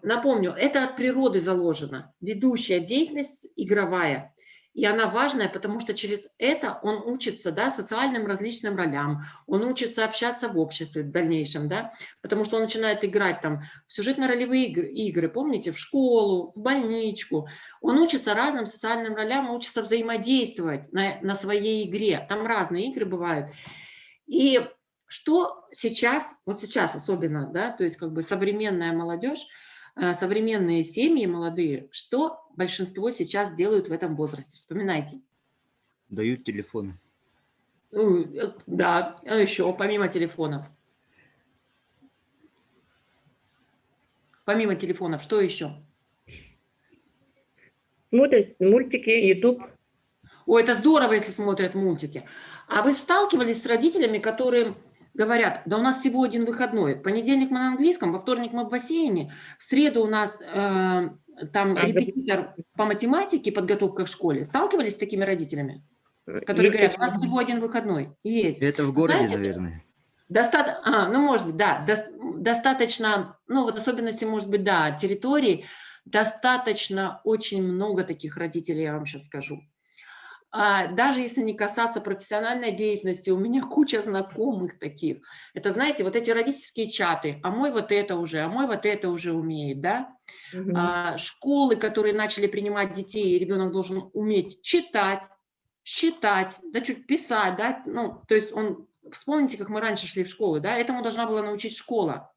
напомню, это от природы заложено. Ведущая деятельность игровая. И она важная, потому что через это он учится, да, социальным различным ролям, он учится общаться в обществе в дальнейшем, да, потому что он начинает играть там в сюжетно-ролевые игры, помните, в школу, в больничку. Он учится разным социальным ролям, учится взаимодействовать на своей игре. Там разные игры бывают. И что сейчас, вот сейчас особенно, да, то есть как бы современная молодежь, современные семьи молодые, что большинство сейчас делают в этом возрасте? Вспоминайте. Дают телефоны. Да, а еще помимо телефонов. Помимо телефонов, что еще? Смотрят мультики, YouTube. Ой, это здорово, если смотрят мультики. А вы сталкивались с родителями, которые говорят, да у нас всего один выходной. В понедельник мы на английском, во вторник мы в бассейне, в среду у нас там репетитор по математике, подготовка к школе. Сталкивались с такими родителями, которые говорят, у нас всего один выходной? Есть. Это в городе, знаете, наверное. ну, может быть, да, достаточно, ну, вот особенности, может быть, да, территории, достаточно очень много таких родителей, я вам сейчас скажу. Даже если не касаться профессиональной деятельности, у меня куча знакомых таких. Это, знаете, вот эти родительские чаты, а мой вот это уже умеет, да? Школы, которые начали принимать детей, и ребенок должен уметь читать, считать, да, чуть писать, да, ну, то есть он, вспомните, как мы раньше шли в школу, да, этому должна была научить школа.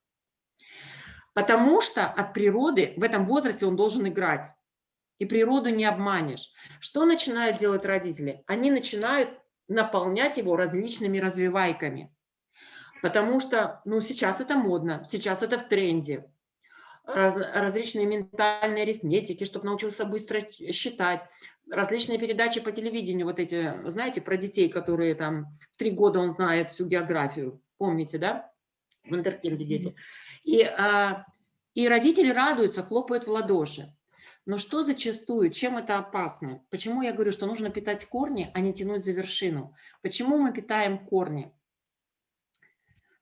Потому что от природы в этом возрасте он должен играть. И природу не обманешь. Что начинают делать родители? Они начинают наполнять его различными развивайками. Потому что, ну, сейчас это модно, сейчас это в тренде. Различные ментальные арифметики, чтобы научился быстро считать. Различные передачи по телевидению, вот эти, знаете, про детей, которые там в 3 года он знает всю географию. Помните, да? В вундеркинде дети. И родители радуются, хлопают в ладоши. Но что зачастую, чем это опасно? Почему я говорю, что нужно питать корни, а не тянуть за вершину? Почему мы питаем корни?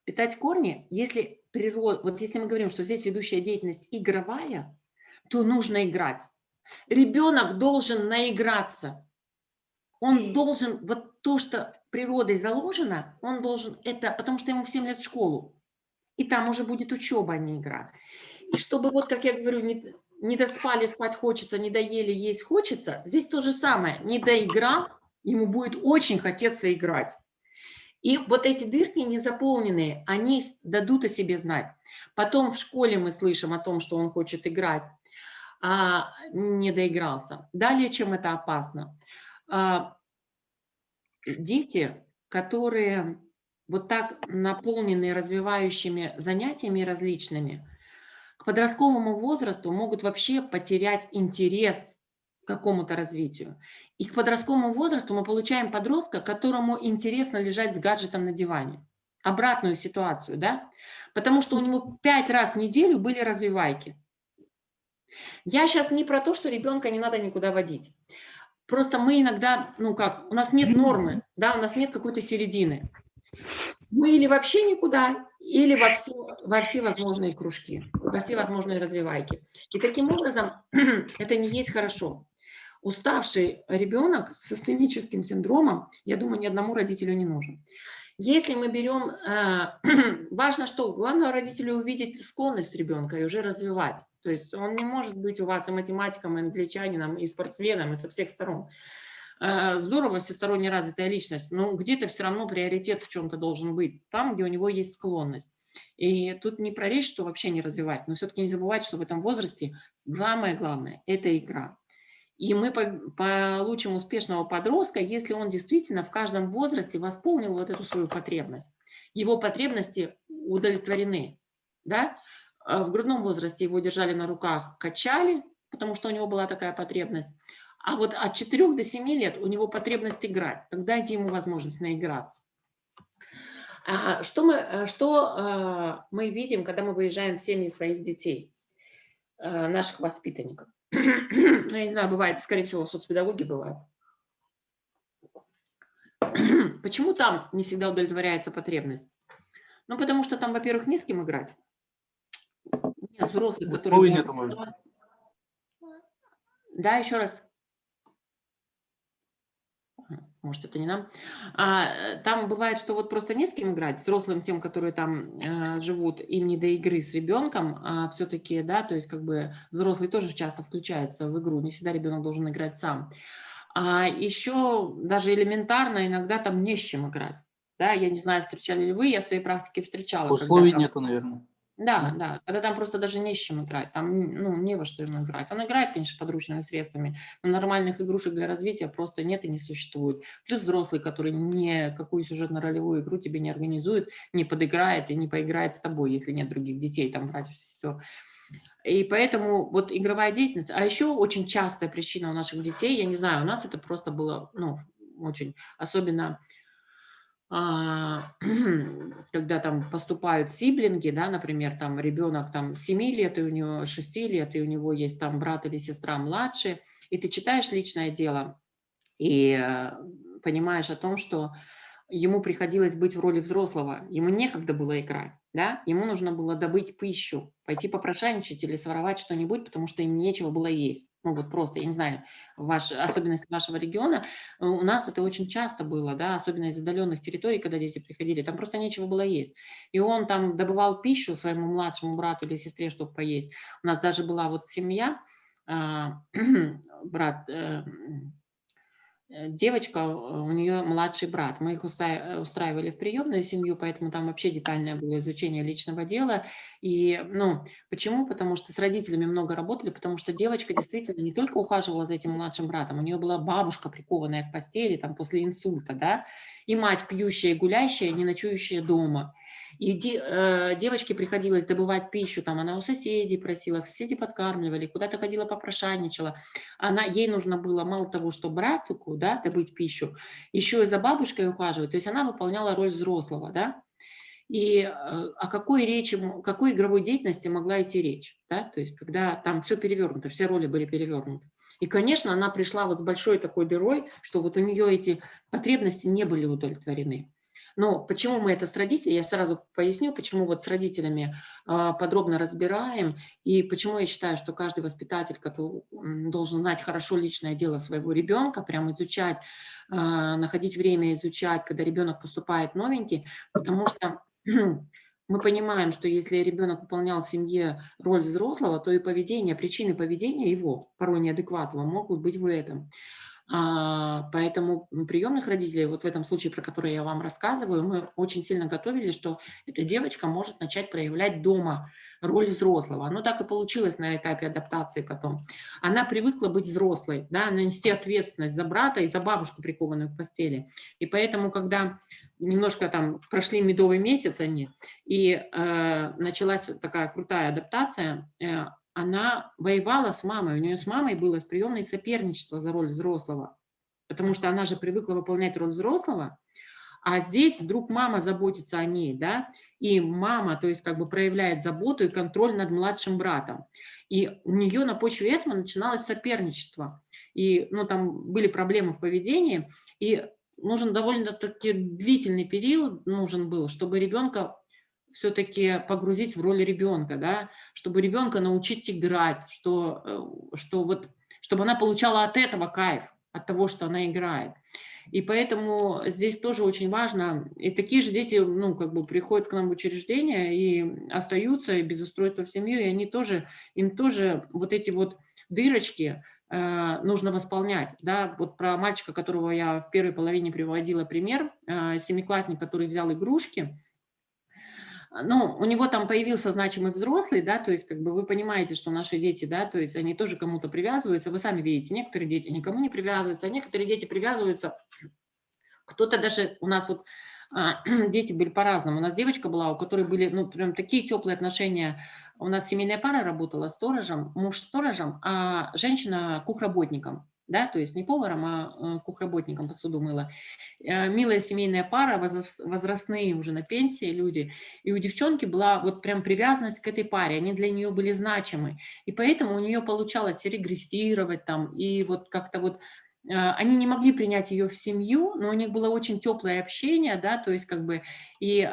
Питать корни, если природа, вот если мы говорим, что здесь ведущая деятельность игровая, то нужно играть. Ребенок должен наиграться. Он должен, вот то, что природой заложено, он должен это, потому что ему в 7 лет в школу. И там уже будет учеба, а не игра. И чтобы, вот как я говорю, не доспали, спать хочется, не доели, есть хочется, здесь то же самое. Не доиграл, ему будет очень хотеться играть. И вот эти дырки незаполненные, они дадут о себе знать. Потом в школе мы слышим о том, что он хочет играть. не доигрался. Далее, чем это опасно? Дети, которые вот так наполнены развивающими занятиями различными, к подростковому возрасту могут вообще потерять интерес к какому-то развитию. И к подростковому возрасту мы получаем подростка, которому интересно лежать с гаджетом на диване. Обратную ситуацию, да? Потому что у него 5 раз в неделю были развивайки. Я сейчас не про то, что ребенка не надо никуда водить. Просто мы иногда, ну как, у нас нет нормы, да, у нас нет какой-то середины. Мы или вообще никуда, или во все возможные кружки, во все возможные развивайки. И таким образом это не есть хорошо. Уставший ребенок с системическим синдромом, я думаю, ни одному родителю не нужен. Если мы берем, важно что, главное родителю увидеть склонность ребенка и уже развивать. То есть он не может быть у вас и математиком, и англичанином, и спортсменом, и со всех сторон. Здорово, всесторонне развитая личность, но где-то все равно приоритет в чем-то должен быть, там, где у него есть склонность. И тут не про речь, что вообще не развивать, но все-таки не забывать, что в этом возрасте самое главное – это игра. И мы получим успешного подростка, если он действительно в каждом возрасте восполнил вот эту свою потребность. Его потребности удовлетворены. Да? В грудном возрасте его держали на руках, качали, потому что у него была такая потребность. А вот от 4 до 7 лет у него потребность играть. Так дайте ему возможность наиграться. Что мы видим, когда мы выезжаем в семьи своих детей, наших воспитанников? Ну, я не знаю, бывает, скорее всего, соцпедагоги бывают. Почему там не всегда удовлетворяется потребность? Ну, потому что там, во-первых, не с кем играть. Нет взрослых, которые... Нету, может. Да, еще раз. Может, это не нам. Там бывает, что вот просто не с кем играть, взрослым, тем, которые там живут, им не до игры с ребенком, а все-таки, да, то есть как бы взрослый тоже часто включается в игру, не всегда ребенок должен играть сам. А еще даже элементарно иногда там не с чем играть. Да, я не знаю, встречали ли вы, я в своей практике встречала. Условий нету, наверное. Да, да, когда там просто даже не с чем играть, там ну, не во что ему играть. Он играет, конечно, подручными средствами, но нормальных игрушек для развития просто нет и не существует. Плюс взрослый, который никакую сюжетно-ролевую игру тебе не организует, не подыграет и не поиграет с тобой, если нет других детей, там, братьев, сестер. И поэтому вот игровая деятельность, а еще очень частая причина у наших детей, я не знаю, у нас это просто было, ну, очень, особенно... когда там поступают сиблинги, да, например, там ребенок там 7 лет, и у него 6 лет, и у него есть там брат или сестра младше, и ты читаешь личное дело и понимаешь о том, что ему приходилось быть в роли взрослого, ему некогда было играть, да, ему нужно было добыть пищу, пойти попрошайничать или своровать что-нибудь, потому что им нечего было есть. Ну вот просто, я не знаю, особенность вашего региона, у нас это очень часто было, да, особенно из отдаленных территорий, когда дети приходили, там просто нечего было есть. И он там добывал пищу своему младшему брату или сестре, чтобы поесть. У нас даже была вот семья, брат... девочка, у нее младший брат. Мы их устраивали в приемную семью, поэтому там вообще детальное было изучение личного дела. И, ну, почему? Потому что с родителями много работали, потому что девочка действительно не только ухаживала за этим младшим братом, у нее была бабушка, прикованная к постели там после инсульта, да, и мать пьющая и гуляющая, не ночующая дома. И девочке приходилось добывать пищу, там она у соседей просила, соседи подкармливали, куда-то ходила попрошайничала. Ей нужно было мало того, что братику, да, добыть пищу, еще и за бабушкой ухаживать, то есть она выполняла роль взрослого, да. И о какой игровой деятельности могла идти речь, да, то есть когда там все перевернуто, все роли были перевернуты. И, конечно, она пришла вот с большой такой дырой, что вот у нее эти потребности не были удовлетворены. Но почему мы это с родителями, я сразу поясню, почему вот с родителями подробно разбираем, и почему я считаю, что каждый воспитатель должен знать хорошо личное дело своего ребенка, прям изучать, находить время изучать, когда ребенок поступает новенький, потому что мы понимаем, что если ребенок выполнял в семье роль взрослого, то и поведение, причины поведения его, порой неадекватного, могут быть в этом. Поэтому приемных родителей, вот в этом случае, про который я вам рассказываю, мы очень сильно готовили, что эта девочка может начать проявлять дома роль взрослого. Оно так и получилось на этапе адаптации потом. Она привыкла быть взрослой, да, нести ответственность за брата и за бабушку, прикованную к постели. И поэтому, когда немножко там прошли медовый месяц они, и началась такая крутая адаптация, она воевала с мамой, у нее с мамой было с приемной соперничество за роль взрослого, потому что она же привыкла выполнять роль взрослого, а здесь вдруг мама заботится о ней, да, и мама, то есть как бы проявляет заботу и контроль над младшим братом. И у нее на почве этого начиналось соперничество. И, ну, там были проблемы в поведении, и нужен довольно-таки длительный период нужен был, чтобы ребенка все-таки погрузить в роль ребенка, да, чтобы ребенка научить играть, чтобы она получала от этого кайф, от того, что она играет. И поэтому здесь тоже очень важно, и такие же дети, ну, как бы приходят к нам в учреждение и остаются и без устройства в семью, и они тоже, им тоже вот эти вот дырочки нужно восполнять, да, вот про мальчика, которого я в первой половине приводила пример, семиклассник, который взял игрушки. Ну, у него там появился значимый взрослый, да, то есть как бы вы понимаете, что наши дети, да, то есть они тоже кому-то привязываются, вы сами видите, некоторые дети никому не привязываются, а некоторые дети привязываются, кто-то даже, у нас вот дети были по-разному, у нас девочка была, у которой были, ну, прям такие теплые отношения, у нас семейная пара работала сторожем, муж сторожем, а женщина кухработником. Да, то есть не поваром, а кухработником посуду мыла. Милая семейная пара, возрастные уже на пенсии люди. И у девчонки была вот прям привязанность к этой паре, они для нее были значимы. И поэтому у нее получалось регрессировать там, и вот как-то вот они не могли принять ее в семью, но у них было очень теплое общение, да, то есть как бы и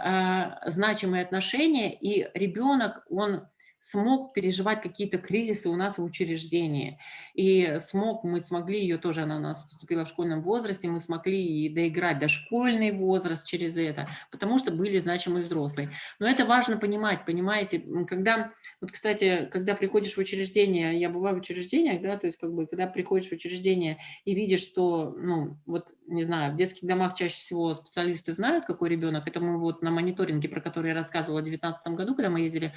значимые отношения, и ребенок, он смог переживать какие-то кризисы у нас в учреждении. И мы смогли ее тоже, она у нас поступила в школьном возрасте, мы смогли и доиграть дошкольный возраст через это, потому что были значимые взрослые. Но это важно понимать, понимаете, когда, вот, кстати, когда приходишь в учреждение, я бываю в учреждениях, да, то есть как бы, когда приходишь в учреждение и видишь, что, ну, вот, не знаю, в детских домах чаще всего специалисты знают, какой ребенок, это мы вот на мониторинге, про который я рассказывала в 2019 году, когда мы ездили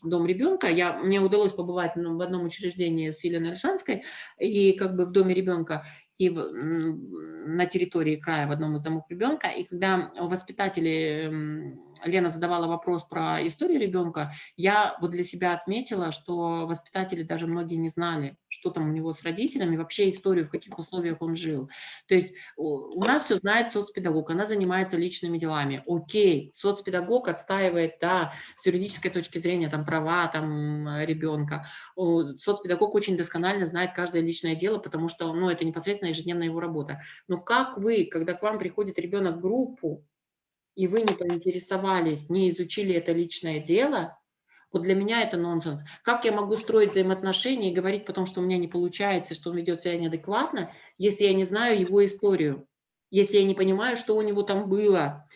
Дом ребенка. Мне удалось побывать в одном учреждении с Еленой Ольшанской, и как бы в доме ребенка, и на территории края в одном из домов ребенка. И когда воспитатели, Лена задавала вопрос про историю ребенка, я вот для себя отметила, что воспитатели даже многие не знали, что там у него с родителями, вообще историю, в каких условиях он жил. То есть у нас все знает соцпедагог, она занимается личными делами. Окей, соцпедагог отстаивает, да, с юридической точки зрения там права там ребенка. Соцпедагог очень досконально знает каждое личное дело, потому что, ну, это непосредственно ежедневная его работа. Но как вы, когда к вам приходит ребенок в группу, и вы не поинтересовались, не изучили это личное дело, вот для меня это нонсенс. Как я могу строить взаимоотношения и говорить потом, что у меня не получается, что он ведет себя неадекватно, если я не знаю его историю, если я не понимаю, что у него там было.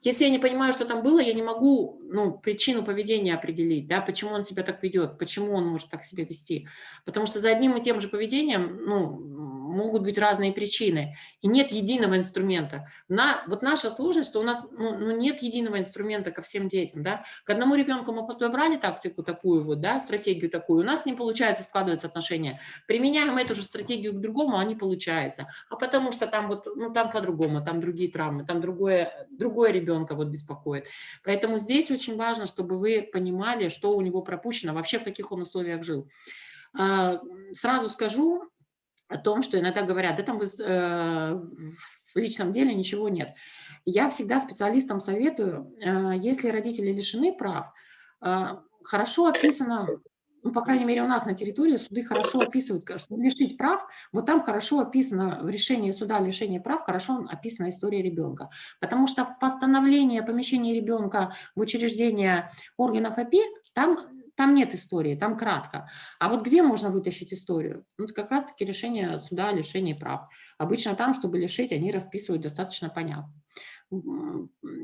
Если я не понимаю, что там было, я не могу, ну, причину поведения определить, да, почему он себя так ведет, почему он может так себя вести. Потому что за одним и тем же поведением, ну, могут быть разные причины. И нет единого инструмента. Вот наша сложность, что у нас нет единого инструмента ко всем детям. Да? К одному ребенку мы подобрали тактику такую, вот, да, стратегию такую, у нас не получается складываться отношения. Применяем эту же стратегию к другому, а не получается. А потому что там, вот, ну, там по-другому, там другие травмы, там другое ребенка вот беспокоит. Поэтому здесь очень важно, чтобы вы понимали, что у него пропущено, вообще в каких он условиях жил. Сразу скажу о том, что иногда говорят, да там в личном деле ничего нет. Я всегда специалистам советую, если родители лишены прав, хорошо описано, ну, по крайней мере, у нас на территории суды хорошо описывают, что лишить прав, вот там хорошо описано в решении суда лишения прав, хорошо описана история ребенка. Потому что в постановлении о помещении ребенка в учреждение органов опеки, там нет истории, там кратко. А вот где можно вытащить историю? Ну, это как раз-таки решение суда о лишении прав. Обычно там, чтобы лишить, они расписывают достаточно понятно.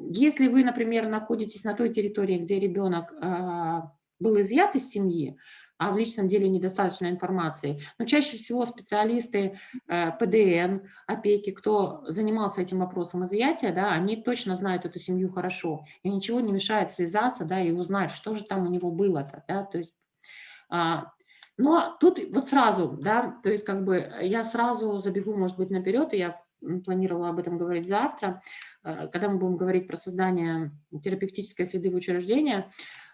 Если вы, например, находитесь на той территории, где ребенок был изъят из семьи, а в личном деле недостаточно информации. Но чаще всего специалисты ПДН, опеки, кто занимался этим вопросом изъятия, да, они точно знают эту семью хорошо, и ничего не мешает связаться, да, и узнать, что же там у него было-то, да, то есть... Но тут вот сразу, да, то есть как бы я сразу забегу, может быть, наперед, и я планировала об этом говорить завтра, когда мы будем говорить про создание терапевтической среды в учреждении,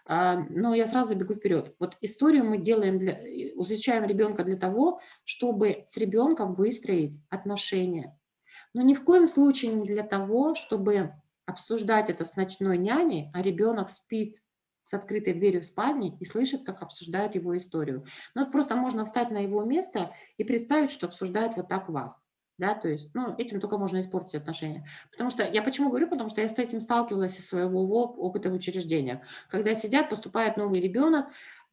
но я сразу забегу вперед. Вот историю мы делаем, изучаем ребенка для того, чтобы с ребенком выстроить отношения. Но ни в коем случае не для того, чтобы обсуждать это с ночной няней, а ребенок спит с открытой дверью в спальне и слышит, как обсуждают его историю. Ну, просто можно встать на его место и представить, что обсуждают вот так вас. Да, то есть, ну, этим только можно испортить отношения. Потому что, я почему говорю, потому что я с этим сталкивалась из своего опыта в учреждениях. Когда сидят, поступает новый ребенок,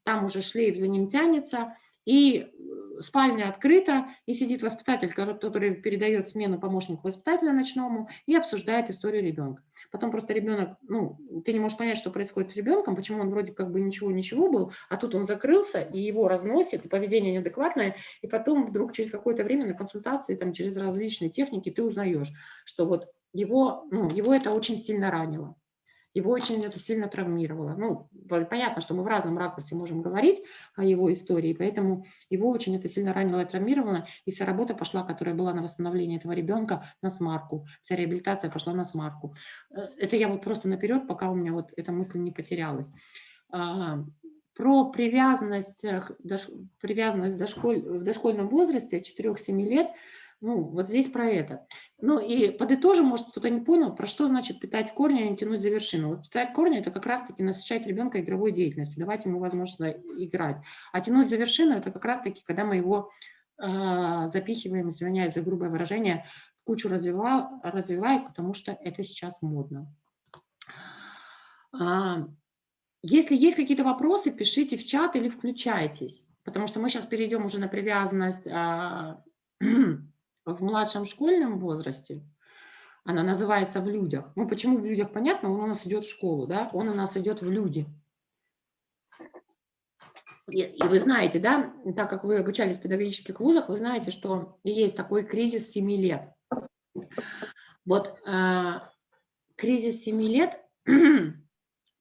там уже шлейф за ним тянется, и спальня открыта, и сидит воспитатель, который передает смену помощнику воспитателя ночному и обсуждает историю ребенка. Потом просто ребенок, ну, ты не можешь понять, что происходит с ребенком, почему он вроде как бы ничего был, а тут он закрылся, и его разносит, и поведение неадекватное, и потом вдруг через какое-то время на консультации, там, через различные техники ты узнаешь, что вот его это очень сильно ранило. Его очень это сильно травмировало. Ну, понятно, что мы в разном ракурсе можем говорить о его истории, поэтому его очень это сильно ранило и травмировало, и вся работа пошла, которая была на восстановление этого ребенка, на смарку. Вся реабилитация пошла на смарку. Это я вот просто наперед, пока у меня вот эта мысль не потерялась. Про привязанность в дошкольном возрасте, 4-7 лет, ну, вот здесь про это. Ну, и подытожим, может, кто-то не понял, про что значит питать корни, а не тянуть за вершину. Вот питать корни – это как раз-таки насыщать ребенка игровой деятельностью, давать ему возможность играть. А тянуть за вершину – это как раз-таки, когда мы его запихиваем, извиняюсь за грубое выражение, в кучу развивая, потому что это сейчас модно. Если есть какие-то вопросы, пишите в чат или включайтесь, потому что мы сейчас перейдем уже на привязанность в младшем школьном возрасте. Она называется в людях. Ну, почему в людях, понятно, он у нас идет в школу, да, он у нас идет в люди. И вы знаете, да, так как вы обучались в педагогических вузах, вы знаете, что есть такой кризис 7 лет. Вот кризис 7 лет,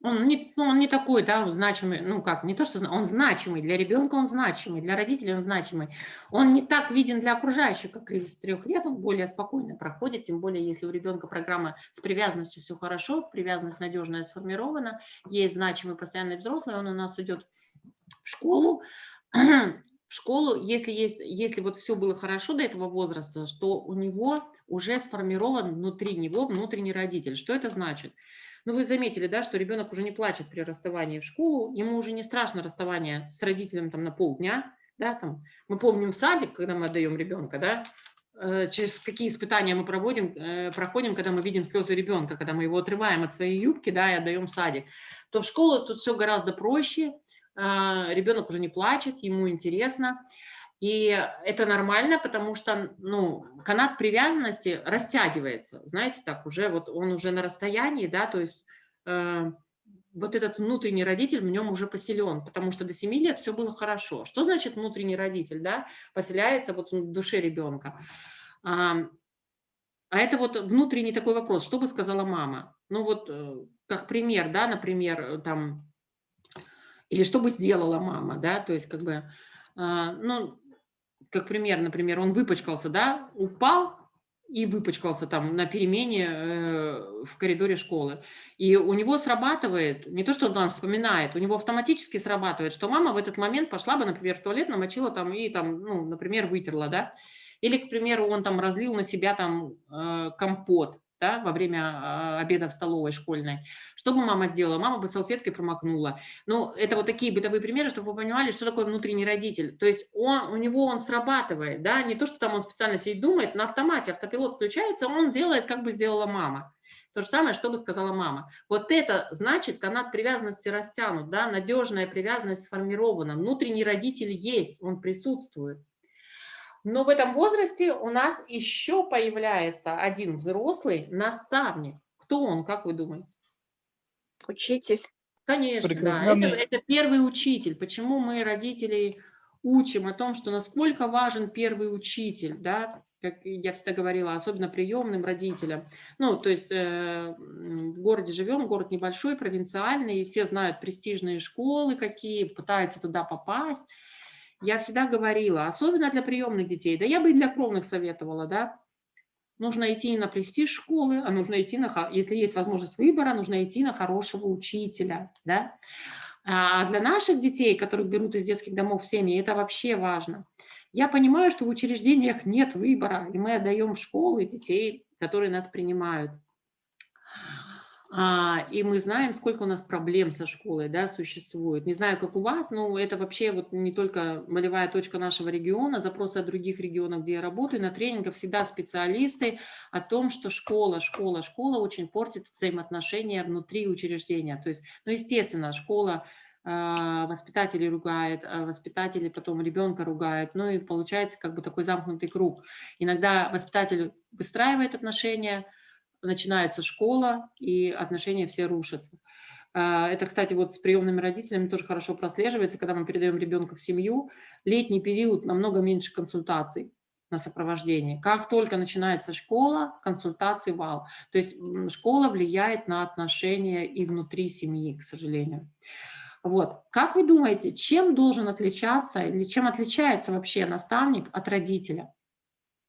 он не такой, да, значимый, ну как, не то, что он значимый, для ребенка он значимый, для родителей он значимый. Он не так виден для окружающих, как кризис 3 лет, он более спокойно проходит, тем более, если у ребенка программа с привязанностью все хорошо, привязанность надежная сформирована, есть значимый постоянный взрослый, он у нас идет в школу, если вот все было хорошо до этого возраста, что у него уже сформирован внутри него внутренний родитель. Что это значит? Ну, вы заметили, да, что ребенок уже не плачет при расставании в школу, ему уже не страшно расставание с родителем там на полдня, да, там, мы помним садик, когда мы отдаем ребенка, да, через какие испытания мы проходим, когда мы видим слезы ребенка, когда мы его отрываем от своей юбки, да, и отдаем в садик, то в школу тут все гораздо проще, ребенок уже не плачет, ему интересно. И это нормально, потому что, ну, канат привязанности растягивается, знаете, так уже, вот он уже на расстоянии, да, то есть вот этот внутренний родитель в нем уже поселен, потому что до 7 лет все было хорошо. Что значит внутренний родитель, да, поселяется вот в душе ребенка? А это вот внутренний такой вопрос, что бы сказала мама? Ну вот, как пример, да, например, там, или что бы сделала мама, да, то есть как бы, ну, как пример, например, он выпачкался, да, упал и выпачкался там на перемене в коридоре школы. И у него срабатывает, не то, что он там вспоминает, у него автоматически срабатывает, что мама в этот момент пошла бы, например, в туалет, намочила там и там, ну, например, вытерла, да. Или, к примеру, он там разлил на себя там компот, да, во время обеда в столовой школьной. Что бы мама сделала? Мама бы салфеткой промокнула. Ну, это вот такие бытовые примеры, чтобы вы понимали, что такое внутренний родитель. То есть у него он срабатывает, да, не то, что там он специально сидит, думает, на автомате автопилот включается, он делает, как бы сделала мама. То же самое, что бы сказала мама. Вот это значит, канат привязанности растянут, да, надежная привязанность сформирована, внутренний родитель есть, он присутствует. Но в этом возрасте у нас еще появляется один взрослый наставник. Кто он, как вы думаете? Учитель. Конечно, да. Это первый учитель. Почему мы родителей учим о том, что насколько важен первый учитель, да, как я всегда говорила, особенно приемным родителям. Ну, то есть в городе живем, город небольшой, провинциальный, и все знают престижные школы какие, пытаются туда попасть. Я всегда говорила, особенно для приемных детей, да я бы и для кровных советовала, да, нужно идти на престиж школы, а нужно идти на, если есть возможность выбора, нужно идти на хорошего учителя, да. А для наших детей, которых берут из детских домов в семьи, это вообще важно. Я понимаю, что в учреждениях нет выбора, и мы отдаем в школы детей, которые нас принимают. И мы знаем, сколько у нас проблем со школой, да, существует. Не знаю, как у вас, но это вообще вот не только болевая точка нашего региона, запросы от других регионов, где я работаю. На тренингах всегда специалисты о том, что школа очень портит взаимоотношения внутри учреждения. То есть, ну, естественно, школа воспитатели ругает, воспитатели потом ребенка ругают, ну и получается как бы такой замкнутый круг. Иногда воспитатель выстраивает отношения, начинается школа, и отношения все рушатся. Это, кстати, вот с приемными родителями тоже хорошо прослеживается, когда мы передаем ребенка в семью. Летний период намного меньше консультаций на сопровождение. Как только начинается школа, консультации вал. То есть школа влияет на отношения и внутри семьи, к сожалению. Вот. Как вы думаете, чем должен отличаться или чем отличается вообще наставник от родителя?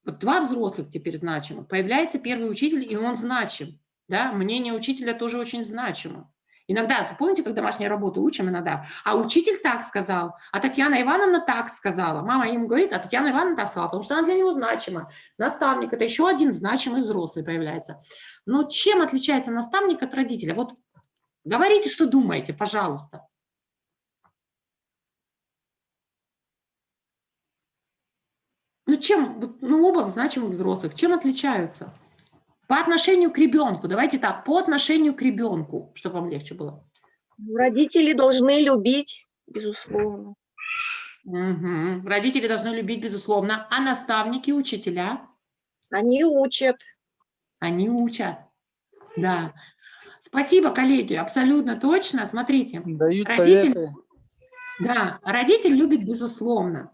Вот два взрослых теперь значимых. Появляется первый учитель, и он значим. Да? Мнение учителя тоже очень значимо. Иногда, помните, как домашнюю работу учим иногда? А учитель так сказал, а Татьяна Ивановна так сказала. Мама ему говорит, а Татьяна Ивановна так сказала, потому что она для него значима. Наставник – это еще один значимый взрослый появляется. Но чем отличается наставник от родителя? Вот говорите, что думаете, пожалуйста. Ну, чем, ну, оба значимых взрослых, чем отличаются? По отношению к ребенку, давайте так, по отношению к ребенку, чтобы вам легче было. Родители должны любить, безусловно. Угу. Родители должны любить, безусловно. А наставники, учителя? Они учат. Они учат, да. Спасибо, коллеги, абсолютно точно. Смотрите. Дают советы. Да, родитель любит, безусловно.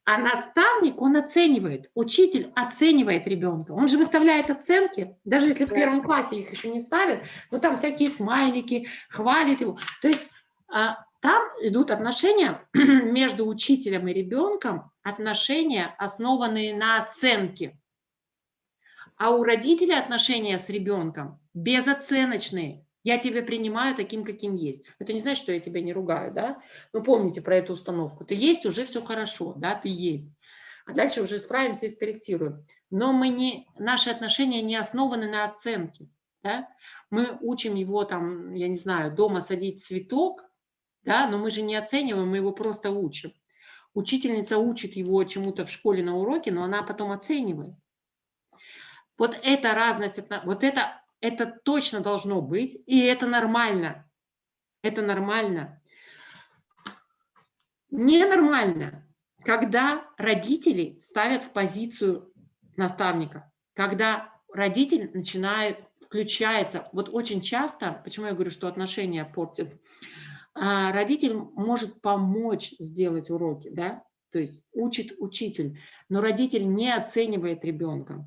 А наставник, он оценивает, учитель оценивает ребенка. Он же выставляет оценки, даже если в первом классе их еще не ставят, но там всякие смайлики, хвалит его. То есть там идут отношения между учителем и ребенком, отношения, основанные на оценке. А у родителя отношения с ребенком безоценочные. Я тебя принимаю таким, каким есть. Это не значит, что я тебя не ругаю, да? Но помните про эту установку. Ты есть, уже все хорошо, да, ты есть. А дальше уже справимся и скорректируем. Но наши отношения не основаны на оценке, да? Мы учим его там, я не знаю, дома садить цветок, да, но мы же не оцениваем, мы его просто учим. Учительница учит его чему-то в школе на уроке, но она потом оценивает. Вот эта разность, вот это точно должно быть, и это нормально. Это нормально. Ненормально, когда родители ставят в позицию наставника, когда родитель включается. Вот очень часто, почему я говорю, что отношения портят, родитель может помочь сделать уроки, да, то есть учит учитель, но родитель не оценивает ребенка.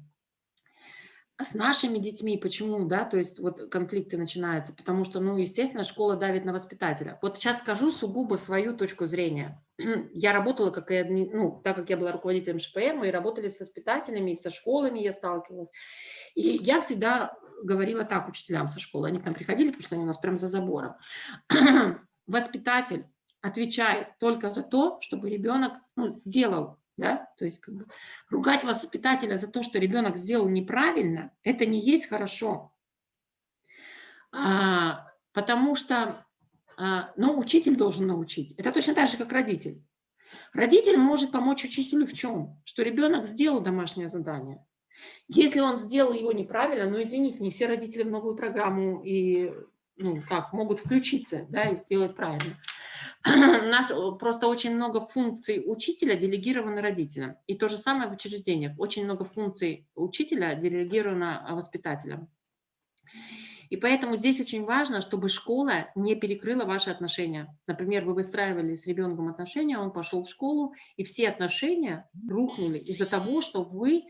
С нашими детьми почему, да, то есть вот конфликты начинаются, потому что, ну, естественно, школа давит на воспитателя. Вот сейчас скажу сугубо свою точку зрения. Я работала, так как я была руководителем ШПР, мы работали с воспитателями, со школами я сталкивалась. И я всегда говорила так учителям со школы, они к нам приходили, потому что они у нас прям за забором. Воспитатель отвечает только за то, чтобы ребенок сделал. Да? То есть как бы ругать воспитателя за то, что ребенок сделал неправильно, это не есть хорошо. Потому что учитель должен научить. Это точно так же, как родитель. Родитель может помочь учителю в чем? Что ребенок сделал домашнее задание. Если он сделал его неправильно, извините, не все родители в новую программу и могут включиться, да, и сделать правильно. У нас просто очень много функций учителя делегированы родителям. И то же самое в учреждениях. Очень много функций учителя делегировано воспитателям. И поэтому здесь очень важно, чтобы школа не перекрыла ваши отношения. Например, вы выстраивали с ребенком отношения, он пошел в школу, и все отношения рухнули из-за того, что вы,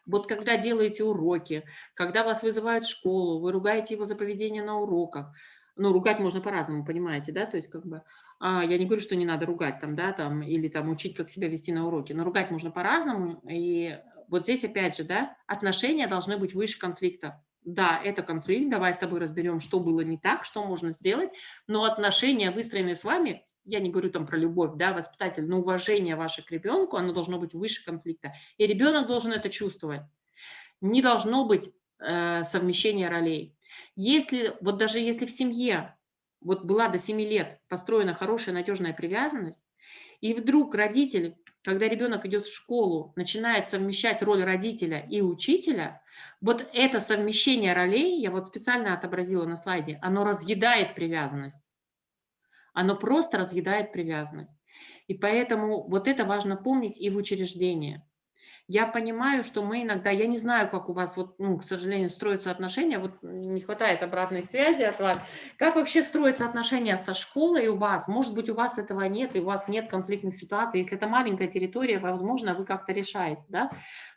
вот когда делаете уроки, когда вас вызывают в школу, вы ругаете его за поведение на уроках. Ну, ругать можно по-разному, понимаете, да, то есть как бы, я не говорю, что не надо ругать там, да, там, или там учить, как себя вести на уроке, но ругать можно по-разному, и вот здесь опять же, да, отношения должны быть выше конфликта. Да, это конфликт, давай с тобой разберем, что было не так, что можно сделать, но отношения, выстроенные с вами, я не говорю там про любовь, да, воспитатель, но уважение ваше к ребенку, оно должно быть выше конфликта, и ребенок должен это чувствовать. Не должно быть совмещения ролей. Если, вот даже если в семье вот была до 7 лет построена хорошая, надежная привязанность, и вдруг родитель, когда ребенок идет в школу, начинает совмещать роль родителя и учителя, вот это совмещение ролей, я вот специально отобразила на слайде, оно разъедает привязанность. Оно просто разъедает привязанность. И поэтому вот это важно помнить и в учреждении. Я понимаю, что мы иногда, я не знаю, как у вас, вот, ну, к сожалению, строятся отношения, вот не хватает обратной связи от вас. Как вообще строятся отношения со школой у вас? Может быть, у вас этого нет, и у вас нет конфликтных ситуаций. Если это маленькая территория, возможно, вы как-то решаете, да?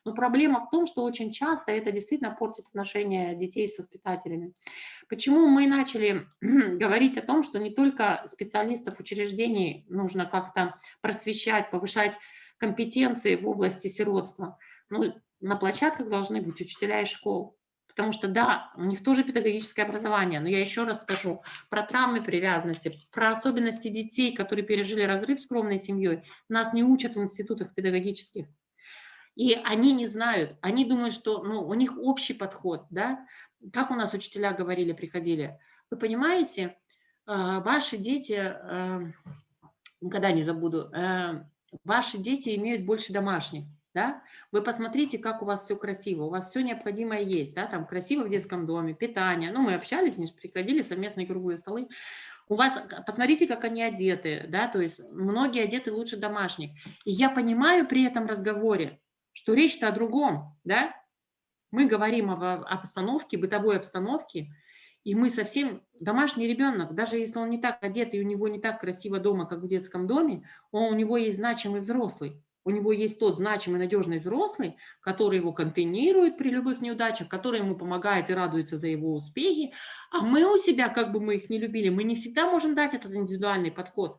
Но проблема в том, что очень часто это действительно портит отношения детей с воспитателями. Почему мы начали говорить о том, что не только специалистов учреждений нужно как-то просвещать, повышать компетенции в области сиротства. Ну, на площадках должны быть учителя из школ. Потому что, да, у них тоже педагогическое образование, но я еще раз скажу про травмы привязанности, про особенности детей, которые пережили разрыв с кровной семьей, нас не учат в институтах педагогических. И они не знают, они думают, что у них общий подход, да? Как у нас учителя говорили, приходили. Вы понимаете, ваши дети, никогда не забуду, ваши дети имеют больше домашних, да? Вы посмотрите, как у вас все красиво, у вас все необходимое есть, да? Там красиво в детском доме, питание, ну, мы общались, они же приходили, совместные круглые столы. У вас, посмотрите, как они одеты, да, то есть многие одеты лучше домашних. И я понимаю при этом разговоре, что речь-то о другом, да? Мы говорим об обстановке, бытовой обстановке, и мы совсем, домашний ребенок, даже если он не так одет и у него не так красиво дома, как в детском доме, у него есть значимый взрослый. У него есть тот значимый, надежный взрослый, который его контейнирует при любых неудачах, который ему помогает и радуется за его успехи. А мы у себя, как бы мы их не любили, мы не всегда можем дать этот индивидуальный подход.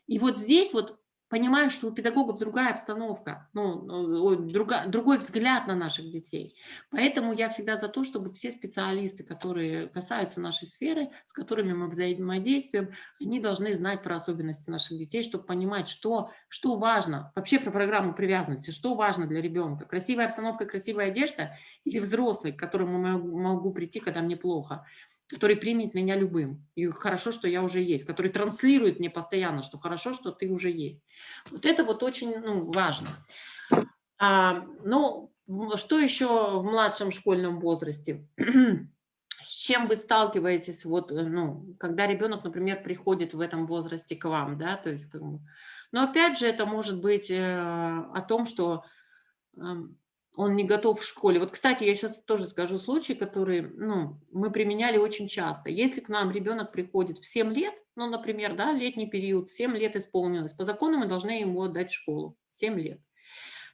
И вот здесь вот понимаю, что у педагогов другая обстановка, другой взгляд на наших детей. Поэтому я всегда за то, чтобы все специалисты, которые касаются нашей сферы, с которыми мы взаимодействуем, они должны знать про особенности наших детей, чтобы понимать, что важно вообще про программу привязанности, что важно для ребенка. Красивая обстановка, красивая одежда или взрослый, к которому могу прийти, когда мне плохо, который примет меня любым. И хорошо, что я уже есть, который транслирует мне постоянно, что хорошо, что ты уже есть. Вот это вот очень важно. Что еще в младшем школьном возрасте? С чем вы сталкиваетесь, когда ребенок, например, приходит в этом возрасте к вам, да, то есть, но опять же, это может быть о том, что он не готов в школе. Вот, кстати, я сейчас тоже скажу случай, который, мы применяли очень часто. Если к нам ребенок приходит в 7 лет, например, да, летний период, 7 лет исполнилось, по закону мы должны ему отдать в школу, 7 лет.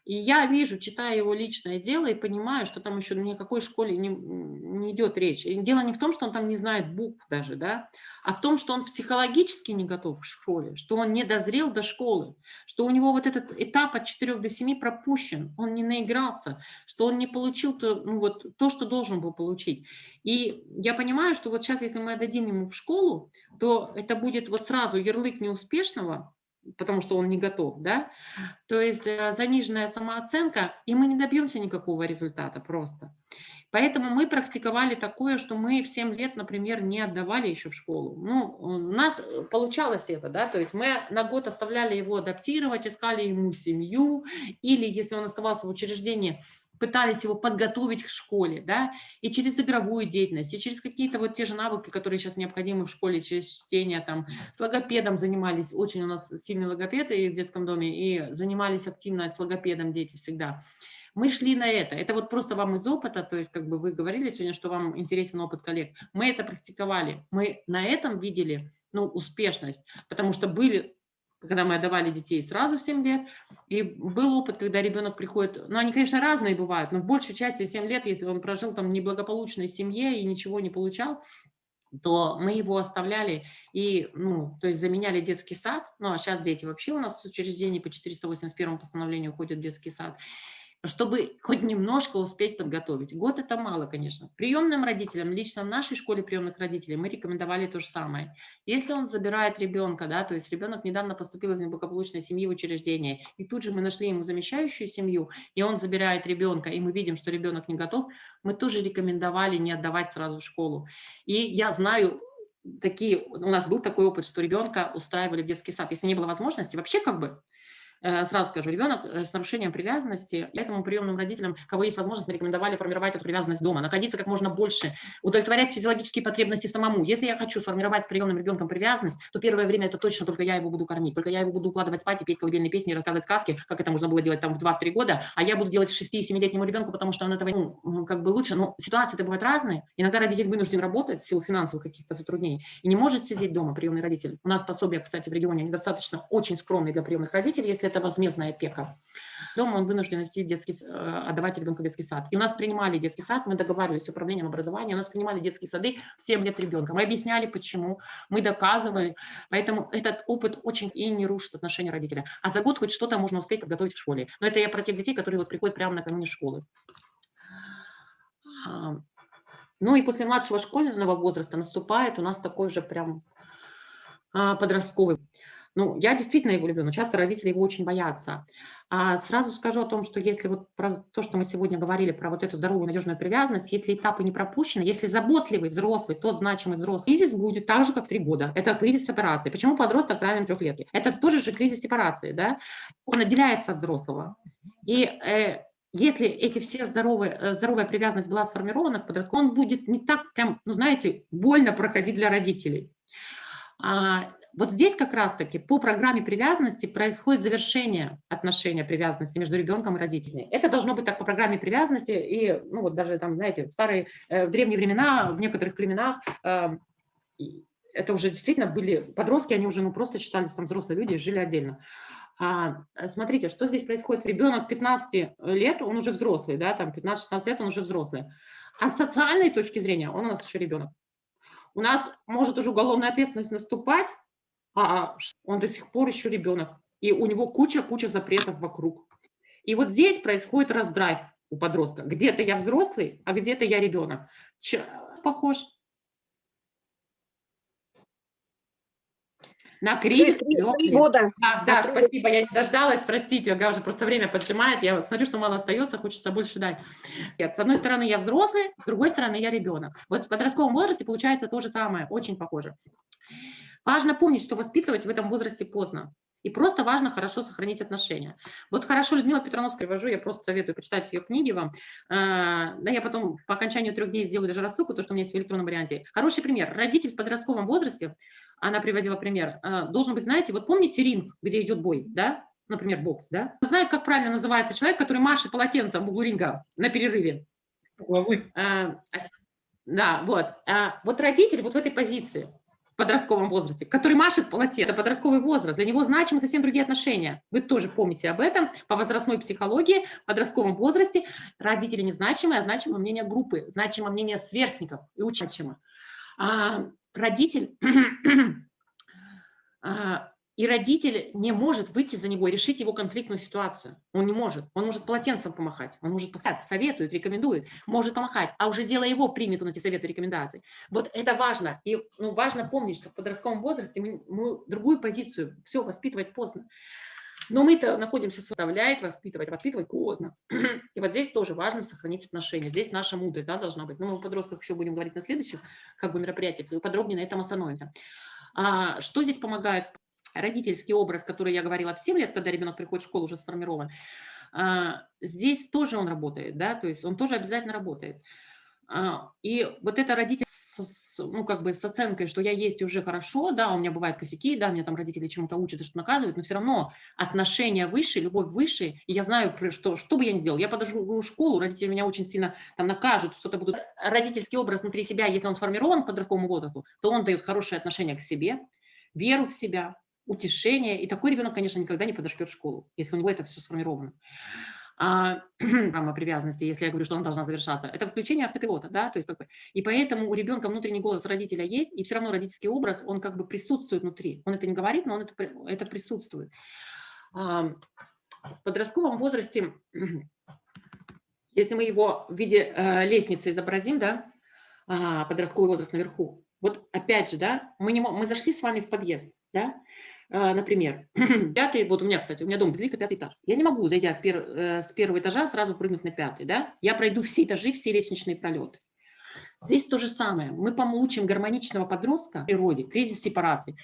И я вижу, читая его личное дело, и понимаю, что там еще ни о какой школе не идет речь. И дело не в том, что он там не знает букв даже, да, а в том, что он психологически не готов к школе, что он не дозрел до школы, что у него вот этот этап от 4 до 7 пропущен, он не наигрался, что он не получил то, что должен был получить. И я понимаю, что вот сейчас, если мы отдадим ему в школу, то это будет вот сразу ярлык неуспешного, потому что он не готов, да, то есть заниженная самооценка, и мы не добьемся никакого результата просто. Поэтому мы практиковали такое, что мы в 7 лет, например, не отдавали еще в школу. У нас получалось это, да, то есть мы на год оставляли его адаптировать, искали ему семью, или если он оставался в учреждении, пытались его подготовить к школе, да, и через игровую деятельность, и через какие-то вот те же навыки, которые сейчас необходимы в школе, через чтение, там, с логопедом занимались, очень у нас сильные логопеды в детском доме, и занимались активно с логопедом дети всегда. Мы шли на это. Это вот просто вам из опыта, то есть как бы вы говорили сегодня, что вам интересен опыт коллег. Мы это практиковали. Мы на этом видели, ну, успешность, потому что были, когда мы отдавали детей сразу в 7 лет, и был опыт, когда ребенок приходит, ну, они, конечно, разные бывают, но в большей части 7 лет, если он прожил там в неблагополучной семье и ничего не получал, то мы его оставляли и, ну, то есть заменяли детский сад. Ну, а сейчас дети вообще у нас с учреждений по 481 постановлению ходят в детский сад, чтобы хоть немножко успеть подготовить. Год это мало, конечно. Приемным родителям, лично в нашей школе приемных родителей, мы рекомендовали то же самое. Если он забирает ребенка, да, то есть ребенок недавно поступил из неблагополучной семьи в учреждение, и тут же мы нашли ему замещающую семью, и он забирает ребенка, и мы видим, что ребенок не готов, мы тоже рекомендовали не отдавать сразу в школу. И я знаю, у нас был такой опыт, что ребенка устраивали в детский сад, если не было возможности, вообще как бы, сразу скажу, ребенок с нарушением привязанности, поэтому приемным родителям, кого есть возможность, мы рекомендовали формировать эту привязанность дома, находиться как можно больше, удовлетворять физиологические потребности самому. Если я хочу сформировать с приемным ребенком привязанность, то первое время это точно только я его буду кормить, только я его буду укладывать спать и петь колыбельные песни и рассказывать сказки, как это можно было делать там в 2-3 года, а я буду делать 6-7-летнему ребенку, потому что он этого, ну, как бы лучше. Но ситуации-то бывают разные. Иногда родитель вынужден работать в силу финансовых каких-то затруднений и не может сидеть дома, приемный родитель. У нас пособия, кстати, в регионе, они достаточно очень скромные для приемных родителей, если это возмездная опека. Дома он вынужден идти отдавать ребенка в детский сад. И у нас принимали детский сад, мы договаривались с управлением образования, у нас принимали детские сады в 7 лет ребенка. Мы объясняли, почему, мы доказывали. Поэтому этот опыт очень и не рушит отношения родителя. А за год хоть что-то можно успеть подготовить в школе. Но это я про тех детей, которые вот приходят прямо накануне школы. Ну и после младшего школьного возраста наступает у нас такой же прям подростковый. Ну, я действительно его люблю, но часто родители его очень боятся. Сразу скажу о том, что если вот про то, что мы сегодня говорили, про вот эту здоровую, надежную привязанность, если этапы не пропущены, если заботливый взрослый, тот значимый взрослый, кризис будет так же, как в 3 года. Это кризис сепарации. Почему подросток равен 3-летке? Это тоже же кризис сепарации, да? Он отделяется от взрослого. И если эти все здоровая привязанность была сформирована к подростку, он будет не так прям, ну, знаете, больно проходить для родителей. Вот здесь как раз-таки по программе привязанности происходит завершение отношения привязанности между ребенком и родителями. Это должно быть так по программе привязанности, и, ну, вот даже там, знаете, в древние времена, в некоторых племенах, это уже действительно были подростки, они уже, ну, просто считались там взрослые люди и жили отдельно. Смотрите, что здесь происходит. Ребенок 15 лет, он уже взрослый, да, там 15-16 лет, он уже взрослый. А с социальной точки зрения он у нас еще ребенок. У нас может уже уголовная ответственность наступать, а он до сих пор еще ребенок. И у него куча запретов вокруг. И вот здесь происходит раздрайв у подростка. Где-то я взрослый, а где-то я ребенок. Похож на кризис 3 года. Да, спасибо, я не дождалась, простите, я уже просто время поджимает, я смотрю, что мало остается, хочется больше дать. Нет, с одной стороны я взрослый, с другой стороны я ребенок. Вот в подростковом возрасте получается то же самое, очень похоже. Важно помнить, что воспитывать в этом возрасте поздно. И просто важно хорошо сохранить отношения. Вот хорошо Людмила Петрановская привожу, я просто советую почитать ее книги вам. Да, я потом по окончанию 3 дней сделаю даже рассылку, то, что у меня есть в электронном варианте. Хороший пример. Родитель в подростковом возрасте, она приводила пример, должен быть, знаете, вот помните ринг, где идет бой, да? Например, бокс, да? Знает, как правильно называется человек, который машет полотенцем в углу ринга на перерыве? Да, вот. Вот родитель вот в этой позиции, в подростковом возрасте, который машет полотенцем, это подростковый возраст, для него значимы совсем другие отношения. Вы тоже помните об этом. По возрастной психологии в подростковом возрасте родители не значимые, а значимо мнение группы, значимо мнение сверстников и значимо. Родитель не может выйти за него и решить его конфликтную ситуацию. Он не может. Он может полотенцем помахать, он может посадить, советует, рекомендует, может помахать, а уже дело его, примет он эти советы и рекомендации. Вот это важно. И важно помнить, что в подростковом возрасте мы другую позицию, все воспитывать поздно. Но мы-то находимся, составляет воспитывать поздно. И вот здесь тоже важно сохранить отношения. Здесь наша мудрость, да, должна быть. Но мы о подростках еще будем говорить на следующих мероприятиях, и подробнее на этом остановимся. Что здесь помогает? Родительский образ, который я говорила в 7 лет, когда ребенок приходит в школу, уже сформирован. Здесь тоже он работает, да, то есть он тоже обязательно работает. И вот это родительство ну, как бы с оценкой, что я есть уже хорошо, да, у меня бывают косяки, да, меня там родители чему-то учат и что наказывают, но все равно отношения выше, любовь выше, и я знаю, что бы я ни сделала. Я подожду в школу, родители меня очень сильно там накажут, что-то будут. Родительский образ внутри себя, если он сформирован к подростковому возрасту, то он дает хорошее отношение к себе, веру в себя, утешение, и такой ребенок, конечно, никогда не подождет школу, если у него это все сформировано. Программа привязанности, если я говорю, что она должна завершаться, это включение автопилота, да, то есть как бы, и поэтому у ребенка внутренний голос родителя есть, и все равно родительский образ, он как бы присутствует внутри, он это не говорит, но он это присутствует. В подростковом возрасте, если мы его в виде лестницы изобразим, да, подростковый возраст наверху, вот опять же, да, мы зашли с вами в подъезд, да, например, пятый, вот у меня, кстати, у меня дом без лифта, 5-й этаж. Я не могу, зайдя с первого этажа, сразу прыгнуть на 5-й, да? Я пройду все этажи, все лестничные пролеты. Здесь то же самое. Мы получим гармоничного подростка в природе, кризис сепарации.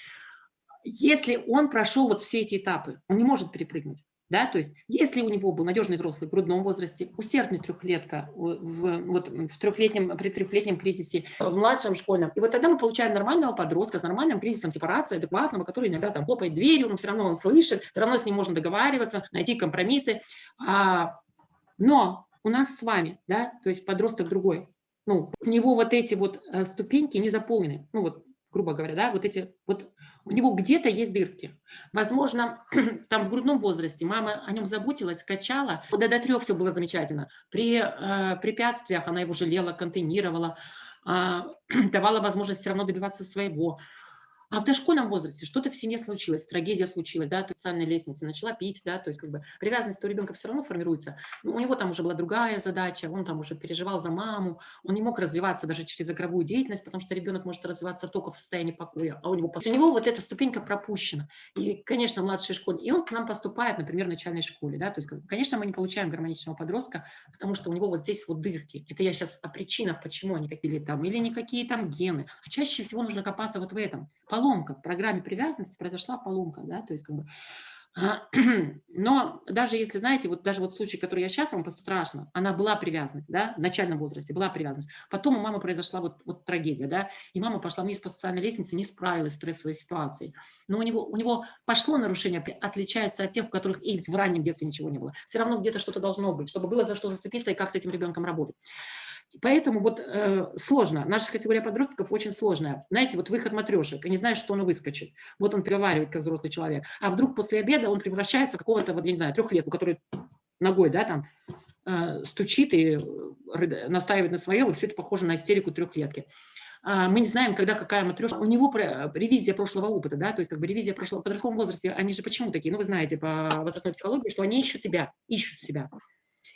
Если он прошел вот все эти этапы, он не может перепрыгнуть. Да, то есть, если у него был надежный взрослый в грудном возрасте, усердный трехлетка при трехлетнем кризисе, в младшем школьном, и вот тогда мы получаем нормального подростка с нормальным кризисом сепарации, адекватного, который иногда там хлопает дверью, но все равно он слышит, все равно с ним можно договариваться, найти компромиссы. Но у нас с вами, да, то есть подросток другой, ну, у него вот эти вот ступеньки не заполнены, ну вот, грубо говоря, да, вот эти, вот у него где-то есть дырки. Возможно, там в грудном возрасте мама о нем заботилась, качала, до 3 все было замечательно. При препятствиях она его жалела, контейнировала, давала возможность все равно добиваться своего. А в дошкольном возрасте что-то в семье случилось, трагедия случилась, да, то есть социальной лестнице начала пить, да, то есть как бы привязанность у ребенка все равно формируется. У него там уже была другая задача, он там уже переживал за маму, он не мог развиваться даже через игровую деятельность, потому что ребенок может развиваться только в состоянии покоя, а у него вот эта ступенька пропущена. И, конечно, в младшей школе, и он к нам поступает, например, в начальной школе, да, то есть, конечно, мы не получаем гармоничного подростка, потому что у него вот здесь вот дырки. Это я сейчас о причинах, почему они такие там, или никакие там гены. А чаще всего нужно копаться вот в этом. Поломка в программе привязанности, произошла поломка, да, то есть как бы, но даже если, знаете, вот даже вот случай, который я сейчас вам страшно, она была привязанность, да, в начальном возрасте была привязанность, потом у мамы произошла вот трагедия, да, и мама пошла вниз по социальной лестнице, не справилась с стрессовой ситуацией, но у него пошло нарушение, отличается от тех, у которых и в раннем детстве ничего не было, все равно где-то что-то должно быть, чтобы было за что зацепиться и как с этим ребенком работать. Поэтому вот сложно. Наша категория подростков очень сложная. Знаете, вот выход матрешек, и не знаешь, что он выскочит. Вот он переговаривает, как взрослый человек. А вдруг после обеда он превращается в какого-то, вот, я не знаю, трехлетку, который ногой, да, там стучит и настаивает на своем, и все это похоже на истерику трехлетки. Мы не знаем, когда какая матрешка. У него ревизия прошлого опыта, да, то есть как бы ревизия прошлого в подростковом возрасте, они же почему такие? Ну, вы знаете по возрастной психологии, что они ищут себя.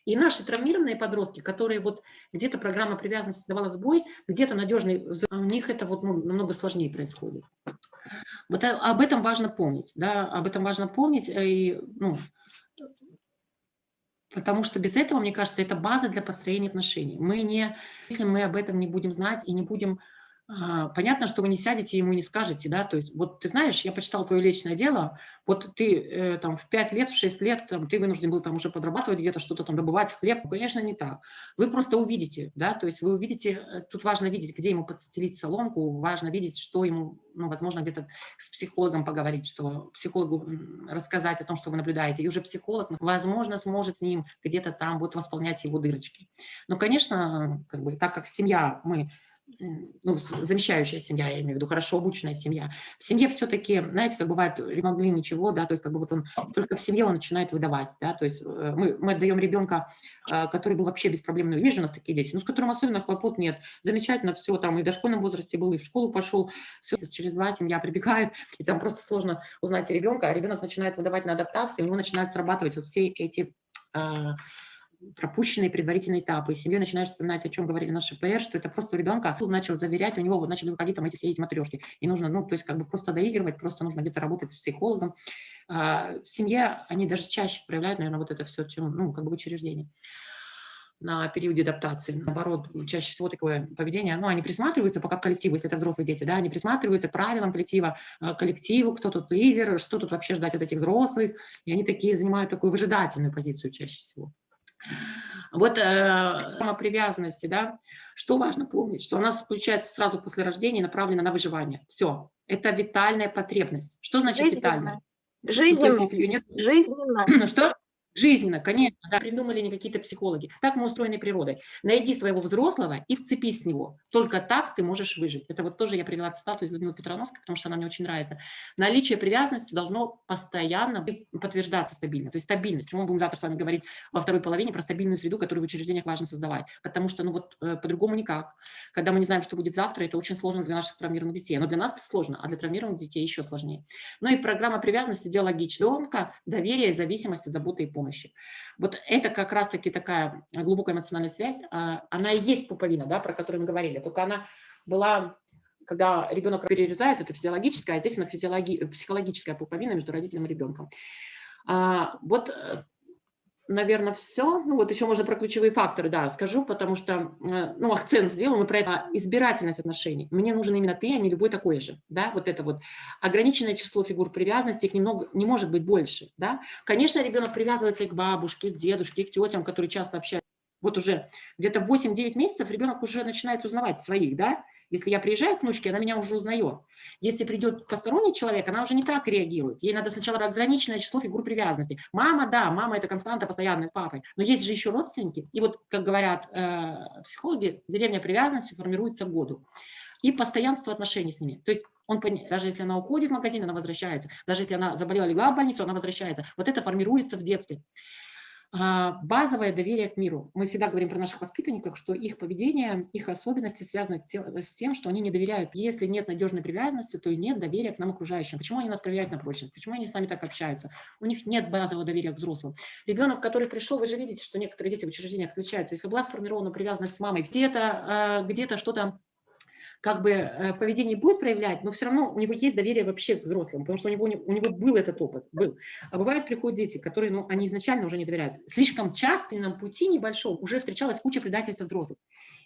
И наши травмированные подростки, которые вот где-то программа привязанности давала сбой, где-то надежный, у них это вот намного сложнее происходит. Вот об этом важно помнить, да, об этом важно помнить, и, ну, потому что без этого, мне кажется, это база для построения отношений. Если мы об этом не будем знать и не будем... Понятно, что вы не сядете ему и не скажете, да, то есть вот ты знаешь, я почитал твое личное дело, вот ты там в 5 лет, в 6 лет, там, ты вынужден был там уже подрабатывать где-то, что-то там добывать, хлеб, ну, конечно, не так. Вы просто увидите, да, то есть вы увидите, тут важно видеть, где ему подстелить соломку, важно видеть, что ему, ну, возможно, где-то с психологом поговорить, что психологу рассказать о том, что вы наблюдаете, и уже психолог, возможно, сможет с ним где-то там вот восполнять его дырочки. Но, конечно, как бы, так как семья, ну, замещающая семья, я имею в виду, хорошо обученная семья. В семье все-таки, знаете, как бывает, не могли ничего, да, то есть как бы вот он только в семье он начинает выдавать, да, то есть мы отдаем ребенка, который был вообще беспроблемный, видишь, у нас такие дети, ну, с которым особенно хлопот нет, замечательно все, там и в дошкольном возрасте был, и в школу пошел, все, через 2 семья прибегает, и там просто сложно узнать ребенка, а ребенок начинает выдавать на адаптацию, у него начинают срабатывать вот все эти... пропущенные предварительные этапы. И семья начинаешь вспоминать, о чем говорили наши ПР, что это просто у ребенка начал заверять, у него вот начали выходить там все эти матрешки. И нужно, ну, то есть как бы просто доигрывать, просто нужно где-то работать с психологом. В семье они даже чаще проявляют, наверное, вот это все, чем, ну, как бы учреждение на периоде адаптации. Наоборот, чаще всего такое поведение, ну, они присматриваются пока к коллективу, если это взрослые дети, да, они присматриваются к правилам коллектива, коллективу, кто тут лидер, что тут вообще ждать от этих взрослых, и они такие занимают такую выжидательную позицию чаще всего. Вот тема привязанности, да, что важно помнить, что она включается сразу после рождения и направлена на выживание. Все, это витальная потребность. Что значит витальная? Жизненно. Ну, то есть, если ее нет... Жизненно. Что? Жизненно, конечно, да, придумали не какие-то психологи. Так мы устроены природой. Найди своего взрослого и вцепись с него. Только так ты можешь выжить. Это вот тоже я привела цитату из Людмилы Петрановской, потому что она мне очень нравится. Наличие привязанности должно постоянно подтверждаться стабильно. То есть стабильность. Мы будем завтра с вами говорить во второй половине про стабильную среду, которую в учреждениях важно создавать. Потому что, ну вот, по-другому никак. Когда мы не знаем, что будет завтра, это очень сложно для наших травмированных детей. Но для нас это сложно, а для травмированных детей еще сложнее. Ну и программа привязанности диалогичная. Доверие, зависимость, забота и помощь. Вот это как раз-таки такая глубокая эмоциональная связь, она и есть пуповина, да, про которую мы говорили, только она была, когда ребенок перерезает, это физиологическая, а здесь она психологическая пуповина между родителем и ребенком. Вот, наверное, все. Ну вот еще можно про ключевые факторы, да, скажу, потому что, ну, акцент сделаю, мы про это. Избирательность отношений. Мне нужен именно ты, а не любой такой же, да, вот это вот. Ограниченное число фигур привязанности, их немного, не может быть больше, да. Конечно, ребенок привязывается и к бабушке, и к дедушке, и к тетям, которые часто общаются. Вот уже где-то 8-9 месяцев ребенок уже начинает узнавать своих, да. Если я приезжаю к внучке, она меня уже узнает. Если придет посторонний человек, она уже не так реагирует. Ей надо сначала ограниченное число фигур привязанности. Мама, да, мама – это константа постоянная с папой. Но есть же еще родственники. И вот, как говорят психологи, деревня привязанности формируется к году. И постоянство отношений с ними. То есть он, даже если она уходит в магазин, она возвращается. Даже если она заболела, легла в больницу, она возвращается. Вот это формируется в детстве. Базовое доверие к миру. Мы всегда говорим про наших воспитанников, что их поведение, их особенности связаны с тем, что они не доверяют. Если нет надежной привязанности, то и нет доверия к нам окружающим. Почему они нас проверяют на прочность? Почему они с нами так общаются? У них нет базового доверия к взрослым. Ребенок, который пришел, вы же видите, что некоторые дети в учреждениях отличаются. Если была сформирована привязанность с мамой, где-то что-то как бы в поведении будет проявлять, но все равно у него есть доверие вообще к взрослым, потому что у него был этот опыт, был. А бывают, приходят дети, которые, ну, они изначально уже не доверяют. Слишком часто на пути небольшом уже встречалась куча предательств от взрослых.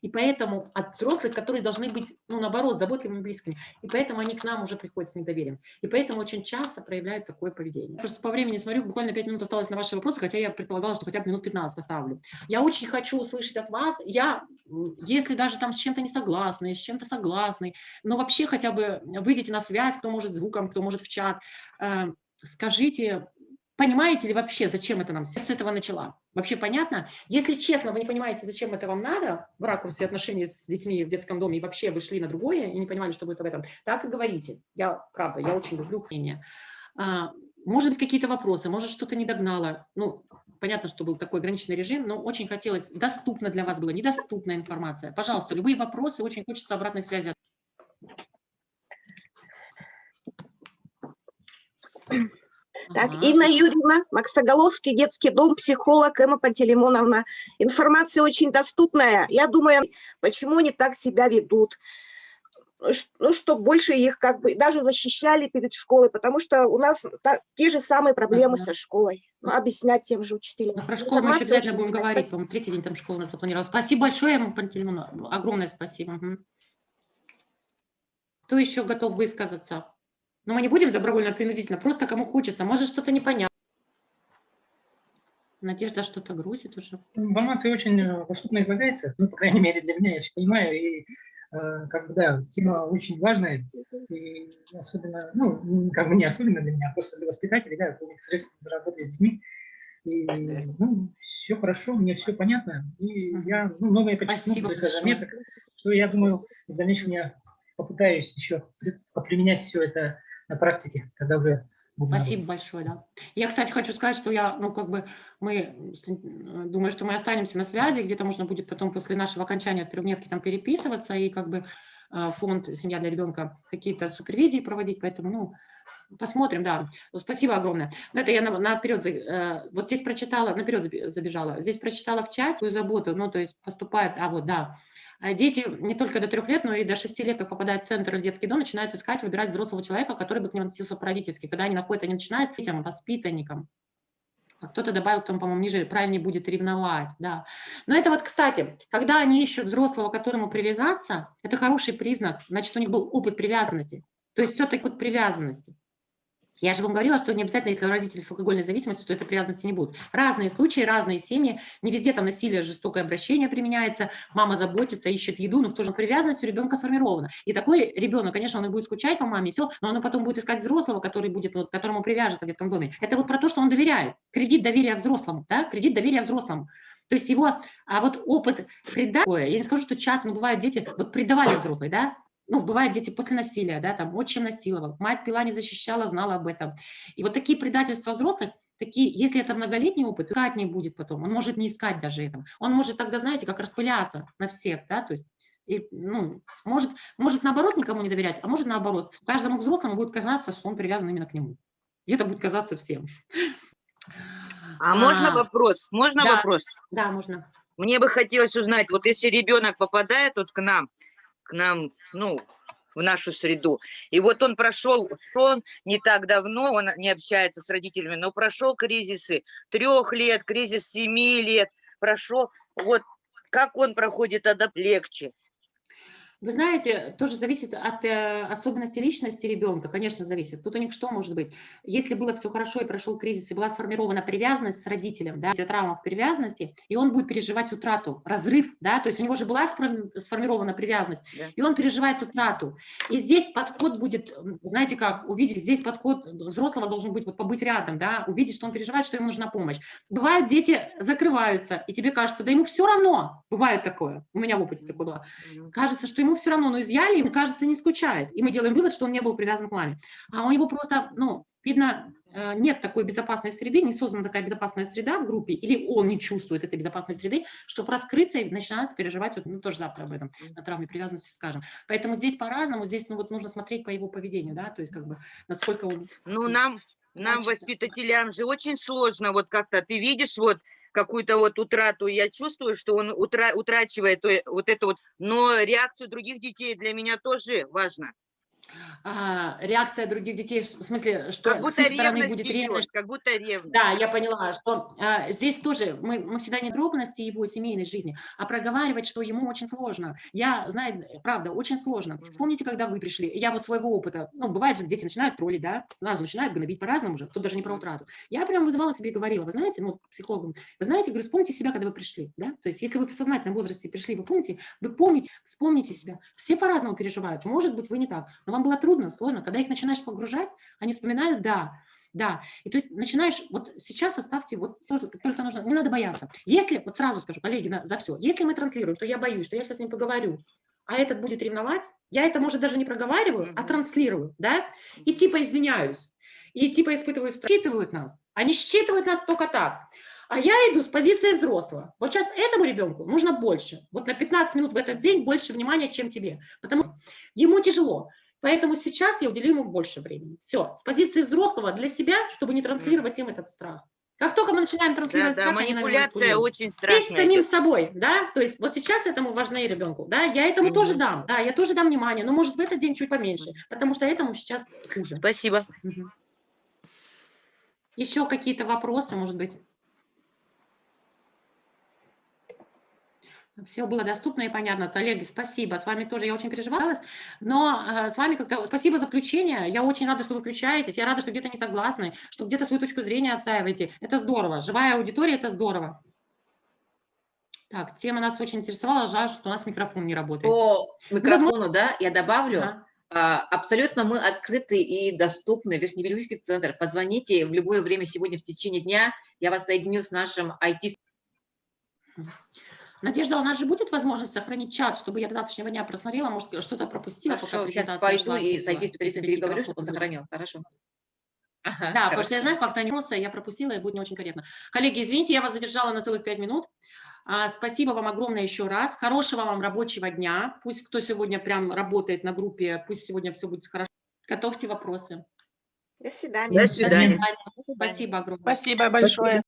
И поэтому от взрослых, которые должны быть, ну, наоборот, заботливыми и близкими. И поэтому они к нам уже приходят с недоверием. И поэтому очень часто проявляют такое поведение. Просто по времени смотрю, буквально 5 минут осталось на ваши вопросы, хотя я предполагала, что хотя бы минут 15 оставлю. Я очень хочу услышать от вас, если даже там с чем-то не согласны, с чем-то согласны, но вообще хотя бы выйдите на связь, кто может звуком, кто может в чат, скажите, понимаете ли вообще, зачем это нам? С этого начала. Вообще понятно? Если честно, вы не понимаете, зачем это вам надо в ракурсе отношений с детьми в детском доме, и вообще вы шли на другое, и не понимали, что будет в этом, так и говорите. Правда, я очень люблю мнение. Может быть, какие-то вопросы, может, что-то не догнало. Ну, понятно, что был такой ограниченный режим, но очень хотелось, доступно для вас было, недоступная информация. Пожалуйста, любые вопросы, очень хочется обратной связи. Так, Инна Юрьевна, Максоголовский детский дом, психолог Эмма Пантелеймоновна. Информация очень доступная. Я думаю, почему они так себя ведут. Ну, чтобы больше их как бы даже защищали перед школой, потому что у нас те же самые проблемы со школой. Ну, объяснять тем же учителям. Про школу мы еще обязательно будем говорить. По-моему, 3-й день там школа у нас запланировалась. Спасибо большое, Эмма Пантелеймоновна. Огромное спасибо. Кто еще готов высказаться? Но мы не будем добровольно-принудительно, просто кому хочется. Может, что-то непонятно. Надежда что-то грузит уже. Информация очень доступно излагается, ну, по крайней мере, для меня, я все понимаю, и как бы, да, тема очень важная, и особенно, ну, как бы не особенно для меня, а просто для воспитателей, да, кто непосредственно работает с детьми, и, ну, все хорошо, мне все понятно, и я, ну, многое подчеркну, только заметок, что я думаю, в дальнейшем я попытаюсь еще поприменять все это на практике, когда уже... Спасибо большое, да. Я, кстати, хочу сказать, что я, ну, как бы, думаю, что мы останемся на связи, где-то можно будет потом после нашего окончания трехдневки там переписываться и, как бы, фонд «Семья для ребенка» какие-то супервизии проводить, поэтому, ну, посмотрим, да. Спасибо огромное. Это я наперед, вот здесь прочитала, наперед забежала, здесь прочитала в чате свою заботу, ну, то есть поступает, вот, да. Дети не только до 3 лет, но и до 6 лет, как попадают в центр или детский дом, начинают искать, выбирать взрослого человека, который бы к ним относился по-родительски. Когда они находят, они начинают детям, воспитанникам. А кто-то добавил, кто, по-моему, ниже, правильнее будет ревновать, да. Но это вот, кстати, когда они ищут взрослого, к которому привязаться, это хороший признак, значит, у них был опыт привязанности. То есть все-таки вот привязанности. Я же вам говорила, что не обязательно, если у родителей с алкогольной зависимостью, то это привязанности не будут. Разные случаи, разные семьи, не везде там насилие, жестокое обращение применяется, мама заботится, ищет еду, но в то же время привязанность у ребенка сформирована. И такой ребенок, конечно, он и будет скучать по маме, все, но он потом будет искать взрослого, который будет, вот, к которому привяжется в детском доме. Это вот про то, что он доверяет. Кредит доверия взрослому, да, кредит доверия взрослому. То есть его, а вот опыт предательства, я не скажу, что часто, но бывают дети, вот предавали взрослые, да, ну, бывают дети после насилия, да, там, отчим насиловал, мать пила, не защищала, знала об этом. И вот такие предательства взрослых, такие, если это многолетний опыт, искать не будет потом, он может не искать даже этого. Он может тогда, знаете, как распыляться на всех, да, то есть, и, ну, может наоборот никому не доверять, а может наоборот, каждому взрослому будет казаться, что он привязан именно к нему. И это будет казаться всем. А можно вопрос? Можно да, вопрос? Да, можно. Мне бы хотелось узнать, вот если ребенок попадает вот к нам, ну, в нашу среду, и вот он прошел не так давно, он не общается с родителями, но прошел кризисы 3 лет, кризис 7 лет, прошел, вот как он проходит, легче? Вы знаете, тоже зависит от особенностей личности ребенка, конечно, зависит. Тут у них что может быть? Если было все хорошо и прошел кризис, и была сформирована привязанность с родителем, да, травма в привязанности, и он будет переживать утрату, разрыв, да, то есть у него же была сформирована привязанность, да, и он переживает утрату. И здесь подход будет, знаете как, увидеть, здесь подход взрослого должен быть вот побыть рядом, да, увидеть, что он переживает, что ему нужна помощь. Бывают дети закрываются, и тебе кажется, да ему все равно, бывает такое, у меня в опыте такое было, кажется, что ему все равно, но изъяли, ему кажется, не скучает. И мы делаем вывод, что он не был привязан к маме. А у него просто, ну, видно, нет такой безопасной среды, не создана такая безопасная среда в группе, или он не чувствует этой безопасной среды, чтобы раскрыться и начинает переживать, вот, ну, тоже завтра об этом, на травме привязанности скажем. Поэтому здесь по-разному, здесь, ну, вот нужно смотреть по его поведению, да, то есть, как бы, насколько он... Ну, нам воспитателям же очень сложно, вот как-то ты видишь вот какую-то вот утрату, я чувствую, что он утрачивает вот это вот, но реакцию других детей для меня тоже важно. Реакция других детей, в смысле, что как будто с их стороны ревность будет идет, ревность. как будто ревность. Да, я поняла, что здесь тоже мы всегда не дробности его семейной жизни, а проговаривать, что ему очень сложно. Я знаю, правда, очень сложно. Вспомните, когда вы пришли, я вот своего опыта, ну, бывает же, дети начинают троллить, да, сразу начинают гнобить по-разному уже, тут даже не про утрату. Я прям вызывала себе и говорила, вы знаете, ну, психологам, вы знаете, говорю, вспомните себя, когда вы пришли, да, то есть если вы в сознательном возрасте пришли, вы помните, вспомните себя, все по-разному переживают, может быть, вы не так, но вам было трудно, сложно, когда их начинаешь погружать, они вспоминают, да, и то есть начинаешь, вот сейчас оставьте, вот только нужно, не надо бояться. Если, вот сразу скажу, коллеги, за все, если мы транслируем, что я боюсь, что я сейчас с ним поговорю, а этот будет ревновать, я это, может, даже не проговариваю, а транслирую, да, и типа извиняюсь, и типа испытываю страх, считывают нас, они считывают нас только так. А я иду с позиции взрослого. Вот сейчас этому ребенку нужно больше, вот на 15 минут в этот день больше внимания, чем тебе, потому что ему тяжело. Поэтому сейчас я уделю ему больше времени. Все, с позиции взрослого для себя, чтобы не транслировать им этот страх. Как только мы начинаем транслировать страх, манипуляция очень страшная. С самим собой, да, то есть вот сейчас этому важнее ребенку, да, я этому тоже дам, да, я тоже дам внимание, но может в этот день чуть поменьше, потому что этому сейчас хуже. Спасибо. Еще какие-то вопросы, может быть? Все было доступно и понятно. Коллеги, спасибо. С вами тоже я очень переживалась, но с вами как-то спасибо за включение. Я очень рада, что вы включаетесь. Я рада, что где-то не согласны, что где-то свою точку зрения отстаиваете. Это здорово. Живая аудитория – это здорово. Так, тема нас очень интересовала. Жаль, что у нас микрофон не работает. По микрофону, да, я добавлю. Абсолютно мы открыты и доступны. Верхневильвильский центр. Позвоните в любое время сегодня в течение дня. Я вас соединю с нашим IT. Надежда, у нас же будет возможность сохранить чат, чтобы я до завтрашнего дня просмотрела, может, что-то пропустила. Хорошо, сейчас пойду и с IT-специалистом переговорю, чтобы он сохранил. Хорошо. Да, потому что я знаю, как-то они я пропустила, и будет не очень корректно. Коллеги, извините, я вас задержала на целых 5 минут. Спасибо вам огромное еще раз. Хорошего вам рабочего дня. Пусть кто сегодня прям работает на группе, пусть сегодня все будет хорошо. Готовьте вопросы. До свидания. До свидания. Спасибо огромное. Спасибо большое.